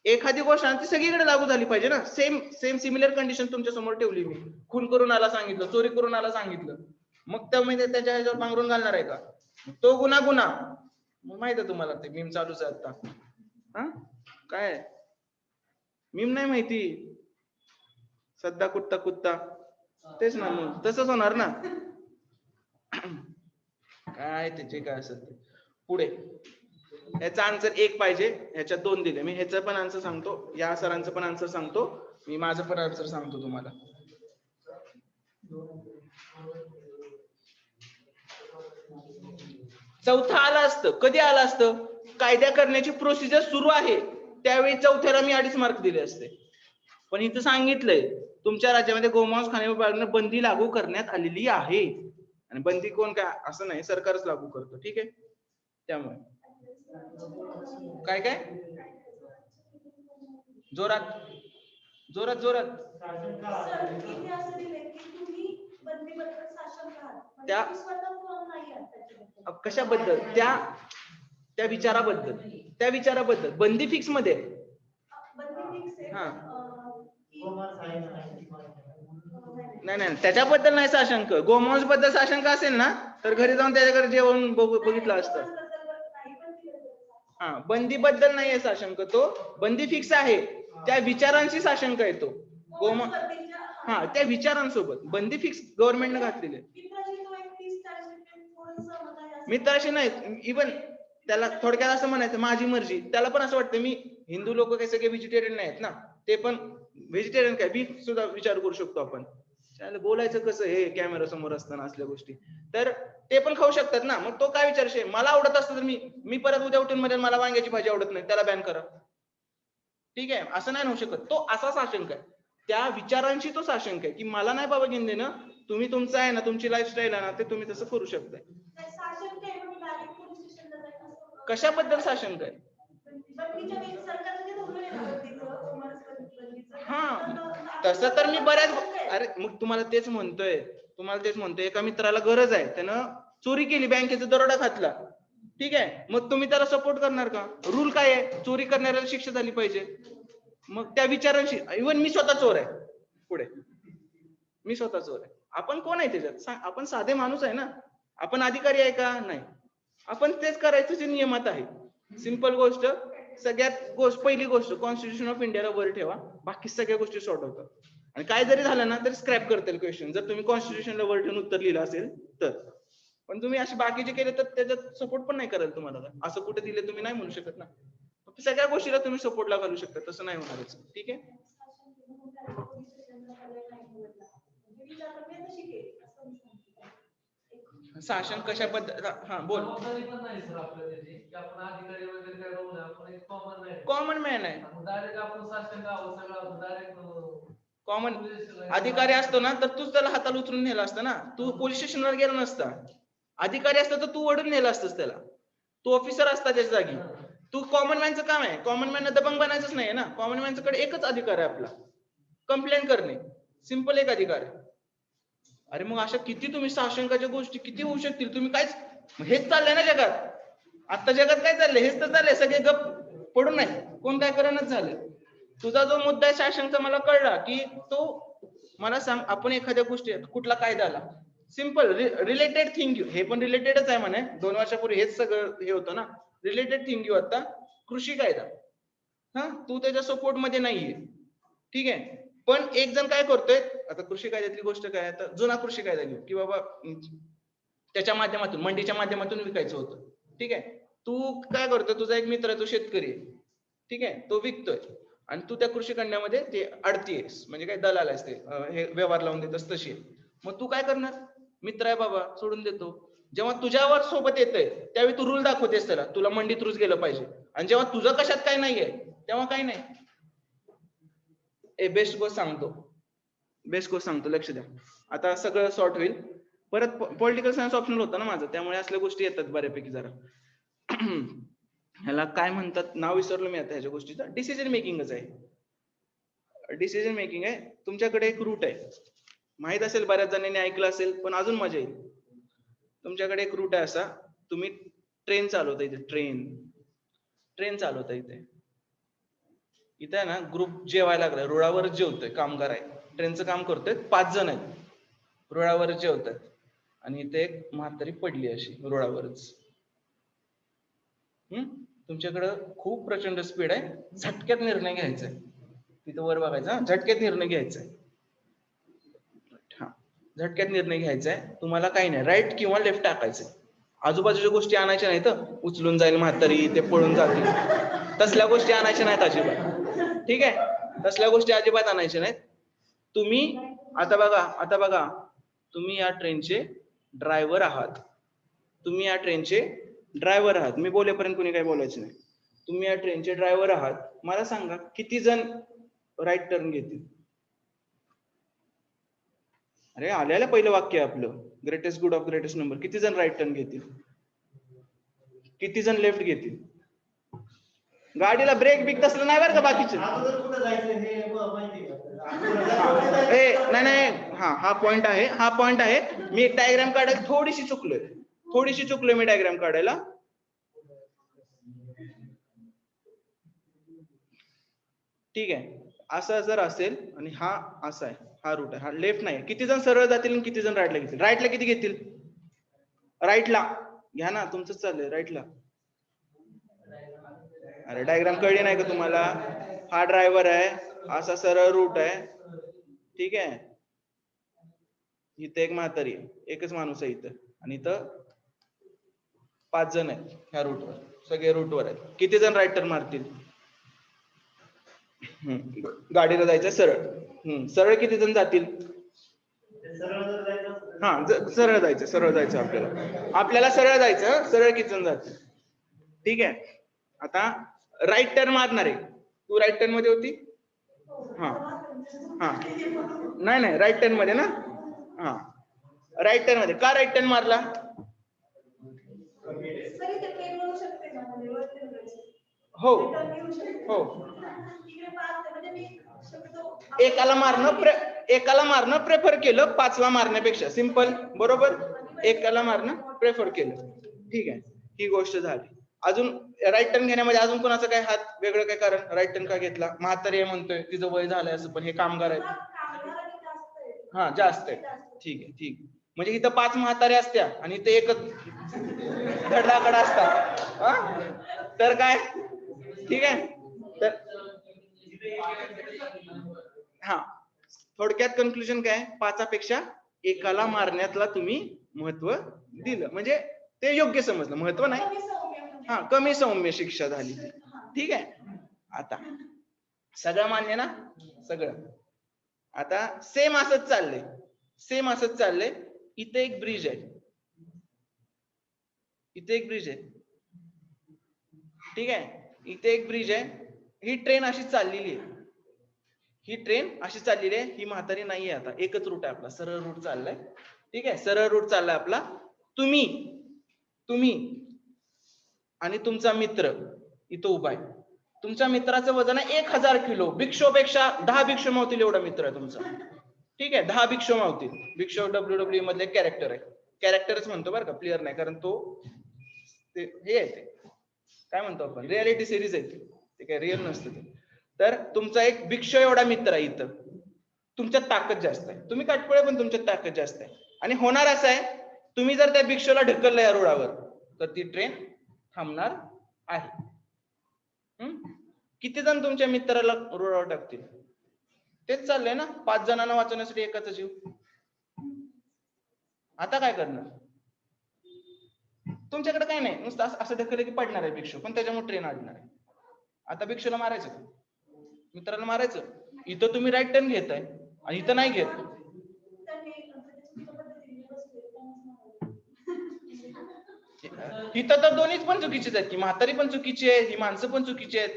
एखादी गोष्ट ती सगळीकडे लागू झाली पाहिजे ना. सेम सिमिलर कंडिशन तुमच्या समोर ठेवली मी. खून करून आला सांगितलं, चोरी करून आला सांगितलं, मग त्यामध्ये त्याच्या ह्याच्यावर पांघरून घालणार आहे का? तो गुन्हा मग माहित आहे तुम्हाला, ते मीम चालूच आहे आता. हा, काय मीम नाही माहिती? सध्या कुत्ता तेच ना, मग तसंच होणार ना. काय त्याचे काय असेल ते. पुढे ह्याचा आन्सर 1 पाहिजे, ह्याच्यात 2 दिले. मी ह्याचं पण आन्सर सांगतो, या सरांचं पण आन्सर सांगतो, मी माझं पण आन्सर सांगतो तुम्हाला. चौथा आला असतं, कधी आला असतं? कायदा करण्याची प्रोसिजर सुरू आहे त्यावेळी चौथ्याला मी 2.5 मार्क दिले असते. पण इथं सांगितलंय तुमच्या राज्यामध्ये गोमांस खाणे व बाळगण्यावर बंदी लागू करण्यात आलेली आहे. आणि बंदी कोण काय असं नाही, सरकारच लागू करतो. ठीक आहे, त्यामुळे काय जोरात त्या कशाबद्दल? त्या विचाराबद्दल बंदी फिक्स मध्ये. हा, नाही त्याच्याबद्दल नाही साशंक. गोमांस बद्दल साशंक असेल ना तर घरी जाऊन त्याच्याकडे जेवण बघितलं असतं. हा, बंदी बद्दल नाहीये साशंक, तो बंदी फिक्स आहे त्या विचारांशी साशंक येतो. हा, त्या विचारांसोबत बंदी फिक्स गव्हर्नमेंटने घातलेली आहे. मित्राशी नाही, त्याला थोडक्यात असं म्हणायचं माझी मर्जी. त्याला पण असं वाटतं मी हिंदू लोक काही सगळे व्हेजिटेरियन नाहीत ना, ते पण व्हेजिटेरियन काय बीफ सुद्धा विचार करू शकतो आपण. त्याला बोलायचं कसं हे कॅमेरा समोर असताना असल्या गोष्टी, तर ते पण खाऊ शकतात ना. मग तो काय विचारशे, मला आवडत असतं तर मी परत उद्या उठून मध्ये मला वांग्याची भाजी आवडत नाही त्याला बॅन करा. ठीक आहे, असं नाही होऊ शकत. तो असा साशंक आहे, त्या विचारांची तो साशंक आहे की मला नाही बाबा घेऊन देणं, तुम्ही तुमचं आहे ना, तुमची लाईफस्टाईल आहे ना, ते तुम्ही तसं करू शकताय. कशाबद्दल साशंक आहे? हा तसं तर मी बऱ्याच, अरे मग तुम्हाला तेच म्हणतोय एका मित्राला गरज आहे, त्यानं चोरी केली, बँकेचा दरोडा घातला, ठीक आहे, मग तुम्ही त्याला सपोर्ट करणार का? रूल काय आहे, चोरी करणाऱ्याला शिक्षा झाली पाहिजे. मग त्या विचारांशी, इव्हन मी स्वतः चोर आहे, पुढे मी स्वतः चोर आहे, आपण कोण आहे त्याच्यात? आपण साधे माणूस आहे ना, आपण अधिकारी आहे का? नाही, आपण तेच करायचं जे नियमात आहे. सिंपल गोष्ट. सगळ्यात पहिली गोष्ट, कॉन्स्टिट्यूशन ऑफ इंडियाला वर ठेवा, बाकी सगळ्या गोष्टी सॉर्ट होतात. आणि काय जरी झालं ना तरी स्क्रॅप करतील क्वेश्चन, जर तुम्ही कॉन्स्टिट्यूशनला वर ठेवून उत्तर लिहिलं असेल तर. पण तुम्ही असे बाकीचे केले तर त्याच्यात सपोर्ट पण नाही कराल तुम्हाला. असं कुठे दिले तुम्ही नाही म्हणू शकत ना. सगळ्या गोष्टीला तुम्ही सपोर्टला घालू शकता, तसं नाही होणारच. ठीक आहे. शासन कशाबद्दल, हा बोल. कॉमन मॅन आहे, कॉमन अधिकारी असतो ना तर तूच त्याला हाताला उचलून नेला असता ना, तू पोलीस स्टेशनवर गेला नसता. अधिकारी असता तर तू ओढून नेला असतास त्याला, तू ऑफिसर असता त्याच्या जागी. तू कॉमन मॅनचं काम आहे, कॉमन मॅन दबंग बनायचंच नाही ना. कॉमन मॅनकडे एकच अधिकार आहे आपला, कंप्लेंट करणे, सिंपल एक अधिकार आहे. अरे मग अशा किती तुम्ही साशंकाच्या गोष्टी किती होऊ शकतील, तुम्ही कायच, हेच चाललंय ना जगात. आता जगात काय चाललंय, हेच तर चाललंय, सगळे गप पडून नाही, कोण काय करणच झालं. तुझा जो मुद्दा आहे शासनचा मला कळला की तो, मला सांग आपण एखाद्या गोष्टी, कुठला कायदा आला, सिंपल रिलेटेड थिंग, हे पण रिलेटेडच आहे म्हणे, 2 वर्षापूर्वी हेच सगळं हे होतं ना, रिलेटेड थिंग घेऊ आता, कृषी कायदा. हा, तू त्याच्या सपोर्ट मध्ये नाहीये, ठीक आहे, पण एक जण काय करतोय, आता कृषी कायद्यातली गोष्ट काय, आता जुना कृषी कायदा घेऊ की बाबा त्याच्या माध्यमातून, मंडीच्या माध्यमातून विकायचं होतं, ठीक आहे, तू काय करतोय, तुझा एक मित्र तो शेतकरी आहे, ठीक आहे, तो विकतोय आणि तू त्या कृषी कन्यामध्ये ते अडतीयेस, म्हणजे काय दलाल आहेस, ते हे व्यवहार लावून देतस तशी. मग तू काय करणार, मित्र आहे बाबा सोडून देतो. जेव्हा तुझ्यावर सोबत येतंय त्यावेळी तू रूल दाखवतेस त्याला, तुला मंडीत रूज गेलं पाहिजे, आणि जेव्हा तुझं कशात काय नाहीये तेव्हा काय नाही. बेस्ट गोष्ट सांगतो, लक्ष द्या, आता सगळं सॉर्ट होईल. परत पॉलिटिकल सायन्स ऑप्शनल होतं ना माझं, त्यामुळे असल्या गोष्टी येतात बऱ्यापैकी जरा. ह्याला काय म्हणतात, नाव विसरलो मी आता ह्याच्या गोष्टीचं, डिसिजन मेकिंगच आहे. डिसिजन मेकिंग आहे. तुमच्याकडे एक रूट आहे, माहित असेल, बऱ्याच जणांनी ऐकलं असेल, पण अजून मजा येईल. तुमच्याकडे एक रूट आहे असा, तुम्ही ट्रेन चालवता, इथे ट्रेन चालवता, इथे ना ग्रुप जेवायला लागलाय, रुळावरच जेवतोय, कामगार आहे, ट्रेनचं काम करतोय, 5 जण आहेत, रुळावरच जेवतात, आणि इथे एक म्हातारी पडली अशी रुळावरच. तुमच्याकडं खूप प्रचंड स्पीड आहे, झटक्यात निर्णय घ्यायचा आहे, तिथं वर बघायचा, झटक्यात निर्णय घ्यायचा आहे. हा, झटक्यात निर्णय घ्यायचा आहे तुम्हाला, काही नाही, राईट किंवा लेफ्ट टाकायचंय, आजूबाजूच्या गोष्टी आणायच्या नाहीत, उचलून जाईल म्हातारी, ते पळून जातील, तसल्या गोष्टी आणायच्या नाहीत अजिबात, ठीक आहे, तसल्या गोष्टी अजिबात आणायच्या नाहीत. तुम्ही आता बघा, तुम्ही या ट्रेनचे ड्रायव्हर आहात, मी बोलेपर्यंत कुणी काही बोलायचं नाही. तुम्ही या ट्रेनचे ड्रायव्हर आहात, मला सांगा किती जण राईट टर्न घेतील? अरे आल्याला पहिलं वाक्य आपलं, greatest good of greatest number, किती जण राईट टर्न घेतील, किती जण लेफ्ट घेतील? गाडीला ब्रेक बिक तसलं नाही बरं का बाकीचे. नाही, हा पॉइंट आहे, मी एक डायग्राम काढायला थोडीशी चुकलोय मी डायग्राम काढायला. ठीक आहे, असं जर असेल आणि हा असा आहे, हा रूट आहे, हा लेफ्ट नाही, किती जण सरळ जातील आणि किती जण राईटला घेतील? राईटला किती घेतील? राईटला घ्या ना, तुमचंच चाललंय, राईटला. अरे डायग्राम कळली नाही का तुम्हाला? हा ड्रायव्हर आहे, असा सरळ रूट आहे, ठीक आहे, इथे एक म्हातारी, एकच माणूस आहे इथं, आणि इथं 5 जण आहेत ह्या रूटवर. सगळे रूटवर आहेत. किती जण राईट टर्न मारतील? गाडीला जायचं सरळ. सरळ किती जण जातील? सरळ जायचं आपल्याला सरळ जायचं. सरळ किती जण जातील? ठीक आहे. आता राईट टर्न मारणार आहे. तू राईट टर्न मध्ये होती? नाही राईट टर्न मध्ये ना. राईट टर्न मध्ये. का राईट टर्न मारला? हो एकाला मारणं प्रेफर केलं 5वा मारण्यापेक्षा. सिंपल. बरोबर. एकाला मारणं प्रेफर केलं. ठीक आहे. ही गोष्ट झाली. अजून राईट टर्न घेण्यामध्ये अजून कोणाचं काय हात वेगळं काय कारण? राईट टर्न का घेतला? म्हातारी आहे म्हणतोय, तिचं वय झालंय असं, पण हे कामगार आहेत. जास्त आहे. ठीक आहे. म्हणजे इथं 5 म्हातारे असत्या आणि इथं एकच धडाकडा असतात. तर काय? ठीक आहे. तर थोडक्यात कन्क्लुजन काय? 5पेक्षा एकाला मारण्यातला तुम्ही महत्व दिलं, म्हणजे ते योग्य समजलं. महत्व नाही, कमी सौम्य शिक्षा झाली. ठीक आहे. आता सगळं मान्य ना? सगळं. आता सेम असंच चाललंय. इथे एक ब्रिज आहे. ठीक आहे. इथे एक ब्रिज आहे. ही ट्रेन अशी चाललेली आहे. ही म्हातारी नाहीये. आता एकच रूट आहे आपला, सरळ रूट चाललाय. ठीक आहे. सरळ रूट चाललाय आपला. तुम्ही आणि तुमचा मित्र इथं उभा आहे. तुमच्या मित्राचं वजन आहे 1000 किलो. भिक्षोपेक्षा 10 भिक्षू मावतील एवढा मित्र आहे तुमचा. ठीक आहे. 10 भिक्षू मावतील. भिक्षू WWE मधले कॅरेक्टर आहे. कॅरेक्टरच म्हणतो बरं का, प्लेअर नाही, कारण तो हे आहे, ते काय म्हणतो आपण, रियालिटी सिरीज आहे ते काय रिअल नसतं ते. तर तुमचा एक भिक्षू एवढा मित्र आहे. इथं तुमच्यात ताकद जास्त आहे. तुम्ही काटकोळे, पण तुमच्यात ताकद जास्त आहे. आणि होणार असं आहे, तुम्ही जर त्या भिक्षूला ढकललं या रुळावर, तर ती ट्रेन थांबणार आहे. किती जण तुमच्या मित्राला रुळावर टाकतील? तेच चाललंय ना. 5 जणांना वाचवण्यासाठी एकाचा जीव. आता काय करणार? तुमच्याकडे काय नाही, नुसतं असं ढकललं की पडणार आहे भिक्षू, पण त्याच्यामुळे ट्रेन अडणार आहे. आता भिक्षूला मारायचं, मित्राला मारायचं. इथं तुम्ही राईट टर्न घेताय आणि इथं नाही घेत. इथं तर दोन्हीच पण चुकीचेच आहेत की. म्हातारी पण चुकीची आहे, ही माणसं पण चुकीची आहेत.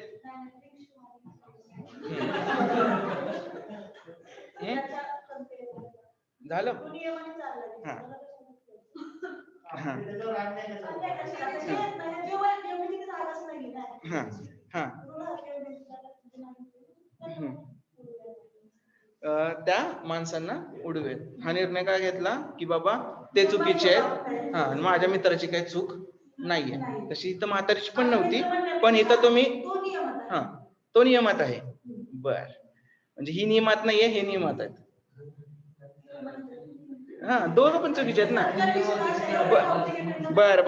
झालं. त्या माणसांना उडवेल. हा निर्णय काय घेतला की बाबा ते चुकीचे आहेत, आणि माझ्या मित्राची काही चूक नाहीये. तशी इथं म्हातारीची पण नव्हती, पण इथं तुम्ही तो नियमात आहे. बर, म्हणजे ही नियमात नाहीये, हे नियमात आहेत. दोघं पण चुकीचे आहेत ना. बर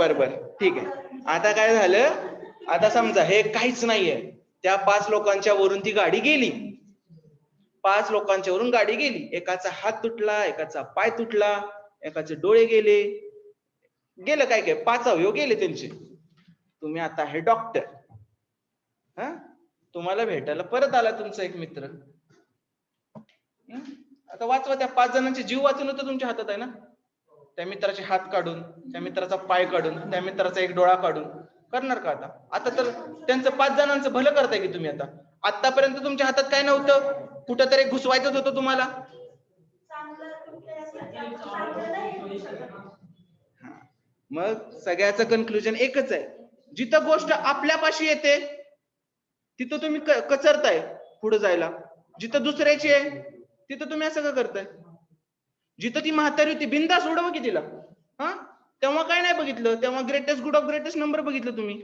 ठीक आहे. आता काय झालं? आता समजा हे काहीच नाहीये. त्या 5 लोकांच्या वरून ती गाडी गेली. 5 लोकांच्या वरून गाडी गेली. एकाचा हात तुटला, एकाचा पाय तुटला, एकाचे डोळे गेले. काय 5 अवयव गेले त्यांचे. तुम्ही आता हे डॉक्टर. तुम्हाला भेटायला परत आला तुमचा एक मित्र. आता वाचवा. त्या 5 जणांचे जीव वाचवणं तर तुमच्या हातात आहे ना. त्या मित्राचे हात काढून, त्या मित्राचा पाय काढून, त्या मित्राचा एक डोळा काढून करणार का? आता तर त्यांचं 5 जणांचं भलं करताय की तुम्ही. आतापर्यंत तुमच्या हातात काय नव्हतं, कुठंतरी घुसवायचंच होतं तुम्हाला. मग सगळ्याचं कन्क्लुजन एकच आहे. जिथं गोष्ट आपल्यापाशी येते तिथं तुम्ही कचरताय पुढे जायला. जिथं दुसऱ्याची आहे तिथं तुम्ही असं का करताय? जिथं ती म्हातारी होती, बिंदास उडवा की तिला. तेव्हा काय नाही बघितलं, तेव्हा greatest good of greatest number बघितलं तुम्ही.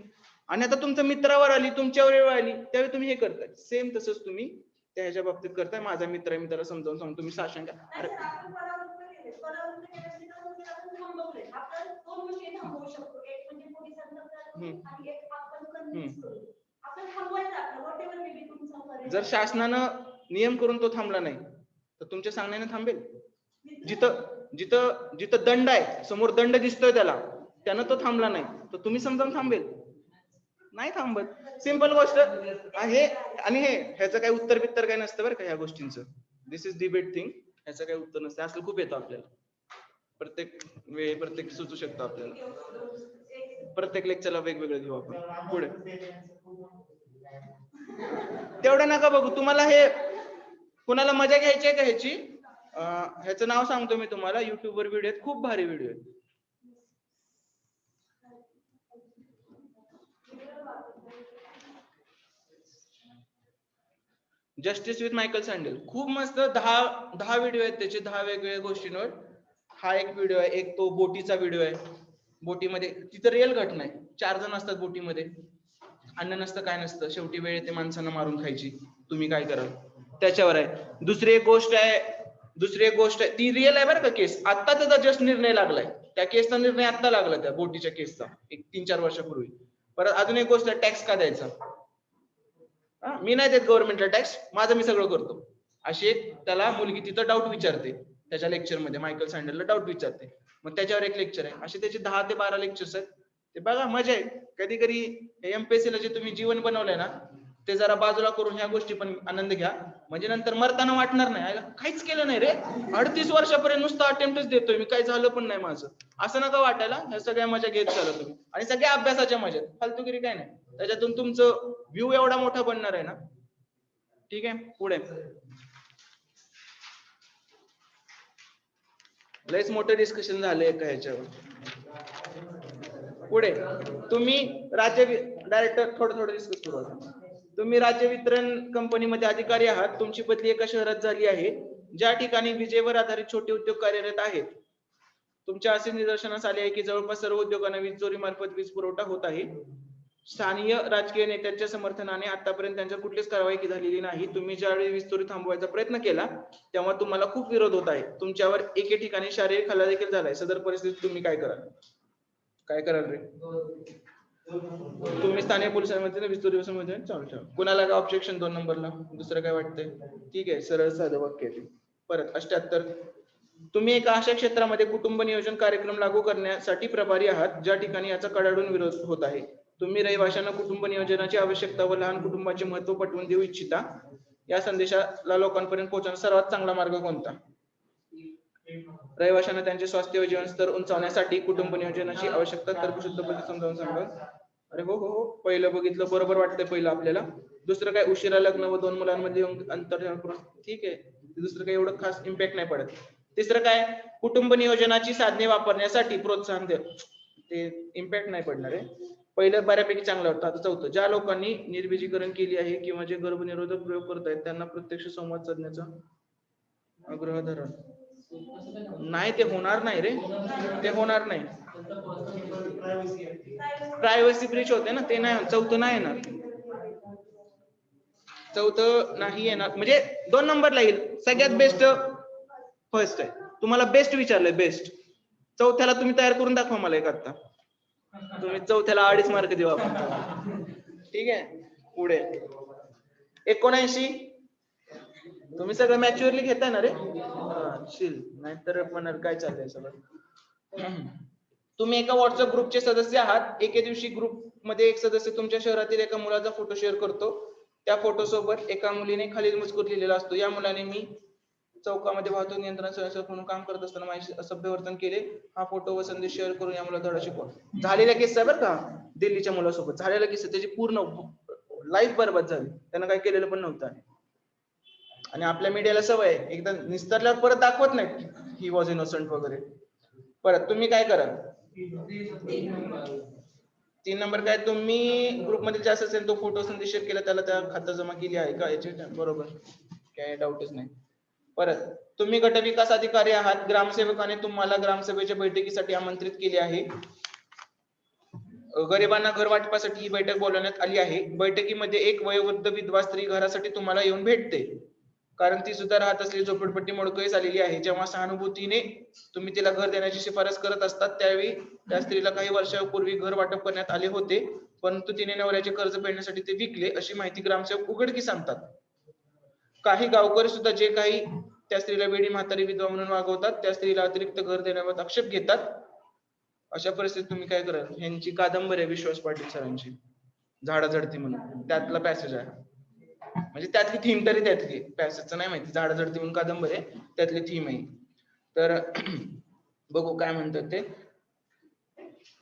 आणि आता तुमच्या मित्रावर आली, तुमच्यावर वेळ आली, त्यावेळी तुम्ही हे करताय. सेम तसंच तुम्ही त्या ह्याच्या बाबतीत करताय. माझा मित्र आहे, मी त्याला समजावून सांगतो, तुम्ही साशंक जर शासनानं नियम करून तो थांबला नाही तर तुमच्या सांगण्याने थांबेल? जिथं दंड आहे, समोर दंड दिसतोय त्याला, त्यानं तो थांबला नाही तर तुम्ही समजावून थांबेल? नाही थांबत. सिंपल गोष्ट आहे. आणि ह्याचं काही उत्तर बित्तर काही नसतं बरं का ह्या गोष्टींचं. दिस इज डिबेट थिंग. ह्याचं काही उत्तर नसतं. असलं खूप येतं आपल्याला. प्रत्येक वेळी प्रत्येक सुचू शकतो आपल्याला. प्रत्येक लेक्चरला वेगवेगळं घेऊ आपण. पुढे तेवढं नका बघू. तुम्हाला हे कुणाला मजा घ्यायची आहे का ह्याची? ह्याचं नाव सांगतो मी तुम्हाला. युट्यूबवर व्हिडिओ आहेत, खूप भारी व्हिडिओ आहेत. Justice with Michael sandal. खूप मस्त. 10 व्हिडिओ आहेत त्याचे, 10 वेगवेगळ्या गोष्टींवर. हा एक व्हिडिओ आहे. एक तो बोटीचा व्हिडिओ आहे. बोटीमध्ये तिथं रिअल घटना आहे. 4 जण असतात बोटीमध्ये. अन्न नसतं, काय नसतं. शेवटी वेळ येते माणसांना मारून खायची. तुम्ही काय कराल? त्याच्यावर आहे. दुसरी एक गोष्ट आहे ती रिअल आहे बरं का केस. आता त्याचा जस्ट निर्णय लागलाय. त्या केसचा निर्णय आता लागला, त्या बोटीच्या केसचा, एक 3-4 वर्षापूर्वी. परत अजून एक गोष्ट आहे, टॅक्स का द्यायचा. मी नाही देत गव्हर्नमेंटला टॅक्स, माझं मी सगळं करतो. अशी एक त्याला मुलगी तिथं डाऊट विचारते त्याच्या लेक्चरमध्ये. मायकल सँडेलला डाऊट विचारते. मग त्याच्यावर एक लेक्चर आहे. असे त्याचे 10 ते 12 लेक्चर्स आहेत. ते बघा, मजा आहे. कधी कधी एमपीएससी ला जे तुम्ही जीवन बनवलंय ना, ते जरा बाजूला करून ह्या गोष्टी पण आनंद घ्या. म्हणजे नंतर मरताना वाटणार नाही, काहीच केलं नाही रे, 38 वर्षापर्यंत नुसतं अटेम्प्टच देतोय मी, काही झालं पण नाही माझं. असं नका वाटायला. ह्या सगळ्या मजा घेत चाला तुम्ही. आणि सगळ्या अभ्यासाच्या मजा, फालतूगिरी काय नाही. त्याच्यातून तुमचं व्ह्यू एवढा मोठा बनणार आहे ना. ठीक आहे, पुढे. लयच मोठं डिस्कशन झालंय का ह्याच्यावर. पुढे तुम्ही डायरेक्टर थोडं डिस्कस करू. तुम्ही राज्य वितरण कंपनीमध्ये अधिकारी आहात. तुमची बदली एका शहरात झाली आहे ज्या ठिकाणी विजेवर आधारित छोटे उद्योग कार्यरत आहेत. तुमच्या असे निदर्शनास आले आहे की जवळपास सर्व उद्योगांना वीज चोरी मार्फत वीज पुरवठा होत आहे. स्थानिक राजकीय नेत्यांच्या समर्थनाने आतापर्यंत त्यांच्या कुठलीच कारवाई झालेली नाही. तुम्ही ज्यावेळी वीज चोरी थांबवायचा प्रयत्न केला तेव्हा तुम्हाला खूप विरोध होत आहे. तुमच्यावर एके ठिकाणी शारीरिक हल्ला देखील झालाय. सदर परिस्थितीत तुम्ही काय कराल रे? तुम्ही स्थानिक पोलिसांमध्ये वीज चोरी मध्ये चालू ठेवा. कुणाला काय ऑब्जेक्शन? 2 नंबरला दुसरं काय वाटतंय? ठीक आहे, सरळ साधं वाक्य आहे. परत 78. तुम्ही एका अशा क्षेत्रामध्ये कुटुंब नियोजन कार्यक्रम लागू करण्यासाठी प्रभारी आहात ज्या ठिकाणी याचा कडाडून विरोध होत आहे. तुम्ही रहिवाशांना कुटुंब नियोजनाची आवश्यकता व लहान कुटुंबाचे महत्त्व पटवून देऊ इच्छिता. या संदेशाला लोकांपर्यंत पोहोचवण्याचा सर्वात चांगला मार्ग कोणता? रहिवाशांना त्यांचे स्वास्थ्य व जीवन स्तर उंचावण्यासाठी कुटुंब नियोजनाची आवश्यकता तर्कशुद्ध पद्धतीने समजावून सांगा. अरे हो, पहिलं बघितलं, बरोबर वाटतंय पहिलं आपल्याला. दुसरं काय, उशिरा लग्न व 2 मुलांमध्ये अंतर, ठीक आहे, दुसरं काही एवढं खास इम्पॅक्ट नाही पडत. तिसरं काय, कुटुंब नियोजनाची साधने वापरण्यासाठी प्रोत्साहन द्या. ते इम्पॅक्ट नाही पडणार आहे. पहिलं बऱ्यापैकी चांगलं होतं. आता 4, ज्या लोकांनी निर्बीजीकरण केली आहे किंवा जे गर्भनिरोधक प्रयोग करत आहेत त्यांना प्रत्यक्ष संवाद साधण्याचा आग्रह धरा. नाही, ते होणार नाही रे, ते होणार नाही. प्रायव्हसी ब्रीच होते ना, ते नाही. 4 नाही येणार. 4 नाही येणार. म्हणजे 2 नंबरला येईल. सगळ्यात बेस्ट फर्स्ट आहे. तुम्हाला बेस्ट विचारलंय, बेस्ट. 4थ्याला तुम्ही तयार करून दाखवा मला एक आता. तुम्ही 4थ्याला 2.5 मार्क देऊ आपण. ठीक आहे, पुढे 79. तुम्ही सगळं मॅच्युअरली घेताय ना रे? शील नाहीतर पण काय चाललंय सगळं. तुम्ही एका व्हॉट्सअप ग्रुपचे सदस्य आहात. एके दिवशी ग्रुप मध्ये एक सदस्य तुमच्या शहरातील एका मुलाचा फोटो शेअर करतो. त्या फोटो सोबत एका मुलीने खालील मजकूर लिहिलेला असतो. या मुलाने मी चौकामध्ये वाहतूक नियंत्रण संचालक म्हणून काम करत असताना माझे असभ्य वर्तन केले. हा फोटो व संदेश शेअर करून या मुलाला धडा शिकवा. झालेला किस्सा बरं का, दिल्लीच्या मुलासोबत झालेला किस्सा. त्याची पूर्ण लाईफ बरबाद झाली. त्यानं काय केलेलं पण नव्हतं. आणि आपल्या मीडियाला सवय आहे, एकदा निस्तरल्यावर परत दाखवत नाही ही वॉज इनोसंट वगैरे. परत तुम्ही काय करा, 3 नंबर काय, तुम्ही ग्रुपमध्ये जास्त असेल तो फोटो संदेश शेअर केला, त्याला त्या खातं जमा केली आहे का याचे बरोबर, काय डाऊटच नाही. परत तुम्ही गटविकास अधिकारी आहात. ग्रामसेवकाने तुम्हाला ग्रामसभेच्या बैठकीसाठी आमंत्रित केले आहे. गरिबांना घर वाटपासाठी ही बैठक बोलवण्यात आली आहे. बैठकीमध्ये एक वयोवृद्ध विधवा स्त्री घरासाठी तुम्हाला येऊन भेटते, कारण ती सुद्धा राहत असलेली झोपडपट्टी मोडकळीस आलेली आहे. जेव्हा सहानुभूतीने तुम्ही तिला घर देण्याची शिफारस करत असतात त्यावेळी त्या स्त्रीला काही वर्षापूर्वी घर वाटप करण्यात आले होते, परंतु तिने नवऱ्याचे कर्ज फेडण्यासाठी ते विकले अशी माहिती ग्रामसेवक उघडकीस सांगतात. काही गावकरी सुद्धा जे काही त्या स्त्रीला वेडी म्हातारी विधवा म्हणून वागवतात, त्या स्त्रीला अतिरिक्त घर देण्यावर आक्षेप घेतात. अशा परिस्थितीत तुम्ही काय कराल? ह्यांची कादंबरी आहे विश्वास पाटील सरांची. झाडाझडती म्हणून त्यातला पॅसेज आहे, म्हणजे त्यातली थीम तरी त्यातली, पॅसेजचं नाही माहिती, झाडाझडती म्हणून कादंबरी आहे त्यातली थीम आहे. तर बघू काय म्हणतात ते.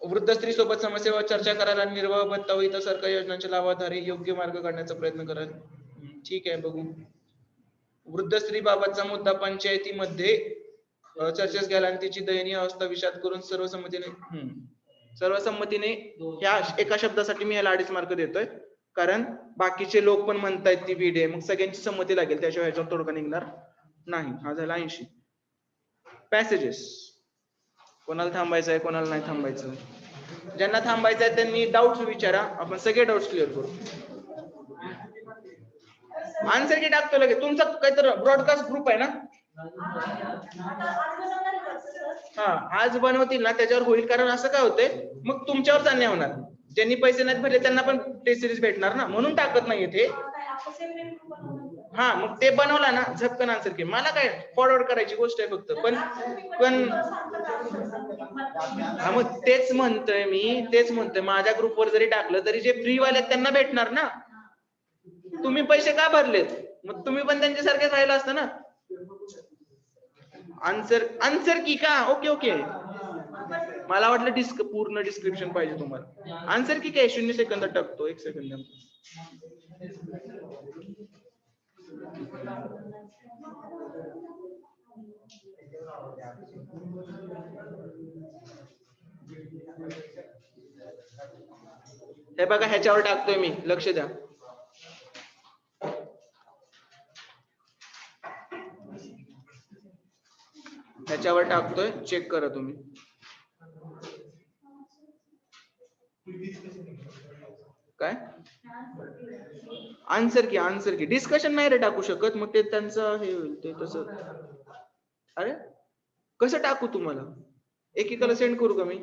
वृद्ध स्त्री सोबत समस्येवर चर्चा करायला आणि निर्वाह भत्ता व इतर सरकारी योजनांचे लाभाधारी योग्य मार्ग काढण्याचा प्रयत्न करायला. ठीक आहे, बघू. वृद्ध स्त्री बाबतचा मुद्दा पंचायतीमध्ये चर्चेस घ्यायला आणि तिची दयनीय अवस्था विषाद करून सर्वसंमतीने ह्या एका शब्दासाठी मी याला 2.5 मार्क देतोय, कारण बाकीचे लोक पण म्हणतायत ती बीड आहे, मग सगळ्यांची संमती लागेल, त्याशिवाय ह्याच्यावर तोडगा निघणार नाही. हा झाला 80. पॅसेजेस कोणाला थांबायचं आहे, कोणाला नाही थांबायचं. ज्यांना थांबायचं आहे त्यांनी डाऊट्स विचारा, आपण सगळे डाऊट्स क्लिअर करू. आन्सर की टाकतो लगेच. तुमचा काहीतरी ब्रॉडकास्ट ग्रुप आहे ना? हा, आज बनवतील ना त्याच्यावर होईल, कारण असं काय होतंय मग तुमच्यावर अन्याय होणार. ज्यांनी पैसे नाहीत भरले त्यांना पण टेस्ट सिरीज भेटणार ना, म्हणून टाकत नाहीये ते. हा, मग ते बनवला ना झपकन आन्सर की. मला काय फॉरवर्ड करायची गोष्ट आहे फक्त, पण हा, मग तेच म्हणतोय माझ्या ग्रुपवर जरी टाकलं तरी जे फ्री वाले त्यांना भेटणार ना. तुम्ही पैसे का भरलेत, मग तुम्ही पण त्यांच्यासारखेच राहिला असतं ना. आन्सर की का? ओके. मला वाटलं पूर्ण डिस्क्रिप्शन पाहिजे तुम्हाला. आन्सर की काय 0 सेकंदात टाकतो, 1 सेकंद. हे बघा, ह्याच्यावर टाकतोय मी, लक्ष द्या. ह्याच्यावर टाकतोय, चेक करा तुम्ही. काय आन्सर की डिस्कशन नाही रे टाकू शकत, मग ते त्यांचं हे होईल ते तसं. अरे कसं टाकू तुम्हाला? एकेकाला सेंड करू का मी?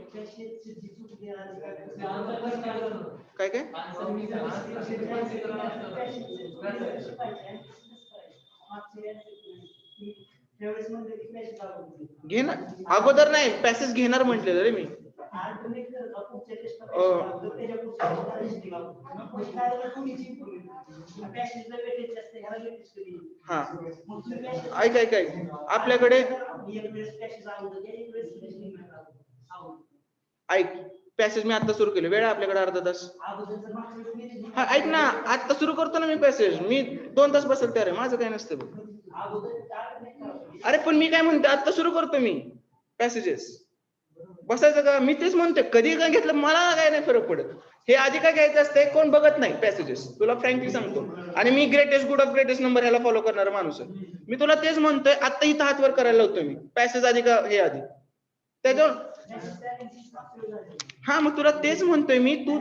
काय घे ना, अगोदर नाही पॅसेज घेणार म्हटलेलं रे मी. हा, ऐक आपल्याकडे ऐक, पॅसेज मी आता सुरू केलं, वेळ आपल्याकडे अर्धा तास. हा ऐक ना, आता सुरू करतो ना मी पॅसेज, मी 2 तास बसेल तर माझं काय नसतं बघ. अरे पण मी काय म्हणतो, आता सुरू करतो मी पॅसेजेस. बसायचं का? मी तेच म्हणतोय, कधी काय घेतलं मला काय नाही फरक पडत. हे आधी काय घ्यायचं असतंय, कोण बघत नाही पॅसेजेस, तुला फ्रँकली सांगतो. आणि मी greatest good of greatest number ह्याला फॉलो करणारा माणूस आहे. मी तुला तेच म्हणतोय, आता इथं हात वर करायला लावतोय मी. पॅसेज आधी का हे आधी त्याच्यावर. हा, मग तुला तेच म्हणतोय मी, तू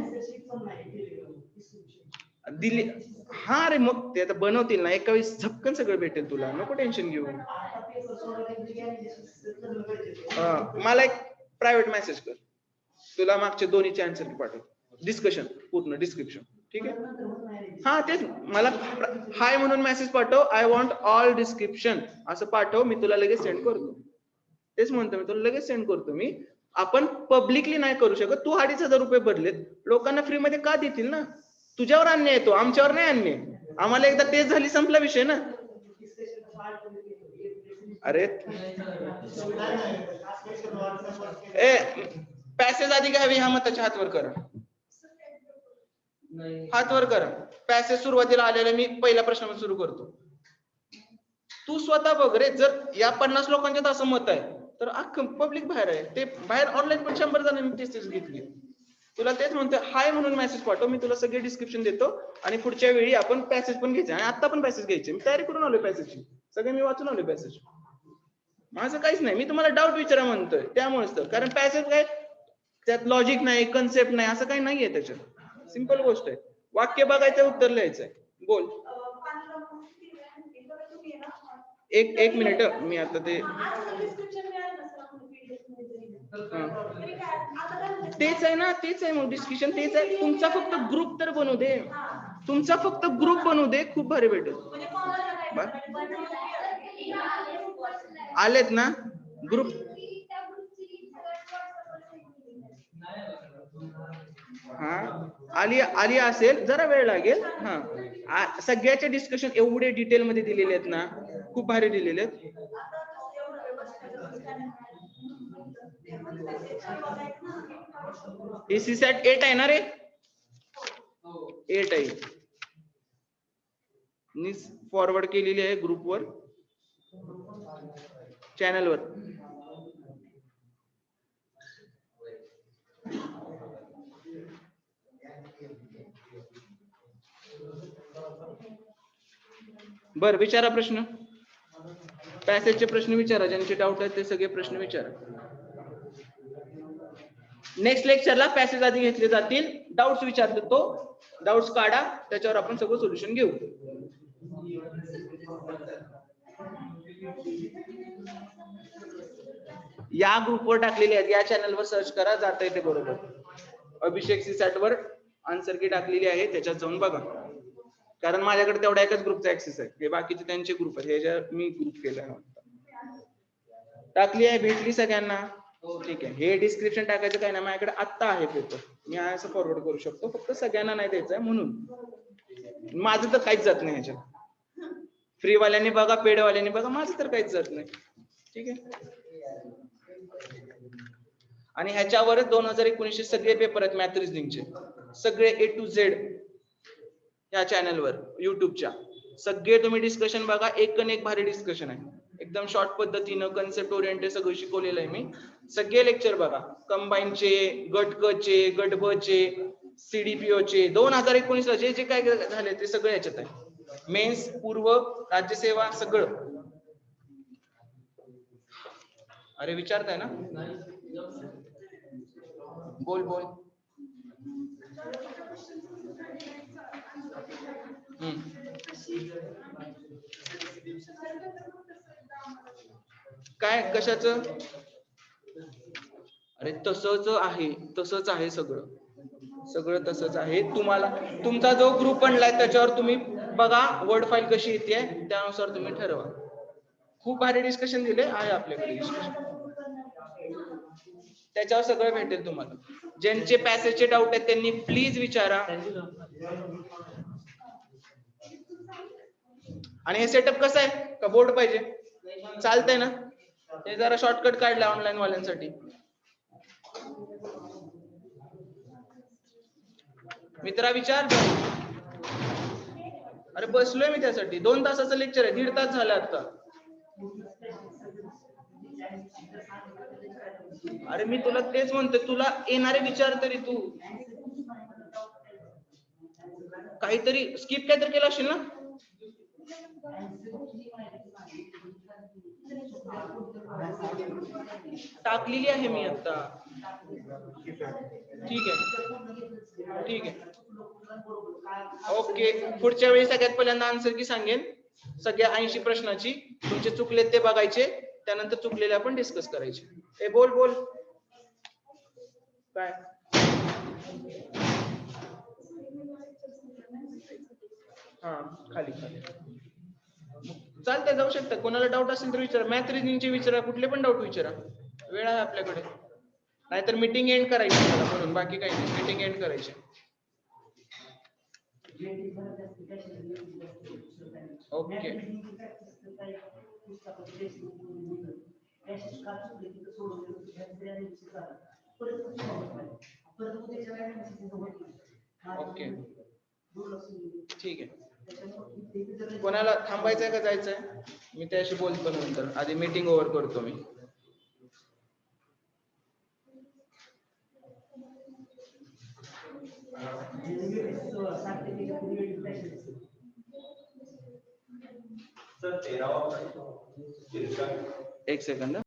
दिली. हा रे, मग ते आता बनवतील ना, एका वेळेस झपकन सगळं भेटेल तुला, नको टेन्शन घेऊ. मला एक प्रायव्हेट मेसेज कर, तुला मागचे दोन्हीचे आन्सर पाठव, डिस्कशन पूर्ण डिस्क्रिप्शन. ठीक आहे? हा तेच, मला हाय म्हणून मेसेज पाठव, आय वॉन्ट ऑल डिस्क्रिप्शन असं पाठव, मी तुला लगेच सेंड करतो. तेच म्हणतो मी तुला लगेच सेंड करतो मी. आपण पब्लिकली नाही करू शकत. तू 2,500 रुपये भरलेत, लोकांना फ्री मध्ये का देतील ना? तुझ्यावर अन्याय येतो, आमच्यावर नाही अन्याय. आम्हाला एकदा टेस्ट झाली, संपला विषय ना. अरे पॅसेज आधी घ्यावी, ह्या मताच्या हात वर करा, हात वर करा. पॅसेज सुरुवातीला आलेले मी पहिल्या प्रश्नापासून सुरू करतो. तू स्वतः बघ रे, जर या 50 लोकांच्यात असं मत आहे तर अख्खं पब्लिक बाहेर आहे. ते बाहेर ऑनलाईन पण 100 जणांनी टेस्ट घेतली. तुला तेच म्हणतोय, हाय म्हणून मेसेज पाठव, मी तुला सगळे डिस्क्रिप्शन देतो आणि पुढच्या वेळी आपण पॅसेज पण घ्यायचे. आणि आता पण पॅसेज घ्यायचे, मी तयारी करून आलोय पॅसेजची, सगळे मी वाचून आलोय पॅसेज. माझं काहीच नाही, मी तुम्हाला डाऊट विचारा म्हणतोय त्यामुळेच तर. कारण पॅसेज काय त्यात लॉजिक नाही, कन्सेप्ट नाही, असं काही नाहीये त्याच्यात. सिंपल गोष्ट आहे, वाक्य बघायचं, उत्तर लिहायचंय. बोल. एक मिनिट, मी आता ते तेच आहे ना, तेच आहे मग डिस्कशन, तेच आहे. तुमचा फक्त ग्रुप तर बनवू दे, तुमचा फक्त ग्रुप बनवू दे, खूप भारी भेटेल. आलेत ना ग्रुप? हा आली आली असेल, जरा वेळ लागेल. सगळ्याचे डिस्कशन एवढे डिटेल मध्ये दिलेले आहेत ना, खूप भारी दिलेले आहेत. एसी सॅट 8 आहे ना रे, 8 आहे. मी फॉरवर्ड केलेली आहे ग्रुपवर, चॅनलवर. बर, विचारा प्रश्न. पॅसेजचे प्रश्न विचारा, ज्यांचे डाऊट आहेत ते सगळे प्रश्न विचारा. नेक्स्ट लेक्चरला पॅसेज आधी घेतले जातील, डाऊट्स विचारतो तो, डाऊट्स काढा, त्याच्यावर आपण सगळं सोल्युशन घेऊ. या ग्रुपवर टाकलेले आहेत, या चॅनलवर सर्च करा, जाता येते बरोबर. अभिषेक सीसॅट वर आन्सर की टाकलेली आहे, त्याच्यात जाऊन बघा. कारण माझ्याकडे तेवढा एकच ग्रुपचा ऍक्सेस आहे, हे बाकीचे त्यांचे ग्रुप आहेत, ह्याच्यात मी ग्रुप केलाय. टाकली आहे, भेटली सगळ्यांना? ठीक आहे. हे डिस्क्रिप्शन टाकायचं काय ना, माझ्याकडे आत्ता आहे पेपर, मी असं फॉरवर्ड करू शकतो, फक्त सगळ्यांना नाही द्यायचं आहे म्हणून. माझं तर काहीच जात नाही ह्याच्यात. फ्री वाल्यांनी बघा, पेड वाल्यांनी बघा, माझं तर काहीच जात नाही. ठीक आहे. आणि ह्याच्यावर 2019 सगळे पेपर आहेत मॅथ रिझनिंगचे, सगळे A to Z या चॅनलवर, युट्यूबच्या. सगळे तुम्ही डिस्कशन बघा, एक भारी डिस्कशन आहे, एकदम शॉर्ट पद्धतीनं, कन्सेप्ट ओरिएंटेड सगळं शिकवलेलं आहे मी. सगळे लेक्चर बघा, कंबाईनचे, गट क चे, गट ब चे, CDPO चे, 2019 ला जे जे काय झाले ते सगळं याच्यात आहे. मेन्स, पूर्व, राज्यसेवा सगळं. अरे विचारताय ना, बोल बोल. काय कशाचं? अरे तसंच आहे, तसंच आहे सगळं, सगळं तसंच आहे. तुम्हाला तुमचा जो ग्रुप बनलाय त्याच्यावर तुम्ही बघा, वर्ड फाईल कशी येते, त्यानुसार तुम्ही ठरवा. खूप भारी डिस्कशन दिले आहे आपल्याकडे, त्याच्यावर सगळं भेटेल तुम्हाला. ज्यांचे पॅसेजचे डाऊट आहेत त्यांनी प्लीज विचारा. आणि हे सेटअप कसं आहे, का बोर्ड पाहिजे? चालतंय ना, हे जरा शॉर्टकट काढलाय ऑनलाईन वाल्यांसाठी. मित्रा विचार. अरे बसलोय मी त्यासाठी, 2 तासाचं लेक्चर आहे, 1.5 तास झाला आता. अरे मी तुला तेच म्हणतोय, तुला येणारे विचार तरी तू काहीतरी स्किप काहीतरी केलं असेल ना. टाकलेली आहे मी आता. ठीक आहे, ठीक आहे, ओके. पुढच्या वेळी सगळ्यात पहिल्यांदा आन्सर की सांगेन, सगळ्या 80 प्रश्नाची. तुमचे चुकलेत ते बघायचे, त्यानंतर चुकलेले आपण डिस्कस करायचे. ए बोल बोल काय. हा खाली खाली चालतंय, जाऊ शकता. कोणाला डाऊट असेल तर विचारा, मॅथ रिझनिंगचे विचारा, कुठले पण डाऊट विचारा, वेळ आहे आपल्याकडे. नाहीतर मीटिंग एंड करायची म्हणून, बाकी काही नाही, मीटिंग एंड करायची. ओके. ओके ठीक आहे. कोणाला थांबायचंय का जायचंय? मी त्याशी बोलतो नंतर, आधी मीटिंग ओव्हर करतो मी. एक सेकंद.